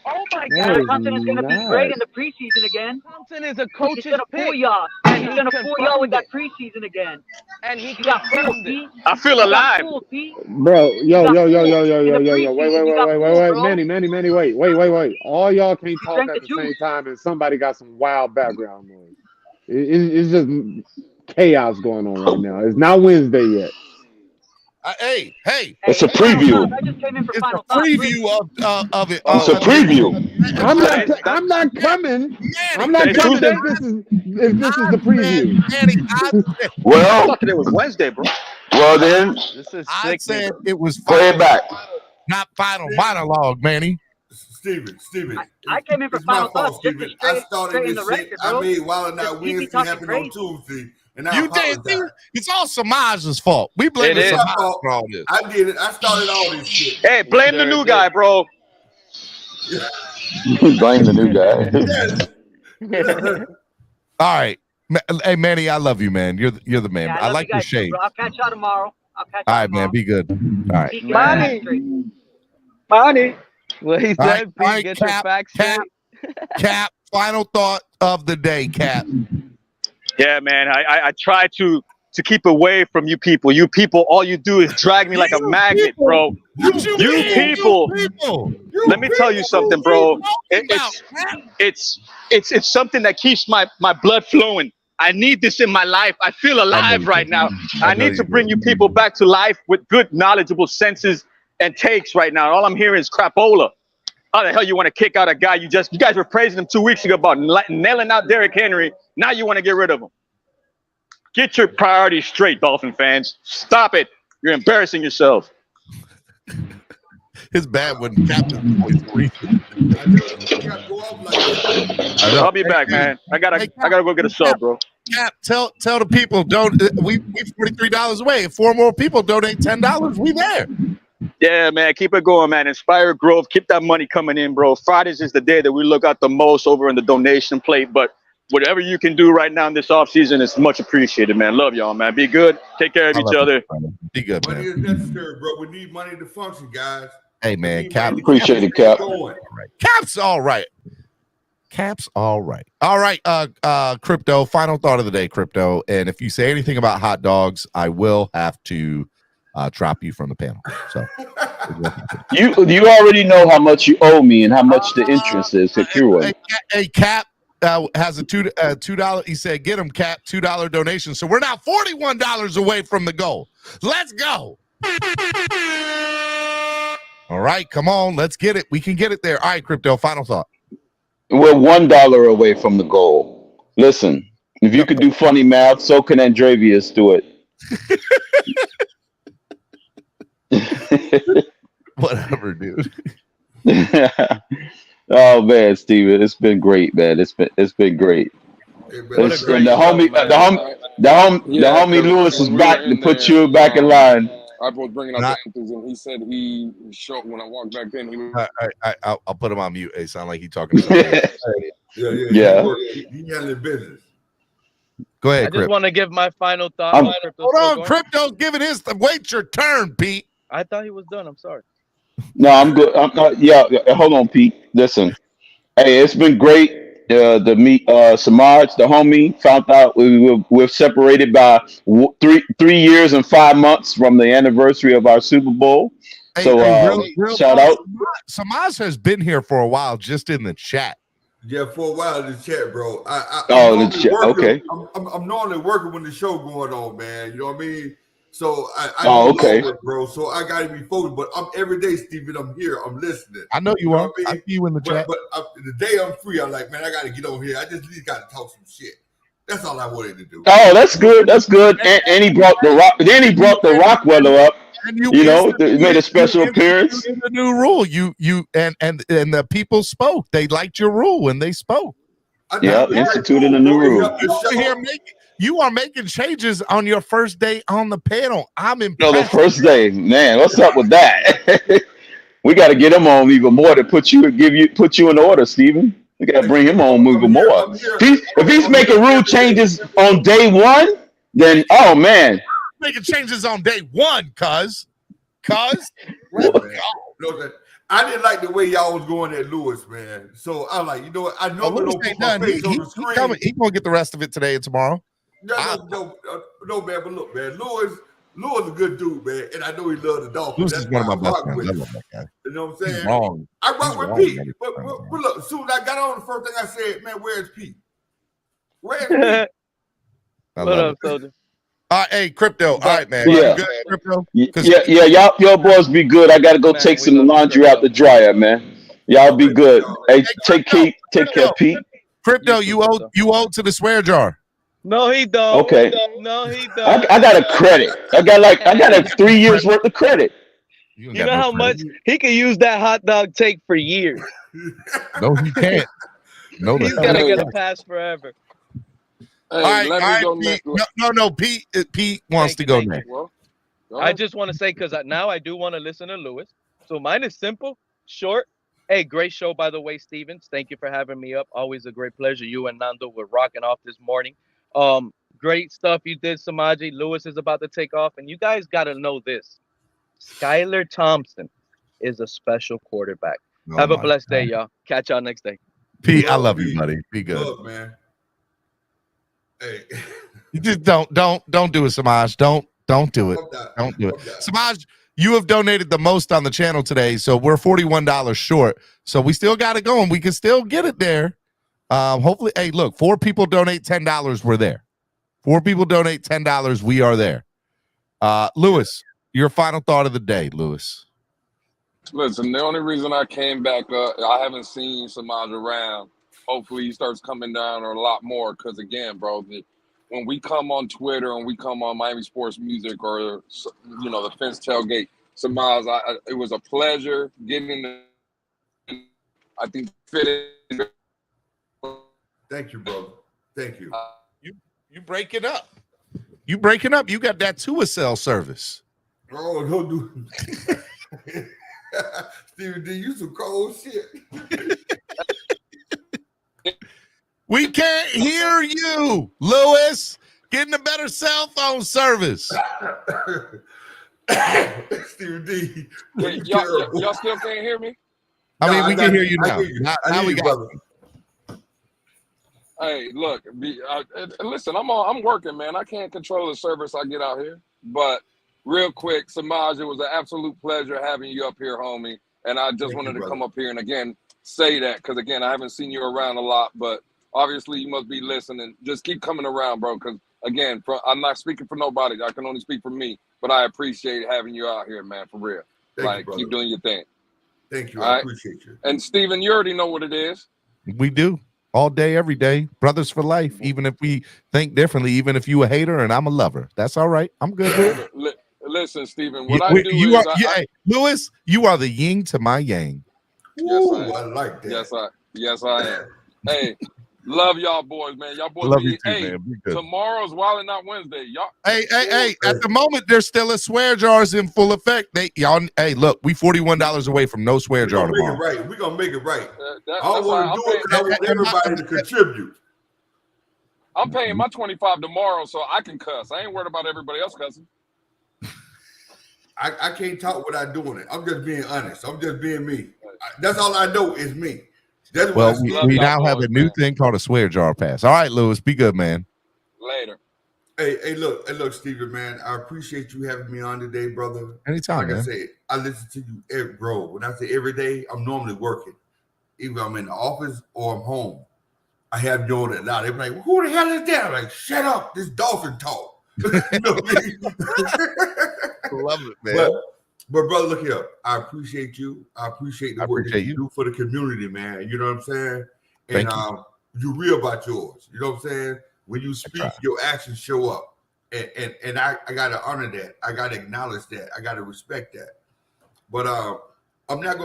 Oh my God, Thompson is going to be great in the preseason again. Thompson is a coach's He's going to fool y'all. And he's going to fool y'all with that preseason again. And he got fooled, Pete. I feel alive. Bro, yo. Wait. Manny, wait. All y'all can't talk at the same time, and somebody got some wild background noise. It's just chaos going on right now. It's not Wednesday yet. Hey! It's a preview. It's a preview of it. It's a preview. I'm not coming. I'm not coming if this is the preview. Well, I thought it was Wednesday, bro. Well then, I said it was play it back. Not final monologue, Manny. Steven. I came in for final thoughts. Steven. I started this shit. I made Wild Night Wednesday happen on Tuesday. And you did. It's all Samaj's fault. We blame Samaj for all this. I did it. I started all this shit. Hey, blame the new guy, bro. Blame the new guy. All right. Hey, Manny, I love you, man. You're the man. I like your shade. I'll catch y'all tomorrow. All right, man. Be good. All right. Money. Well, he said, please get your facts straight. Cap, final thought of the day, Cap. Yeah, man. I try to keep away from you people. You people, all you do is drag me like a magnet, bro. You people. Let me tell you something, bro. It's something that keeps my blood flowing. I need this in my life. I feel alive right now. I need to bring you people back to life with good, knowledgeable senses and takes right now. All I'm hearing is crapola. How the hell you want to kick out a guy you guys were praising him 2 weeks ago about nailing out Derrick Henry. Now you want to get rid of him. Get your priorities straight, Dolphin fans. Stop it. You're embarrassing yourself. It's bad when Captain voice breathing. I'll be back, man. I gotta go get a sub, bro. Cap, tell the people we $43 away. If 4 more people donate $10, we there. Yeah, man, keep it going, man. Inspire growth. Keep that money coming in, bro. Fridays is the day that we look at the most over in the donation plate. But whatever you can do right now in this off season is much appreciated, man. Love y'all, man. Be good. Take care of each other. Be good, man. Money is necessary, bro. We need money to function, guys. Hey, man, Cap. Appreciate it, Cap. Cap's all right. Cap's all right. All right, Crypto, final thought of the day, Crypto. And if you say anything about hot dogs, I will have to drop you from the panel. So you already know how much you owe me and how much the interest is. Hey, Cap has a $2. He said, "Get him, Cap, $2 donation." So we're now $41 away from the goal. Let's go. All right, come on, let's get it. We can get it there. All right, Crypto, final thought. We're $1 away from the goal. Listen, if you could do funny math, so can Andrevius do it. Whatever, dude. Oh man, Steven, it's been great, man. It's been great. And the homie Lewis is back to put you back in line. I was bringing up the answers, and he said he showed when I walked back in. He was. I'll put him on mute. It sounds like he's talking to somebody. Yeah. He handling business. Go ahead, I just want to give my final thought. Hold on, Crypto's giving his. Wait your turn, Pete. I thought he was done. I'm sorry. No, I'm good. I'm not. Yeah, hold on, Pete. Listen, hey, it's been great. To meet Samaj, the homie. Found out we're separated by 3 years and 5 months from the anniversary of our Super Bowl. So real shout out. Samaj has been here for a while, just in the chat. Yeah, for a while in the chat, bro. Okay. I'm normally working when the show going on, man. You know what I mean? So okay, bro. So I gotta be focused. But I'm every day, Steven. I'm here. I'm listening. I know you are. I see you in the chat. But the day I'm free, I'm like, man, I gotta get over here. I just at least gotta talk some shit. That's all I wanted to do. Oh, that's good. That's good. And he brought the rock. Then he brought the Rockweller up. You know, made a special appearance. The new rule. You and the people spoke. They liked your rule when they spoke. Yeah, instituted a new rule. You are making changes on your first day on the panel. I'm impressed. No, the first day, man. What's up with that? We got to get him on even more to put you in order, Steven. We got to bring him on even more. If he's making rule changes on day one, then oh man, making changes on day one, cuz. I didn't like the way y'all was going at Lewis, man. So I'm like, you know what? I know Lewis ain't done. He's gonna get the rest of it today and tomorrow. No, man. But look, man, Lewis is a good dude, man, and I know he loves the Dolphins. Lewis is one of my best friends. I love that guy. You know what I'm saying? He's wrong. I rock with Pete, but look, as soon as I got on, the first thing I said, man, where's Pete? Where's Pete? What up, soldier? All right, hey, Crypto. All right, man. Yeah. Good, Crypto? Yeah. Y'all boys be good. I gotta go take some laundry out the dryer, man. Y'all be good. Hey, take care, Pete. Crypto, you owe to the swear jar. No, he don't. Okay. No, he don't. I got a credit. I got 3 years worth of credit. You know how much he can use that hot dog take for years. No, he can't. No, he's gonna get a pass forever. Hey, all right, Pete. Pete wants to go next. Well, I just want to say, because now I do want to listen to Lewis. So mine is simple, short. Hey, great show, by the way, Stevens. Thank you for having me up. Always a great pleasure. You and Nando were rocking off this morning. Great stuff you did, Samaji. Lewis is about to take off. And you guys got to know this. Skylar Thompson is a special quarterback. Have a blessed day, y'all. Catch y'all next day. Pete, I love you, buddy. Be good. Look, man. Hey. You just don't do it, Samaj. Don't do it. Don't do it. Samaj, you have donated the most on the channel today, so we're $41 short. So we still got it going. We can still get it there. Hopefully, hey, look, 4 people donate $10. We're there. 4 people donate $10. We are there. Lewis, your final thought of the day, Lewis. Listen, the only reason I came back up, I haven't seen Samaj around. Hopefully he starts coming down a lot more because, again, bro, when we come on Twitter and we come on Miami Sports Music or, you know, the Fence Tailgate, Samaj, it was a pleasure getting I think fit. Thank you, brother. Thank you. You breaking up. You breaking up. You got that cell service. Oh, don't do Stephen D, you some cold shit. We can't hear you, Lewis. Getting a better cell phone service. Stephen D. Wait, y'all still can't hear me? I mean, we can hear you now. Now we got brother. Hey, look, listen, I'm working, man. I can't control the service I get out here. But real quick, Samaj, it was an absolute pleasure having you up here, homie. And I just wanted to come up here and again say that because again, I haven't seen you around a lot, but obviously you must be listening. Just keep coming around, bro. Because again, I'm not speaking for nobody. I can only speak for me. But I appreciate having you out here, man, for real. Thank you, keep doing your thing. Thank you. All I appreciate you. And Steven, you already know what it is. We do. All day, every day. Brothers for life. Even if we think differently, even if you a hater and I'm a lover. That's all right. I'm good with it. Listen, Steven, what I do is Lewis, you are the yin to my yang. Yes, I am. I like that. Yes, I am. Hey, love y'all boys, man. Y'all boys Love be, you too, hey, man. Be good. Tomorrow's Wild and Not Wednesday. Y'all. Hey. At the moment, there's still a swear jars in full effect. Hey, look, we $41 away from no swear jar tomorrow. We're gonna make it right. I don't want to do it because I want everybody to contribute. I'm paying my $25 tomorrow, so I can cuss. I ain't worried about everybody else cussing. I can't talk without doing it. I'm just being honest. I'm just being me. That's all I know is me. That's well, we now have a new thing called a swear jar pass. All right, Lewis, be good, man. Later. Hey, look, Steven, man. I appreciate you having me on today, brother. Anytime, like man. I said, I listen to you, bro. When I say every day, I'm normally working. Either I'm in the office or I'm home. I have you on it now. They're like, who the hell is that? I'm like, shut up. This dolphin talk. You know what I mean? Love it, man. But brother, look here. I appreciate you. I appreciate the work that you do for the community, man. You know what I'm saying? And you're real about yours. You know what I'm saying? When you speak, your actions show up. And I gotta honor that. I gotta acknowledge that. I gotta respect that. But I'm gonna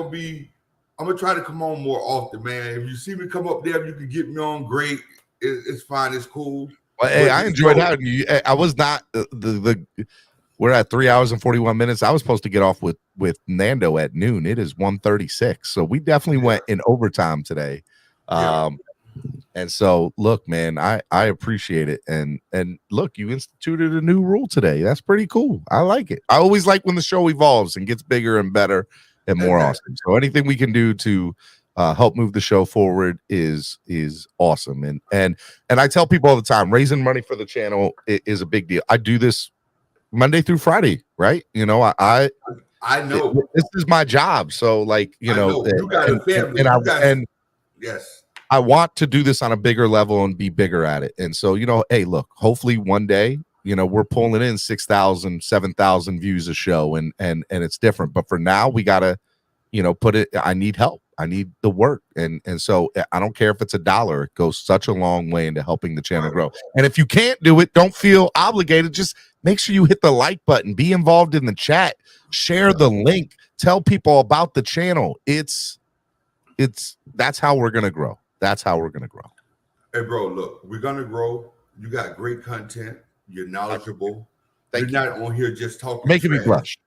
try to come on more often, man. If you see me come up there, you can get me on, great. It's fine, it's cool. Well, hey, I enjoyed having you. I was not we're at 3 hours and 41 minutes. I was supposed to get off with Nando at noon. It is 1:36. So we definitely went in overtime today. And so look, man, I appreciate it. And look, you instituted a new rule today. That's pretty cool. I like it. I always like when the show evolves and gets bigger and better and more awesome. So anything we can do to help move the show forward is awesome. And I tell people all the time, raising money for the channel is a big deal. I do this Monday through Friday, right? You know, I know this is my job. So like, you know, you got a family. Yes. I want to do this on a bigger level and be bigger at it. And so, you know, hey, look, hopefully one day, you know, we're pulling in 6,000, 7,000 views a show and it's different. But for now, we got to, you know, I need help. I need the work. And so I don't care if it's $1, it goes such a long way into helping the channel grow. And if you can't do it, don't feel obligated. Just make sure you hit the like button, be involved in the chat, share the link, tell people about the channel. That's how we're going to grow. That's how we're going to grow. Hey, bro, look, we're going to grow. You got great content. You're knowledgeable. You're not on here just talking. Making me blush.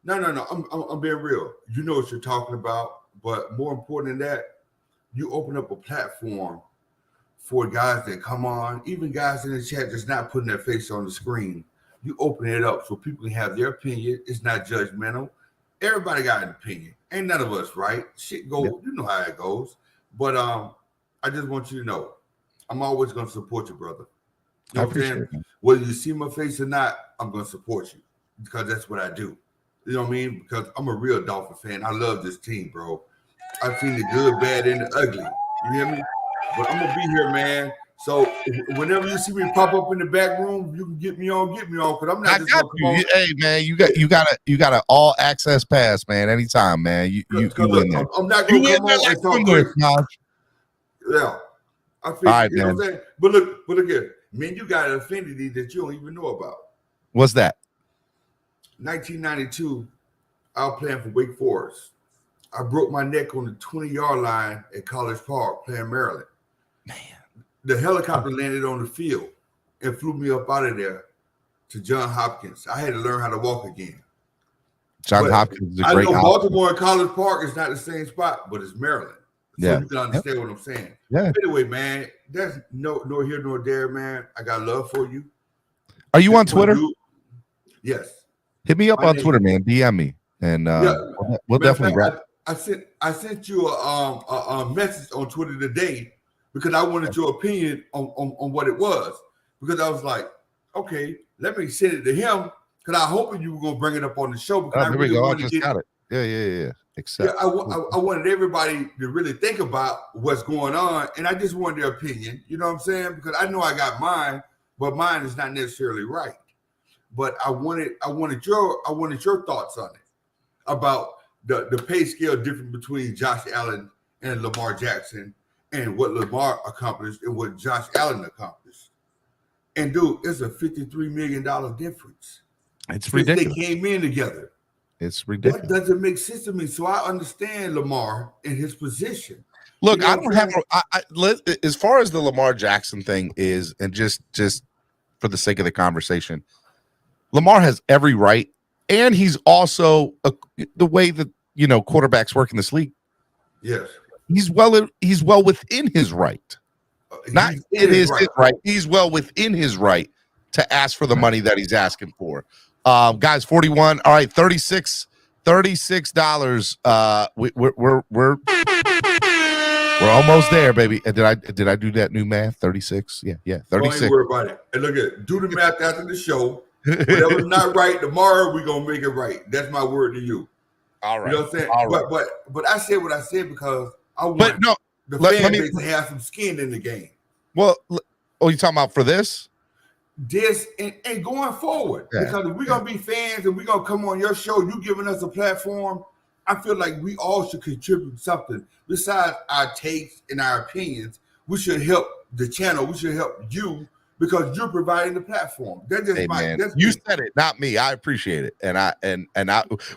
No. I'm being real. You know what you're talking about. But more important than that, you open up a platform for guys that come on, even guys in the chat that's not putting their face on the screen. You open it up so people can have their opinion. It's not judgmental. Everybody got an opinion. Ain't none of us right. Shit goes, You know how it goes. But I just want you to know, I'm always going to support you, brother. You know what I'm saying? Whether you see my face or not, I'm going to support you because that's what I do. You know what I mean? Because I'm a real Dolphin fan. I love this team, bro. I've seen the good, bad, and the ugly. You hear me? But I'm going to be here, man. So whenever you see me pop up in the back room, you can get me on, because I'm not just going to come on. Hey, man, you got an all access pass, man. Anytime, man. You in there. I'm not going to come on and talk crazy. Yeah. I feel, right, you know what I'm saying? But look here. Man, you got an affinity that you don't even know about. What's that? 1992, I was playing for Wake Forest. I broke my neck on the 20-yard line at College Park playing Maryland. Man. The helicopter landed on the field and flew me up out of there to Johns Hopkins. I had to learn how to walk again. Johns Hopkins is a I great know Baltimore and College Park is not the same spot, but it's Maryland. So you can understand what I'm saying. Yeah. Anyway, man, that's nor here nor there, man. I got love for you. Are you on Twitter? Yes. Hit me up on Twitter, man. DM me, and we'll definitely wrap. I sent you a message on Twitter today because I wanted your opinion on what it was. Because I was like, okay, let me send it to him because I hoping you were gonna bring it up on the show. Because There we go. I just got it. Yeah. I wanted everybody to really think about what's going on, and I just wanted their opinion. You know what I'm saying? Because I know I got mine, but mine is not necessarily right. But I wanted your thoughts on it about the pay scale difference between Josh Allen and Lamar Jackson, and what Lamar accomplished and what Josh Allen accomplished. And dude, it's a $53 million difference. It's ridiculous. They came in together. It's ridiculous. That doesn't make sense to me. So I understand Lamar in his position. Look, I don't have as far as the Lamar Jackson thing is, and just for the sake of the conversation, Lamar has every right, and he's also the way that quarterbacks work in this league. Yes, he's well within his right. Not it is his right. He's well within his right to ask for the money that he's asking for. Guys, 41. All right, $36. We're almost there, baby. Did I do that new math? 36. Yeah, 36. Don't worry about it. And look at do the math after the show. Whatever's not right tomorrow, we're gonna make it right. That's my word to you. All right. You know what I'm saying? All right. But I said what I said because I want the fan base to have some skin in the game. Well, you talking about for this? This and going forward, because we're gonna be fans and we're gonna come on your show, you giving us a platform. I feel like we all should contribute something besides our takes and our opinions. We should help the channel. We should help you because you're providing the platform. That's just you said it, not me. I appreciate it, and I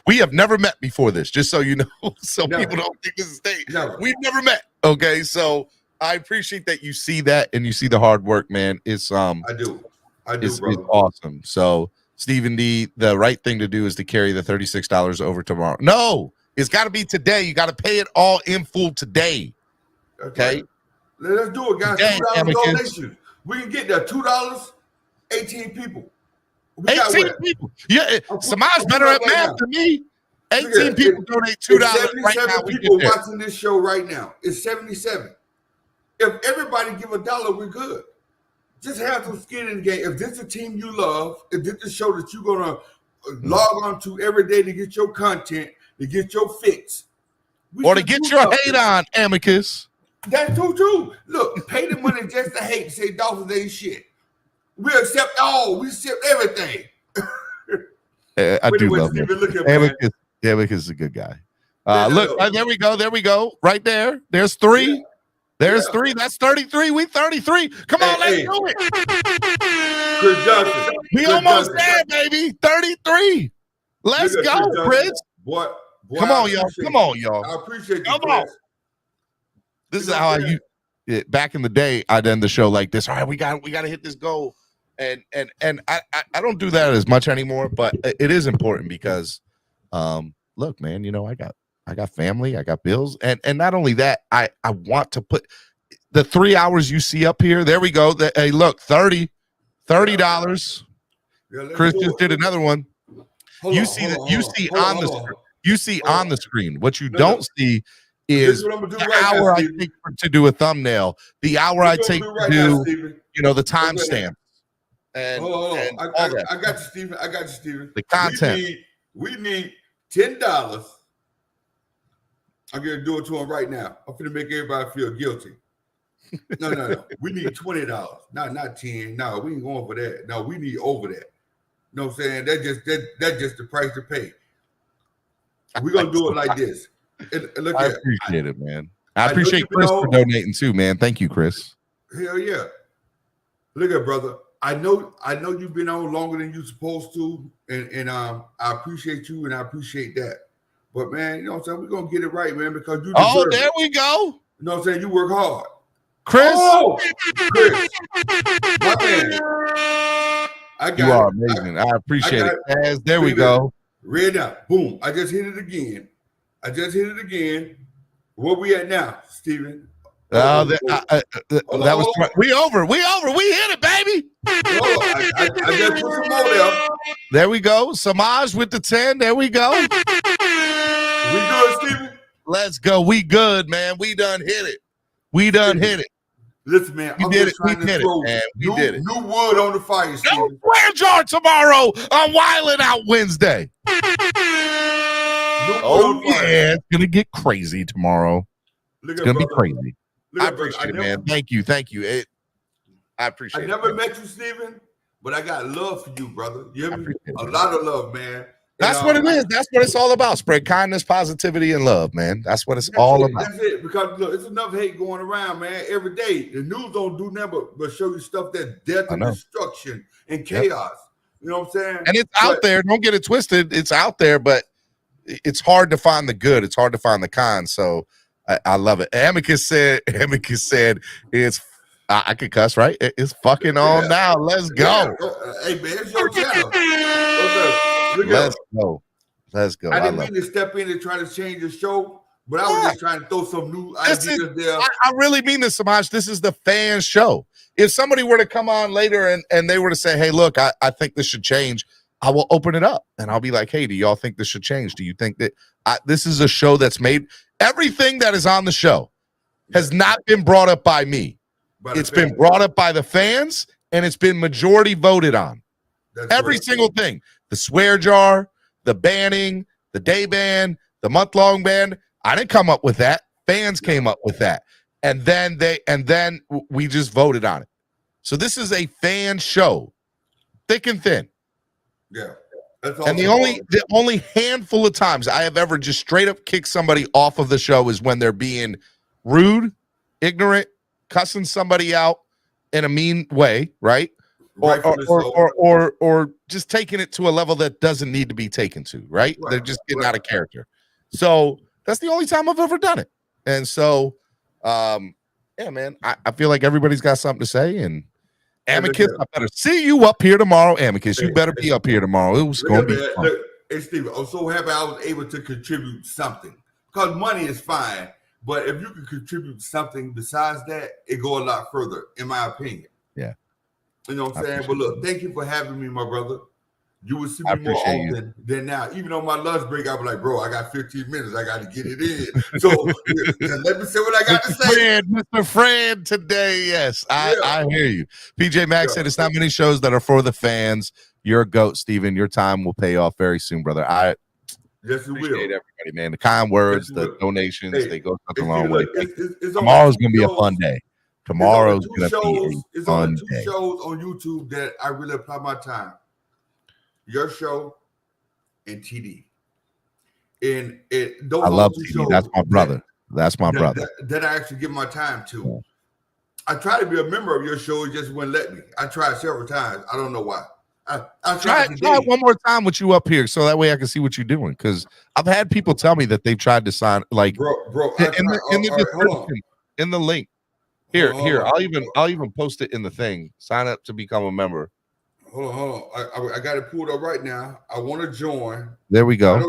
we have never met before this. Just so you know, so people don't think this is stage. We've never met. Okay, so I appreciate that you see that and you see the hard work, man. It's I do, it's awesome. So Stephen D, the right thing to do is to carry the $36 over tomorrow. No, it's got to be today. You got to pay it all in full today. Okay, let's do it, guys. $2 donations. We can get there. $2. 18 people. 18 people. Yeah, Samaj's better at math than me. 18 people donate $2 right now. People watching this show right now. It's 77. If everybody give $1, we're good. Just have some skin in the game. If this is a team you love, if this is a show that you're gonna log on to every day to get your content, to get your fix, or to get your hate on, Amicus. That's true. Look, pay the money just to hate. Say Dolphins ain't shit. We accept all. We accept everything. I do love him. Amicus is a good guy. Look, there we go. There we go. Right there. There's 3. Yeah. There's 3. That's 33. We 33. Come on, let's do it. Chris Johnson. We almost there, baby. 33. Let's go, Chris. Boy, come on, y'all. Come on, y'all. I appreciate you. Come on. This is how back in the day, I'd end the show like this. All right, we got to hit this goal. And I don't do that as much anymore, but it is important because look, man, I got family, I got bills, and not only that, I want to put the 3 hours you see up here. There we go. Hey, look, $30. Chris just did another one. You see on the screen. What you don't see is the hour I take to do a thumbnail, the hour I take to do, the timestamp. And I got you, Stephen. The content. We need $10. I'm gonna do it to him right now. I'm gonna make everybody feel guilty. No. We need $20. Not 10. No, we ain't going for that. No, we need over that. You know what I'm saying? That's just the price to pay. We're gonna do it like this. Look, I appreciate it, man. I appreciate Chris for donating too, man. Thank you, Chris. Hell yeah. Look at brother. I know you've been on longer than you're supposed to, and I appreciate you and I appreciate that. But man, you know what I'm saying? We're gonna get it right, man, because you Oh, deserve there it. we go. You know what I'm saying? You work hard. Chris. Oh, Chris. My man. I got You are it. amazing. I appreciate got it. Yes, there we Look at this. go. Red out. Boom. I just hit it again. Where we at now, Steven? That was we over. We hit it, baby. I just put some more there. There we go. Samaj with the 10. There we go. We good, Steven? Let's go. We good, man. We done hit it. We done hit it. Listen, man, I'm just trying to throw We did it. new wood on the fire, Steven. No swear jar tomorrow on Wildin' Out Wednesday. Oh, yeah. It's going to get crazy tomorrow. It's going to be crazy. I appreciate it, man. Thank you. I appreciate it. I never met you, Steven, but I got love for you, brother. You have a lot of love, man. That's what it is. That's what it's all about. Spread kindness, positivity, and love, man. That's what it's all about. That's it. Because look, it's enough hate going around, man. Every day, the news don't do nothing but show you stuff that's death and destruction and chaos. You know what I'm saying? And it's out there. Don't get it twisted. It's out there, but it's hard to find the good. It's hard to find the kind. So I love it. Amicus said it's. I could cuss, right? It's fucking on now. Let's go. Hey, man, it's your channel. Let's go. I didn't mean to step in and try to change the show, but I was just trying to throw some new ideas there. I really mean this, Samaj. This is the fan show. If somebody were to come on later and they were to say, hey, look, I think this should change, I will open it up and I'll be like, hey, do y'all think this should change? Do you think that this is a show that's made? Everything that is on the show has not been brought up by me. It's been brought up by the fans, and it's been majority voted on. Every single thing. The swear jar, the banning, the day ban, the month-long ban. I didn't come up with that. Fans came up with that. And then we just voted on it. So this is a fan show. Thick and thin. Yeah. And the only handful of times I have ever just straight up kicked somebody off of the show is when they're being rude, ignorant, cussing somebody out in a mean way, right? Or just taking it to a level that doesn't need to be taken to, right? They're just getting out of character. So that's the only time I've ever done it. And so, yeah, man, I feel like everybody's got something to say. And Amicus, I better see you up here tomorrow. Amicus, you better be up here tomorrow. It was going to be fun. Hey, Steve, I'm so happy I was able to contribute something. Because money is fine. But if you can contribute something besides that, it go a lot further, in my opinion. Yeah. You know what I'm saying? But look, thank you for having me, my brother. You will see me more often than now. Even on my lunch break, I'll be like, bro, I got 15 minutes. I got to get it in. So let me say what I got to say. Mr. Fred today, yes. I hear you. PJ Max said it's not many shows that are for the fans. You're a GOAT, Steven. Your time will pay off very soon, brother. Yes, it appreciate will. Everybody, man. The kind words, the donations, they go such a long way. Tomorrow's going to be a fun day. Tomorrow's going to be a fun day. It's only 2 shows on YouTube that I really apply my time. Your show and TD. And those I love TD. That's my brother. That's my brother. That I actually give my time to. Yeah. I try to be a member of your show. It just wouldn't let me. I tried several times. I don't know why. I try one more time with you up here so that way I can see what you're doing, because I've had people tell me that they've tried to sign in the description, in the link here. I'll even post it in the thing. Sign up to become a member. Hold on. I got it pulled up right now. I want to join. There we go. I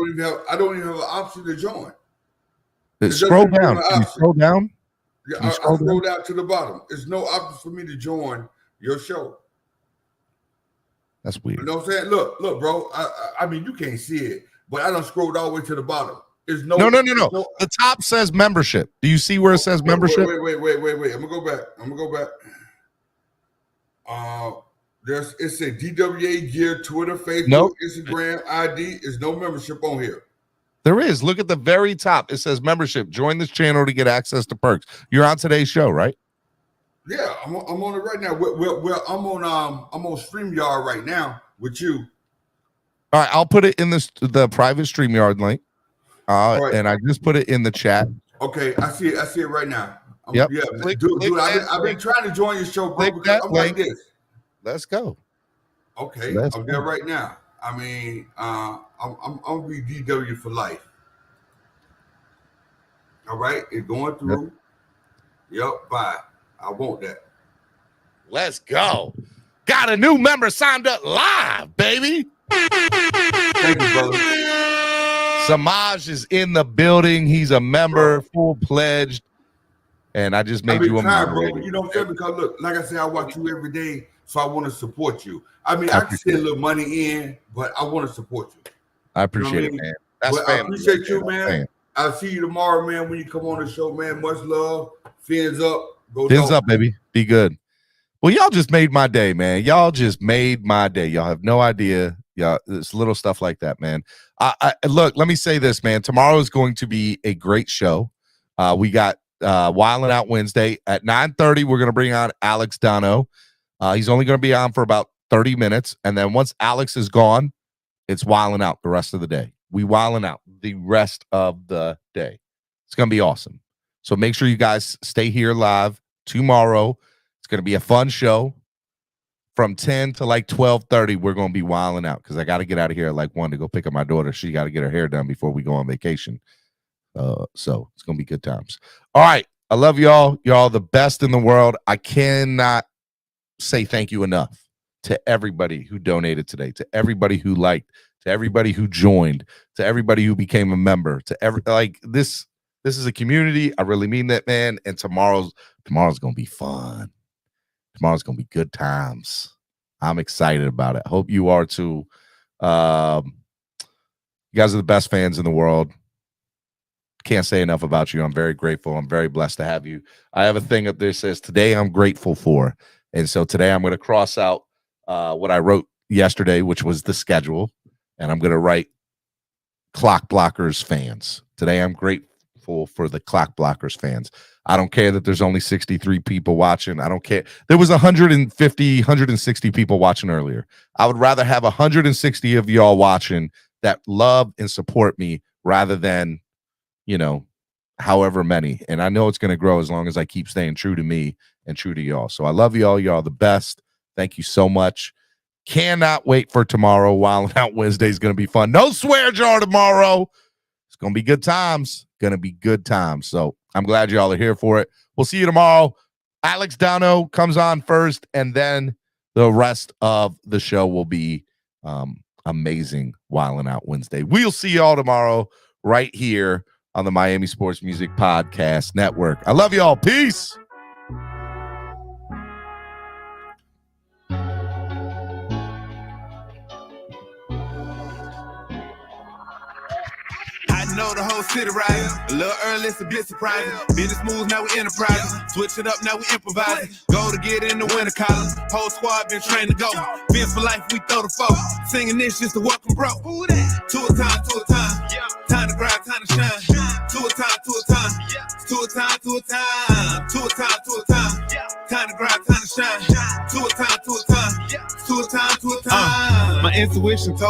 don't even have an option to join. Scroll down. Can you scroll down? Yeah, I scroll down to the bottom. There's no option for me to join your show. That's weird. You know what I'm saying? Look, bro. I mean, you can't see it, but I don't scroll all the way to the bottom. There's no. The top says membership. Do you see where it says membership? Wait. I'm gonna go back. It's a DWA gear, Twitter, Facebook, Instagram, ID. There's no membership on here. There is. Look at the very top. It says membership. Join this channel to get access to perks. You're on today's show, right? Yeah, I'm on it right now. Well, I'm on StreamYard right now with you. All right, I'll put it in the private StreamYard link. Right. And I just put it in the chat. Okay, I see it right now. Yep. Yeah, dude, I've been trying to join your show, bro. Because I'm like this. Let's go. Okay, I'm there right now. I mean, I'm gonna be DW for life. All right, it's going through. Yep, bye. I want that. Let's go. Got a new member signed up live, baby. Thank you, brother. Samaj is in the building. He's a member, full-pledged. And I just made you a member. moderator. You know what I'm saying? Because look, like I said, I watch you every day, so I want to support you. I mean, I can send a little money in, but I want to support you. I appreciate it, man. That's family. I appreciate you, man. I'll see you tomorrow, man, when you come on the show, man. Much love. Fins up. Fins up, baby. Be good. Well, y'all just made my day, man. Y'all just made my day. Y'all have no idea. Yeah, it's little stuff like that, man. Look, let me say this, man. Tomorrow is going to be a great show. We got Wildin' Out Wednesday at 9:30. We're going to bring on Alex Dono. He's only going to be on for about 30 minutes. And then once Alex is gone, it's Wildin' Out the rest of the day. We Wildin' Out the rest of the day. It's going to be awesome. So make sure you guys stay here live tomorrow. It's going to be a fun show. From 10 to like 12:30, we're going to be wilding out because I got to get out of here at like 1 to go pick up my daughter. She got to get her hair done before we go on vacation. So it's going to be good times. All right. I love y'all. Y'all the best in the world. I cannot say thank you enough to everybody who donated today, to everybody who liked, to everybody who joined, to everybody who became a member, to this is a community. I really mean that, man. And tomorrow's going to be fun. Tomorrow's going to be good times. I'm excited about it. Hope you are too. You guys are the best fans in the world. Can't say enough about you. I'm very grateful. I'm very blessed to have you. I have a thing up there that says, today I'm grateful for. And so today I'm going to cross out what I wrote yesterday, which was the schedule. And I'm going to write Clock Blockers fans. Today I'm grateful for the Clock Blockers fans. I don't care that there's only 63 people watching. I don't care. There was 160 people watching earlier. I would rather have 160 of y'all watching that love and support me rather than, however many. And I know it's going to grow as long as I keep staying true to me and true to y'all. So I love y'all. Y'all the best. Thank you so much. Cannot wait for tomorrow. Wildin' Out Wednesday is going to be fun. No swear jar tomorrow. It's going to be good times. Going to be good times. So I'm glad y'all are here for it. We'll see you tomorrow. Alex Dono comes on first, and then the rest of the show will be amazing Wildin' Out Wednesday. We'll see y'all tomorrow right here on the Miami Sports Music Podcast Network. I love y'all. Peace. I know the whole city riding. A little early, it's a bit surprising. Business moves, now we enterprising. Switch it up, now we improvising. Go to get in the winter collar. Whole squad been trained to go. Fence for life, we throw the foe. Singing this just to welcome bro. To a time, to a time. Time to grind, time to shine. To a time, to a time. To a time, to a time. To a time, to a time. Time to grind, time to shine. To a time, to a time. To a time, to a time. My intuition told